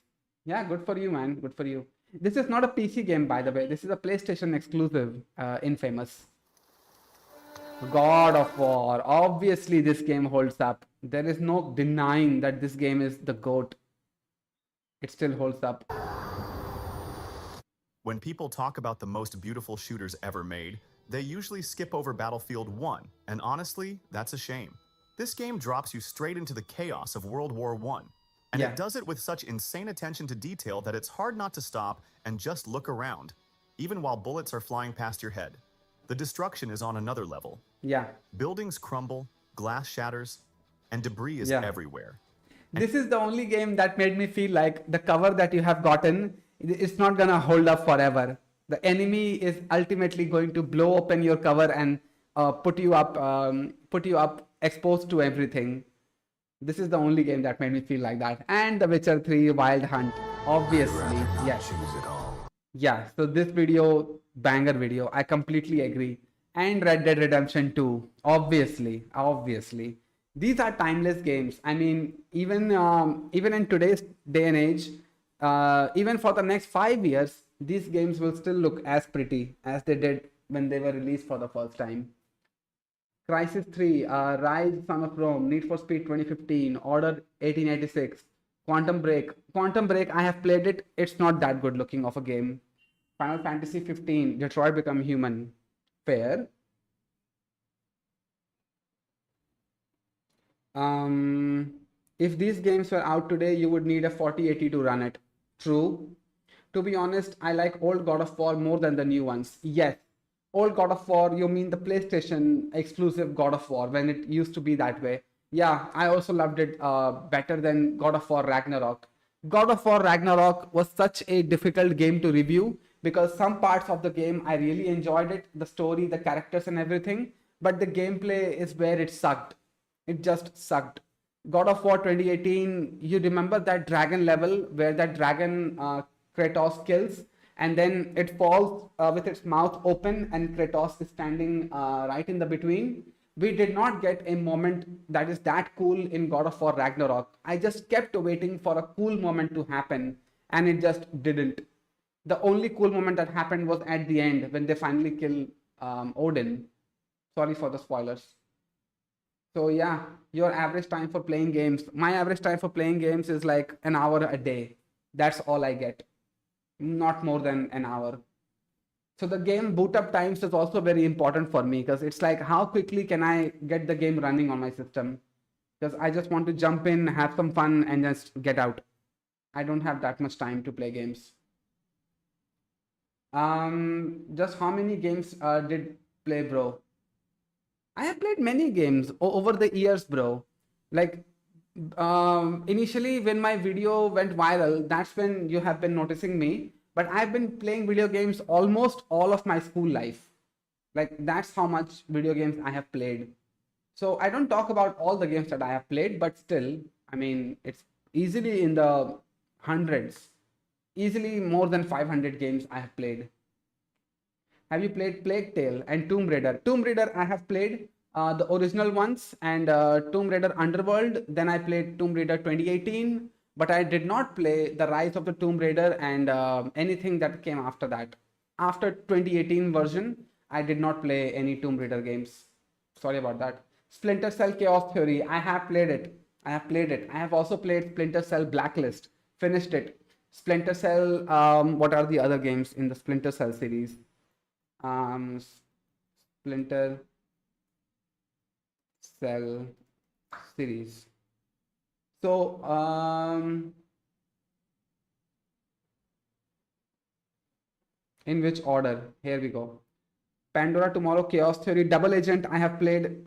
Yeah, good for you, man. Good for you. This is not a PC game, by the way. This is a PlayStation exclusive, Infamous. God of War. Obviously, this game holds up. There is no denying that this game is the GOAT. It still holds up. when people talk about the most beautiful shooters ever made, they usually skip over Battlefield 1, and honestly, that's a shame. This game drops you straight into the chaos of World War I, and Yeah. it does it with such insane attention to detail that it's hard not to stop and just look around, even while bullets are flying past your head. The destruction is on another level. Yeah. Buildings crumble, glass shatters, and debris is Yeah. everywhere. This is the only game that made me feel like the cover that you have gotten, it's not gonna hold up forever. The enemy is ultimately going to blow open your cover and put you up exposed to everything. This is the only game that made me feel like that. And The Witcher 3 Wild Hunt, obviously. Yes. Yeah, so this video, banger video, I completely agree. And Red Dead Redemption 2, obviously. These are timeless games. I mean, even in today's day and age, even for the next 5 years, these games will still look as pretty as they did when they were released for the first time. Crysis 3, Rise, Son of Rome, Need for Speed 2015, Order 1886, Quantum Break. Quantum Break, I have played it. It's not that good looking of a game. Final Fantasy 15, Detroit Become Human. Fair. If these games were out today, you would need a 4080 to run it. True. To be honest, I like old God of War more than the new ones. Yes. Old God of War, you mean the PlayStation exclusive God of War when it used to be that way. Yeah, I also loved it better than God of War Ragnarok. God of War Ragnarok was such a difficult game to review because some parts of the game I really enjoyed it, the story, the characters and everything, but the gameplay is where it sucked. It just sucked. God of War 2018, you remember that dragon level where that dragon Kratos kills and then it falls with its mouth open, and Kratos is standing right in the between. We did not get a moment that is that cool in God of War Ragnarok. I just kept waiting for a cool moment to happen, and it just didn't. The only cool moment that happened was at the end when they finally kill Odin. Sorry for the spoilers. So yeah, your average time for playing games. My average time for playing games is like an hour a day. That's all I get. Not more than an hour. So the game boot up times is also very important for me, because it's like, how quickly can I get the game running on my system? Because I just want to jump in, have some fun, and just get out. I don't have that much time to play games. Just how many games did play, bro? I have played many games over the years, bro. Like initially when my video went viral, that's when you have been noticing me. But I've been playing video games almost all of my school life. Like that's how much video games I have played. So I don't talk about all the games that I have played, but still, I mean, it's easily in the hundreds. Easily more than 500 games I have played. Have you played Plague Tale and Tomb Raider? Tomb Raider I have played the original ones, and Tomb Raider Underworld. Then I played Tomb Raider 2018, but I did not play the Rise of the Tomb Raider and anything that came after that. After 2018 version, I did not play any Tomb Raider games. Sorry about that. Splinter Cell Chaos Theory, I have played it. I have also played Splinter Cell Blacklist. Finished it. Splinter Cell, what are the other games in the Splinter Cell series? Splinter Cell series. So, in which order? Here we go. Pandora Tomorrow, Chaos Theory, Double Agent, I have played.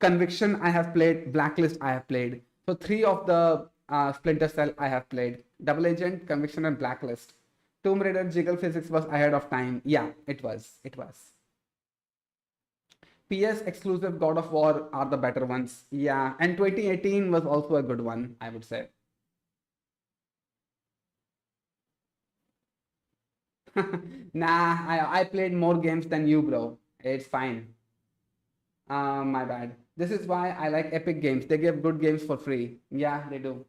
Conviction, I have played. Blacklist, I have played. So 3 of the Splinter Cell I have played. Double Agent, Conviction, and Blacklist. Tomb Raider Jiggle Physics was ahead of time. Yeah, it was. PS exclusive God of War are the better ones. Yeah, and 2018 was also a good one, I would say. Nah, I played more games than you, bro. It's fine. My bad. This is why I like Epic Games. They give good games for free. Yeah, they do.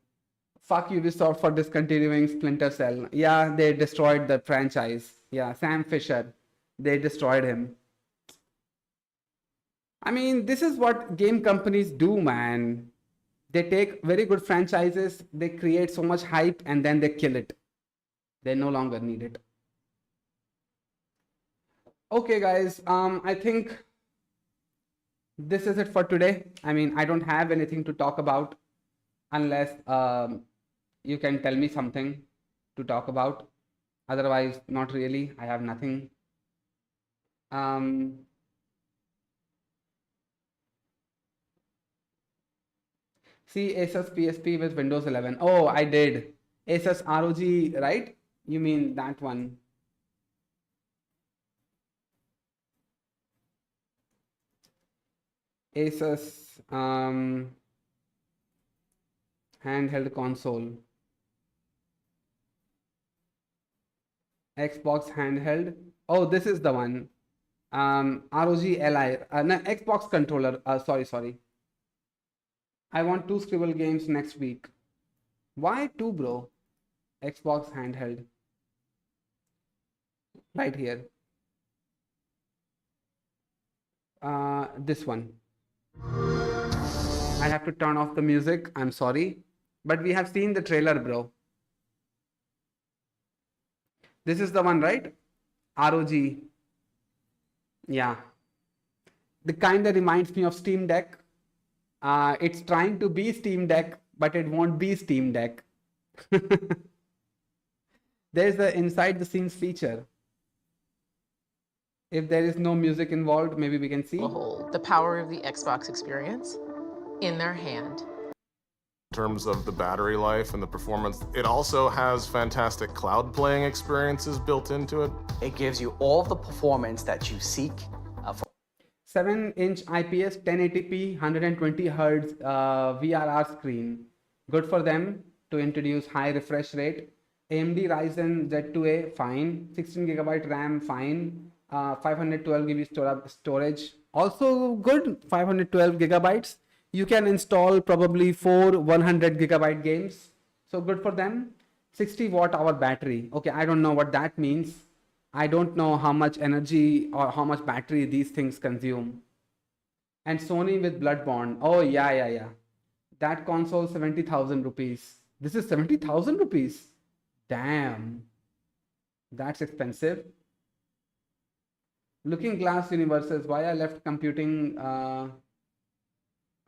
Fuck Ubisoft for discontinuing Splinter Cell. Yeah, they destroyed the franchise. Yeah, Sam Fisher. They destroyed him. I mean, this is what game companies do, man. They take very good franchises, they create so much hype, and then they kill it. They no longer need it. Okay, guys, I think this is it for today. I mean, I don't have anything to talk about unless you can tell me something to talk about. Otherwise, not really. I have nothing. See Asus PSP with Windows 11. Oh, I did. Asus ROG, right? You mean that one? Asus handheld console. Xbox handheld. Oh, this is the one. ROG Li. No, Xbox controller. Sorry. I want 2 Scribble games next week. Why 2, bro? Xbox handheld. Right here. This one. I have to turn off the music. I'm sorry. But we have seen the trailer, bro. This is the one, right? ROG. Yeah. The kind that reminds me of Steam Deck. It's trying to be Steam Deck, but it won't be Steam Deck. There's the inside the scenes feature. If there is no music involved, maybe we can see. Behold the power of the Xbox experience in their hand. In terms of the battery life and the performance, it also has fantastic cloud playing experiences built into it. It gives you all the performance that you seek. 7-inch IPS 1080p 120 Hz VRR screen. Good for them to introduce high refresh rate. AMD Ryzen Z2A, fine. 16 gigabyte RAM, fine. 512 GB storage, also good. 512 gigabytes. You can install probably 4 100 gigabyte games, so good for them. 60 watt hour battery. Okay, I don't know what that means. I don't know how much energy or how much battery these things consume. And Sony with Bloodborne. Oh yeah. That console 70,000 rupees. This is 70,000 rupees. Damn, that's expensive. Looking Glass Universes. Why I left computing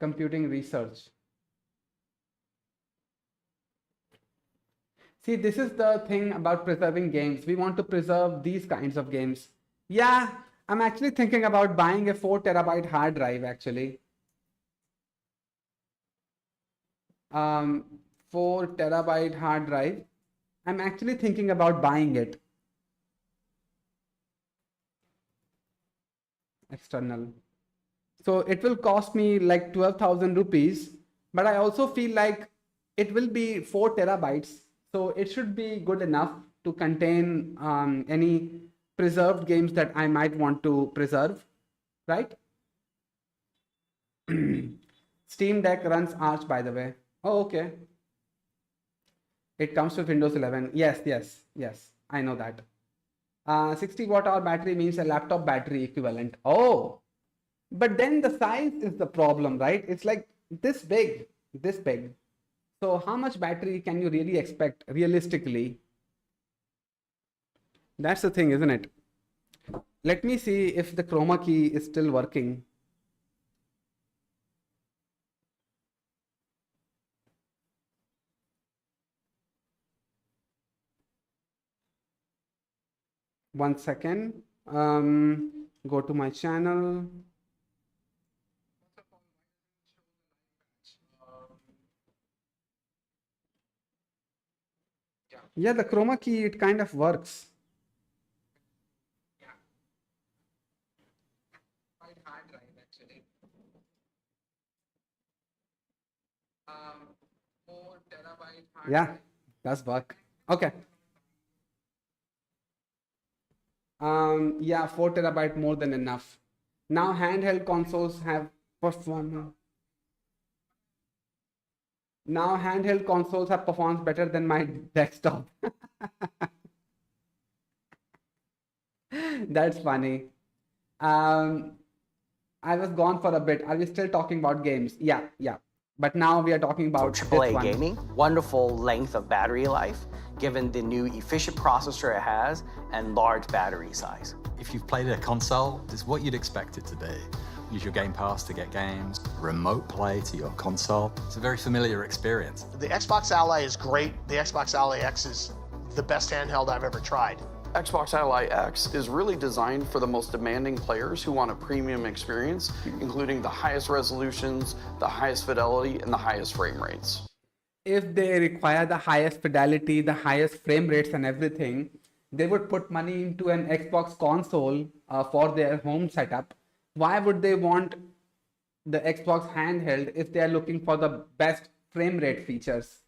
research. See, this is the thing about preserving games. We want to preserve these kinds of games. Yeah, I'm actually thinking about buying a 4 terabyte hard drive actually. 4 terabyte hard drive. I'm actually thinking about buying it. External. So it will cost me like 12,000 rupees, but I also feel like it will be 4 terabytes. So it should be good enough to contain any preserved games that I might want to preserve, right? Steam Deck runs Arch, by the way. Oh, okay. It comes with Windows 11. Yes, I know that. 60 watt hour battery means a laptop battery equivalent. Oh, but then the size is the problem, right? It's like this big. So how much battery can you really expect realistically? That's the thing, isn't it? Let me see if the chroma key is still working. One second. Go to my channel. Yeah, the chroma key, it kind of works. Quite hard drive actually. 4 terabyte hard drive. Does work. Okay. Yeah, 4 terabyte more than enough. Now handheld consoles have performed. Now handheld consoles have performed better than my desktop. That's funny. I was gone for a bit. Are we still talking about games? Yeah. But now we are talking about AAA gaming. Wonderful length of battery life, given the new efficient processor it has and large battery size. If you've played a console, this is what you'd expect it to be. Use your Game Pass to get games, remote play to your console. It's a very familiar experience. The Xbox Ally is great. The Xbox Ally X is the best handheld I've ever tried. Xbox Ally X is really designed for the most demanding players who want a premium experience, including the highest resolutions, the highest fidelity, and the highest frame rates. If they require the highest fidelity, the highest frame rates and everything, they would put money into an Xbox console for their home setup. Why would they want the Xbox handheld if they are looking for the best frame rate features?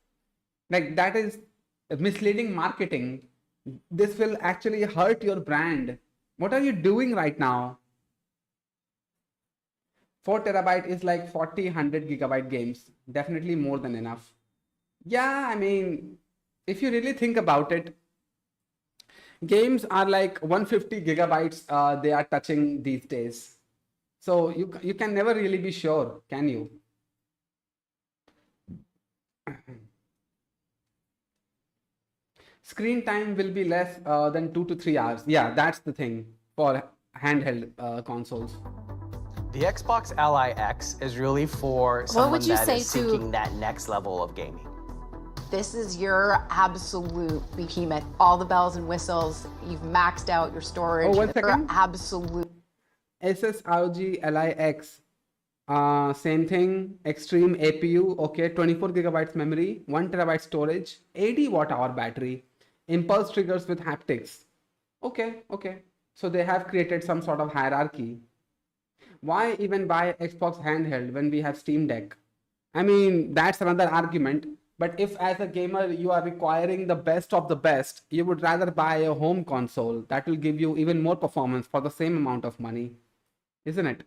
Like, that is misleading marketing. This will actually hurt your brand. What are you doing right now? 4 terabyte is like 40, 100 gigabyte games. Definitely more than enough. Yeah, I mean, if you really think about it, games are like 150 gigabytes they are touching these days. So you can never really be sure, can you? Screen time will be less than 2 to 3 hours. Yeah, that's the thing for handheld consoles. The Xbox Ally X is really for someone that is seeking that next level of gaming. This is your absolute behemoth. All the bells and whistles. You've maxed out your storage. Oh, 1 second. Absolute. Asus ROG Ally X. Same thing. Extreme APU. Okay, 24 gigabytes memory, 1 terabyte storage, 80 watt hour battery, impulse triggers with haptics. Okay. So they have created some sort of hierarchy. Why even buy Xbox handheld when we have Steam Deck? I mean, that's another argument. But if as a gamer you are requiring the best of the best, you would rather buy a home console that will give you even more performance for the same amount of money, isn't it?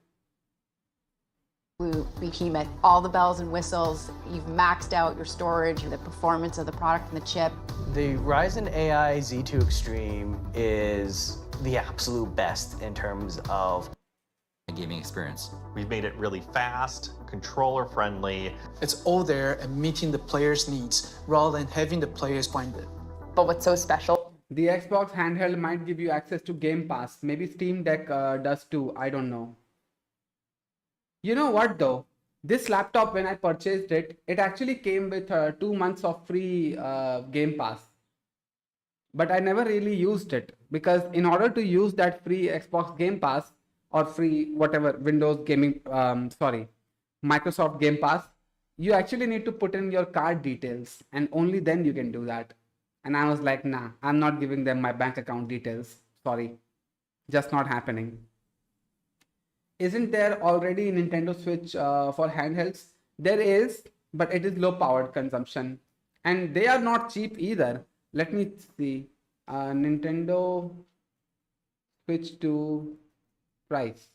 Behemoth, all the bells and whistles. You've maxed out your storage, the performance of the product and the chip. The Ryzen AI Z2 Extreme is the absolute best in terms of gaming experience. We've made it really fast, controller friendly. It's all there and meeting the players' needs rather than having the players find it. But what's so special? The Xbox handheld might give you access to Game Pass. Maybe Steam Deck does too. I don't know. You know what though? This laptop, when I purchased it, it actually came with 2 months of free Game Pass. But I never really used it because in order to use that free Xbox Game Pass or free whatever Windows gaming, Microsoft Game Pass, you actually need to put in your card details and only then you can do that. And I was like, nah, I'm not giving them my bank account details. Sorry, just not happening. Isn't there already Nintendo Switch for handhelds? There is, but it is low powered consumption. And they are not cheap either. Let me see. Nintendo Switch 2 price.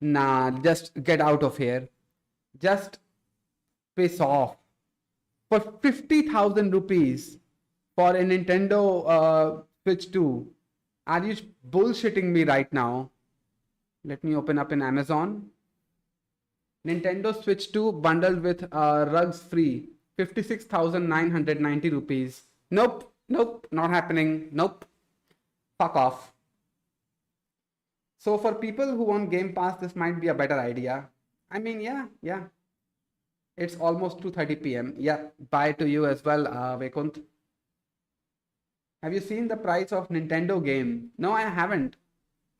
Nah, just get out of here. Just piss off. For 50,000 rupees for a Nintendo Switch 2. Are you bullshitting me right now? Let me open up in Amazon. Nintendo Switch 2 bundled with rugs free. 56,990 rupees. Nope, nope, not happening. Nope. Fuck off. So for people who want Game Pass, this might be a better idea. I mean, yeah. It's almost 2:30 p.m. Yeah, bye to you as well, Vaikunt. Have you seen the price of Nintendo game? No, I haven't.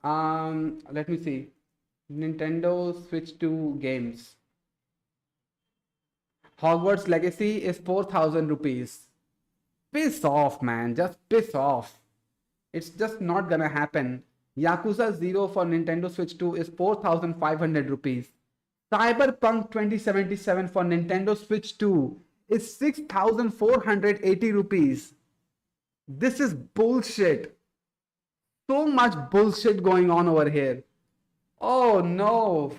Let me see. Nintendo Switch 2 games. Hogwarts Legacy is 4,000 rupees. Piss off, man. Just piss off. It's just not gonna happen. Yakuza 0 for Nintendo Switch 2 is 4,500 rupees. Cyberpunk 2077 for Nintendo Switch 2 is 6,480 rupees. This is bullshit. So much bullshit going on over here. Oh no.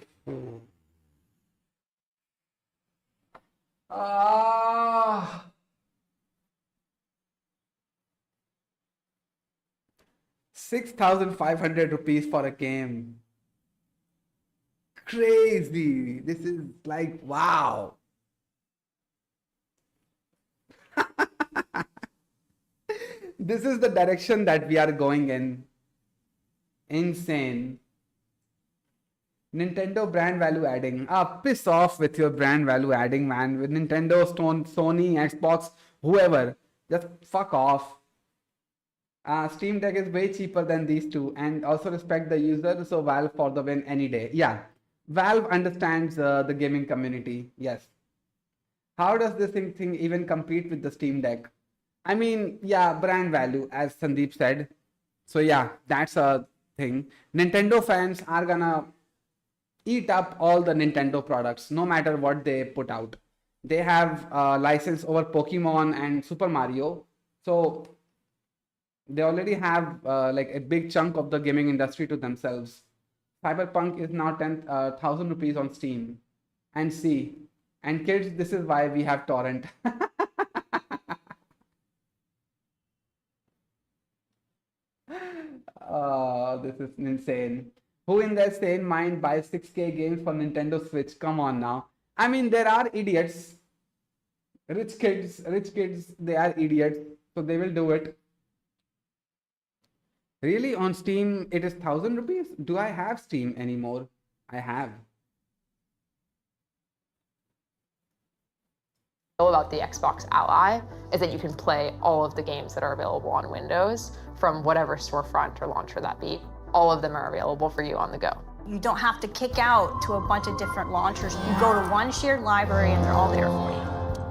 6,500 rupees for a game. Crazy. This is like, wow. This is the direction that we are going in. Insane. Nintendo brand value adding. Piss off with your brand value adding, man. With Nintendo, Sony, Xbox, whoever. Just fuck off. Steam Deck is way cheaper than these two, and also respect the user, so Valve for the win any day. Yeah, Valve understands the gaming community. Yes. How does this thing even compete with the Steam Deck? I mean, yeah, brand value, as Sandeep said. So yeah, that's a thing. Nintendo fans are gonna eat up all the Nintendo products, no matter what they put out. They have license over Pokemon and Super Mario, so they already have like a big chunk of the gaming industry to themselves. Cyberpunk is now 10,000 rupees on Steam. And see, and kids, this is why we have torrent. This is insane. Who in their sane mind buys 6K games for Nintendo Switch? Come on now. I mean, there are idiots. Rich kids, they are idiots. So they will do it. Really? On Steam, it is 1,000 rupees? Do I have Steam anymore? I have. About the Xbox Ally is that you can play all of the games that are available on Windows from whatever storefront or launcher that be. All of them are available for you on the go. You don't have to kick out to a bunch of different launchers. You go to one shared library and they're all there for you.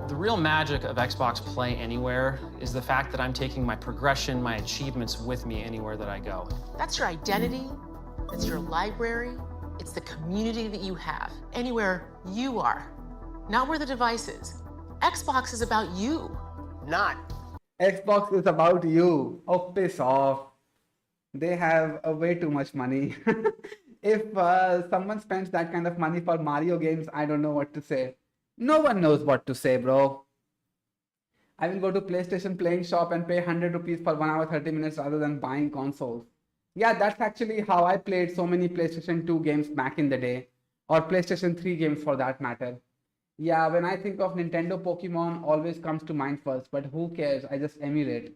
The real magic of Xbox Play Anywhere is the fact that I'm taking my progression, my achievements with me anywhere that I go. That's your identity, it's your library, it's the community that you have, anywhere you are, not where the device is. Xbox is about you. Not. Xbox is about you. Oh, piss off. They have way too much money. If someone spends that kind of money for Mario games, I don't know what to say. No one knows what to say, bro. I will go to PlayStation playing shop and pay 100 rupees for 1 hour 30 minutes rather than buying consoles. Yeah, that's actually how I played so many PlayStation 2 games back in the day, or PlayStation 3 games for that matter. Yeah, when I think of Nintendo, Pokemon always comes to mind first, but who cares? I just emulate.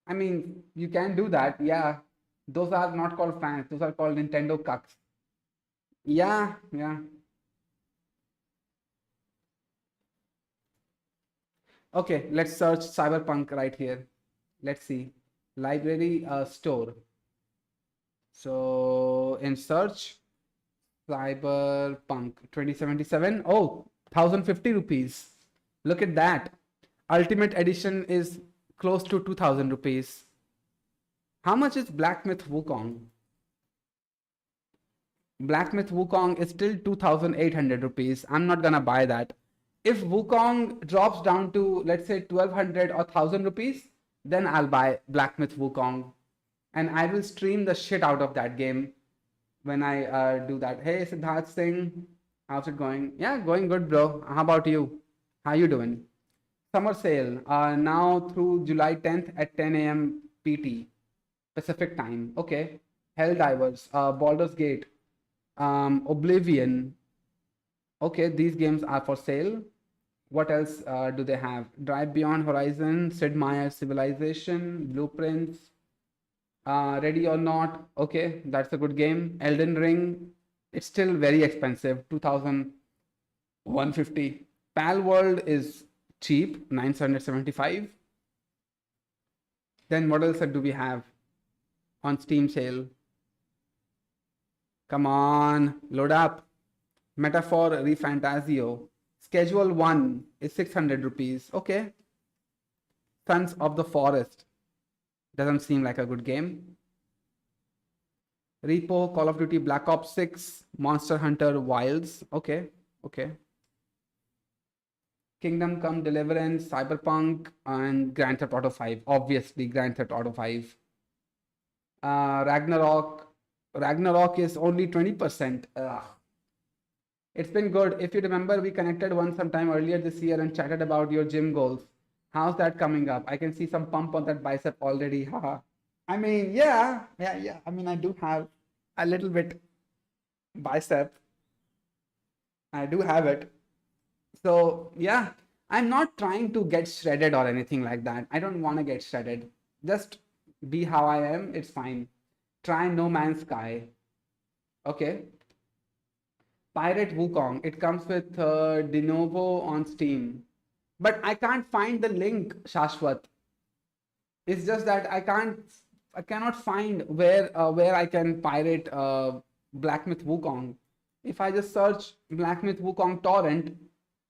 I mean, you can do that. Yeah, those are not called fans. Those are called Nintendo cucks. Yeah, yeah. Okay, let's search Cyberpunk right here. Let's see. Library store. So in search, Cyberpunk 2077. Oh, 1050 rupees. Look at that. Ultimate edition is close to 2000 rupees. How much is Black Myth Wukong? Black Myth Wukong is still 2800 rupees. I'm not gonna buy that. If Wukong drops down to, let's say, 1200 or 1000 rupees, then I'll buy Black Myth Wukong. And I will stream the shit out of that game when I do that. Hey, Siddharth Singh, how's it going? Yeah, going good, bro. How about you? How you doing? Summer sale now through July 10th at 10 a.m. PT, Pacific time. Okay. Helldivers, Baldur's Gate, Oblivion. Okay, these games are for sale. What else do they have? Drive Beyond Horizon, Sid Meier's Civilization, Blueprints, Ready or Not. Okay, that's a good game. Elden Ring, it's still very expensive, 2,150. Pal World is cheap, 975. Then what else do we have on Steam sale? Come on, load up. Metaphor Refantasio. Schedule 1 is 600 rupees. Okay. Sons of the Forest. Doesn't seem like a good game. Repo, Call of Duty Black Ops 6, Monster Hunter Wilds. Okay. Okay. Kingdom Come Deliverance, Cyberpunk, and Grand Theft Auto 5. Obviously, Grand Theft Auto 5. Ragnarok. Ragnarok is only 20%. It's been good. If you remember, we connected sometime earlier this year and chatted about your gym goals. How's that coming up? I can see some pump on that bicep already. Haha. I mean, yeah. I mean, I do have a little bit bicep. I do have it. So yeah, I'm not trying to get shredded or anything like that. I don't want to get shredded. Just be how I am. It's fine. Try No Man's Sky. Okay. Pirate Wukong. It comes with de novo on Steam. But I can't find the link, Shashwat. It's just that I cannot find where I can pirate Black Myth Wukong. If I just search Black Myth Wukong torrent,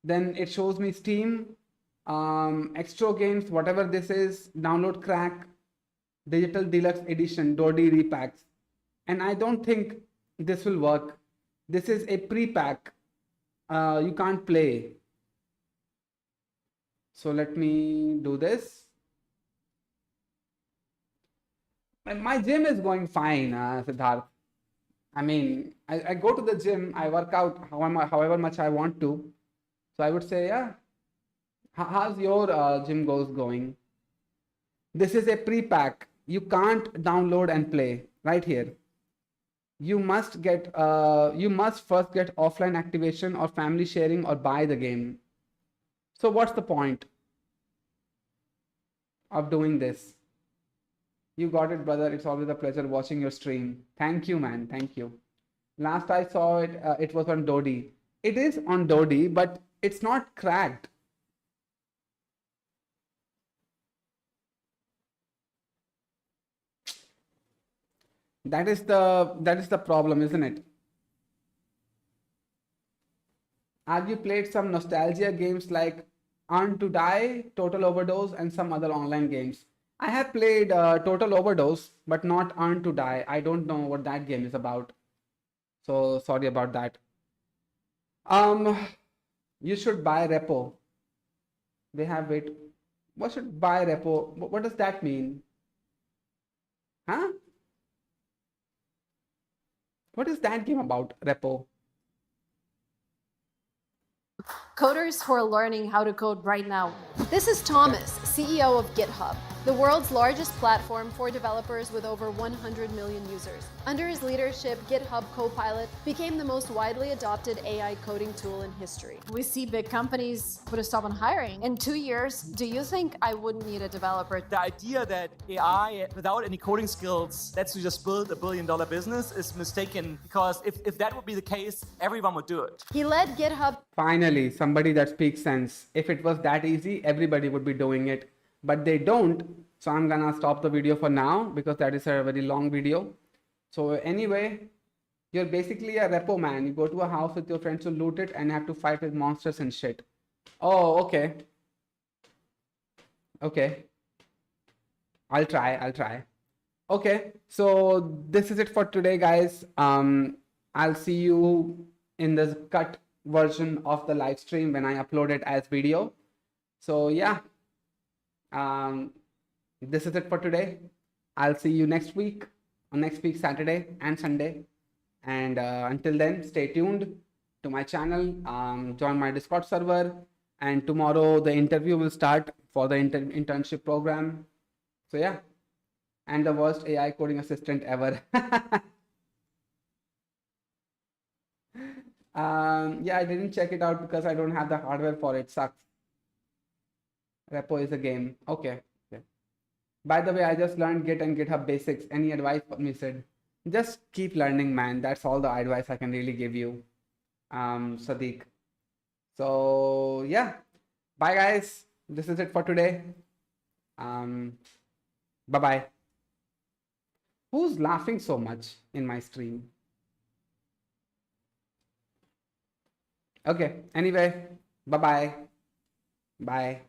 then it shows me Steam, Extra Games, whatever this is, download crack, digital deluxe edition, Dodi repacks. And I don't think this will work. This is a pre-pack. You can't play. So let me do this. My gym is going fine, Siddharth. I mean, I go to the gym, I work out however much I want to. So I would say, yeah. How's your gym goals going? This is a pre-pack. You can't download and play right here. You must first get offline activation or family sharing or buy the game. So what's the point of doing this? You got it, brother. It's always a pleasure watching your stream. Thank you, man. Thank you. Last I saw it, it was on Dodi. It is on Dodi, but it's not cracked. That is the problem, isn't it? Have you played some nostalgia games like Earn to Die, Total Overdose, and some other online games? I have played Total Overdose, but not Earn to Die. I don't know what that game is about. So sorry about that. You should buy Repo. They have it. What should buy repo? What does that mean? Huh? What is that game about, repo? Coders who are learning how to code right now. This is Thomas, CEO of GitHub, the world's largest platform for developers with over 100 million users. Under his leadership, GitHub Copilot became the most widely adopted AI coding tool in history. We see big companies put a stop on hiring. In 2 years, do you think I wouldn't need a developer? The idea that AI, without any coding skills, lets you just build a billion-dollar business is mistaken, because if that would be the case, everyone would do it. He led GitHub. Finally, somebody that speaks sense. If it was that easy, everybody would be doing it. But they don't. So I'm gonna stop the video for now because that is a very long video. So anyway, you're basically a repo man. You go to a house with your friends to loot it and have to fight with monsters and shit. Oh, okay. Okay. I'll try. Okay, so this is it for today, guys. I'll see you in the cut version of the live stream when I upload it as video. So yeah, this is it for today. I'll see you next week, on next week Saturday and Sunday. And until then, stay tuned to my channel, join my Discord server, and tomorrow the interview will start for the internship program. So yeah, and the worst AI coding assistant ever. Yeah, I didn't check it out because I don't have the hardware for it. Sucks. Repo is a game. Okay. By the way, I just learned Git and GitHub basics. Any advice for me, Sid? Just keep learning, man. That's all the advice I can really give you, Sadiq. So yeah, bye guys. This is it for today. Bye-bye. Who's laughing so much in my stream? Okay, anyway, bye-bye. Bye.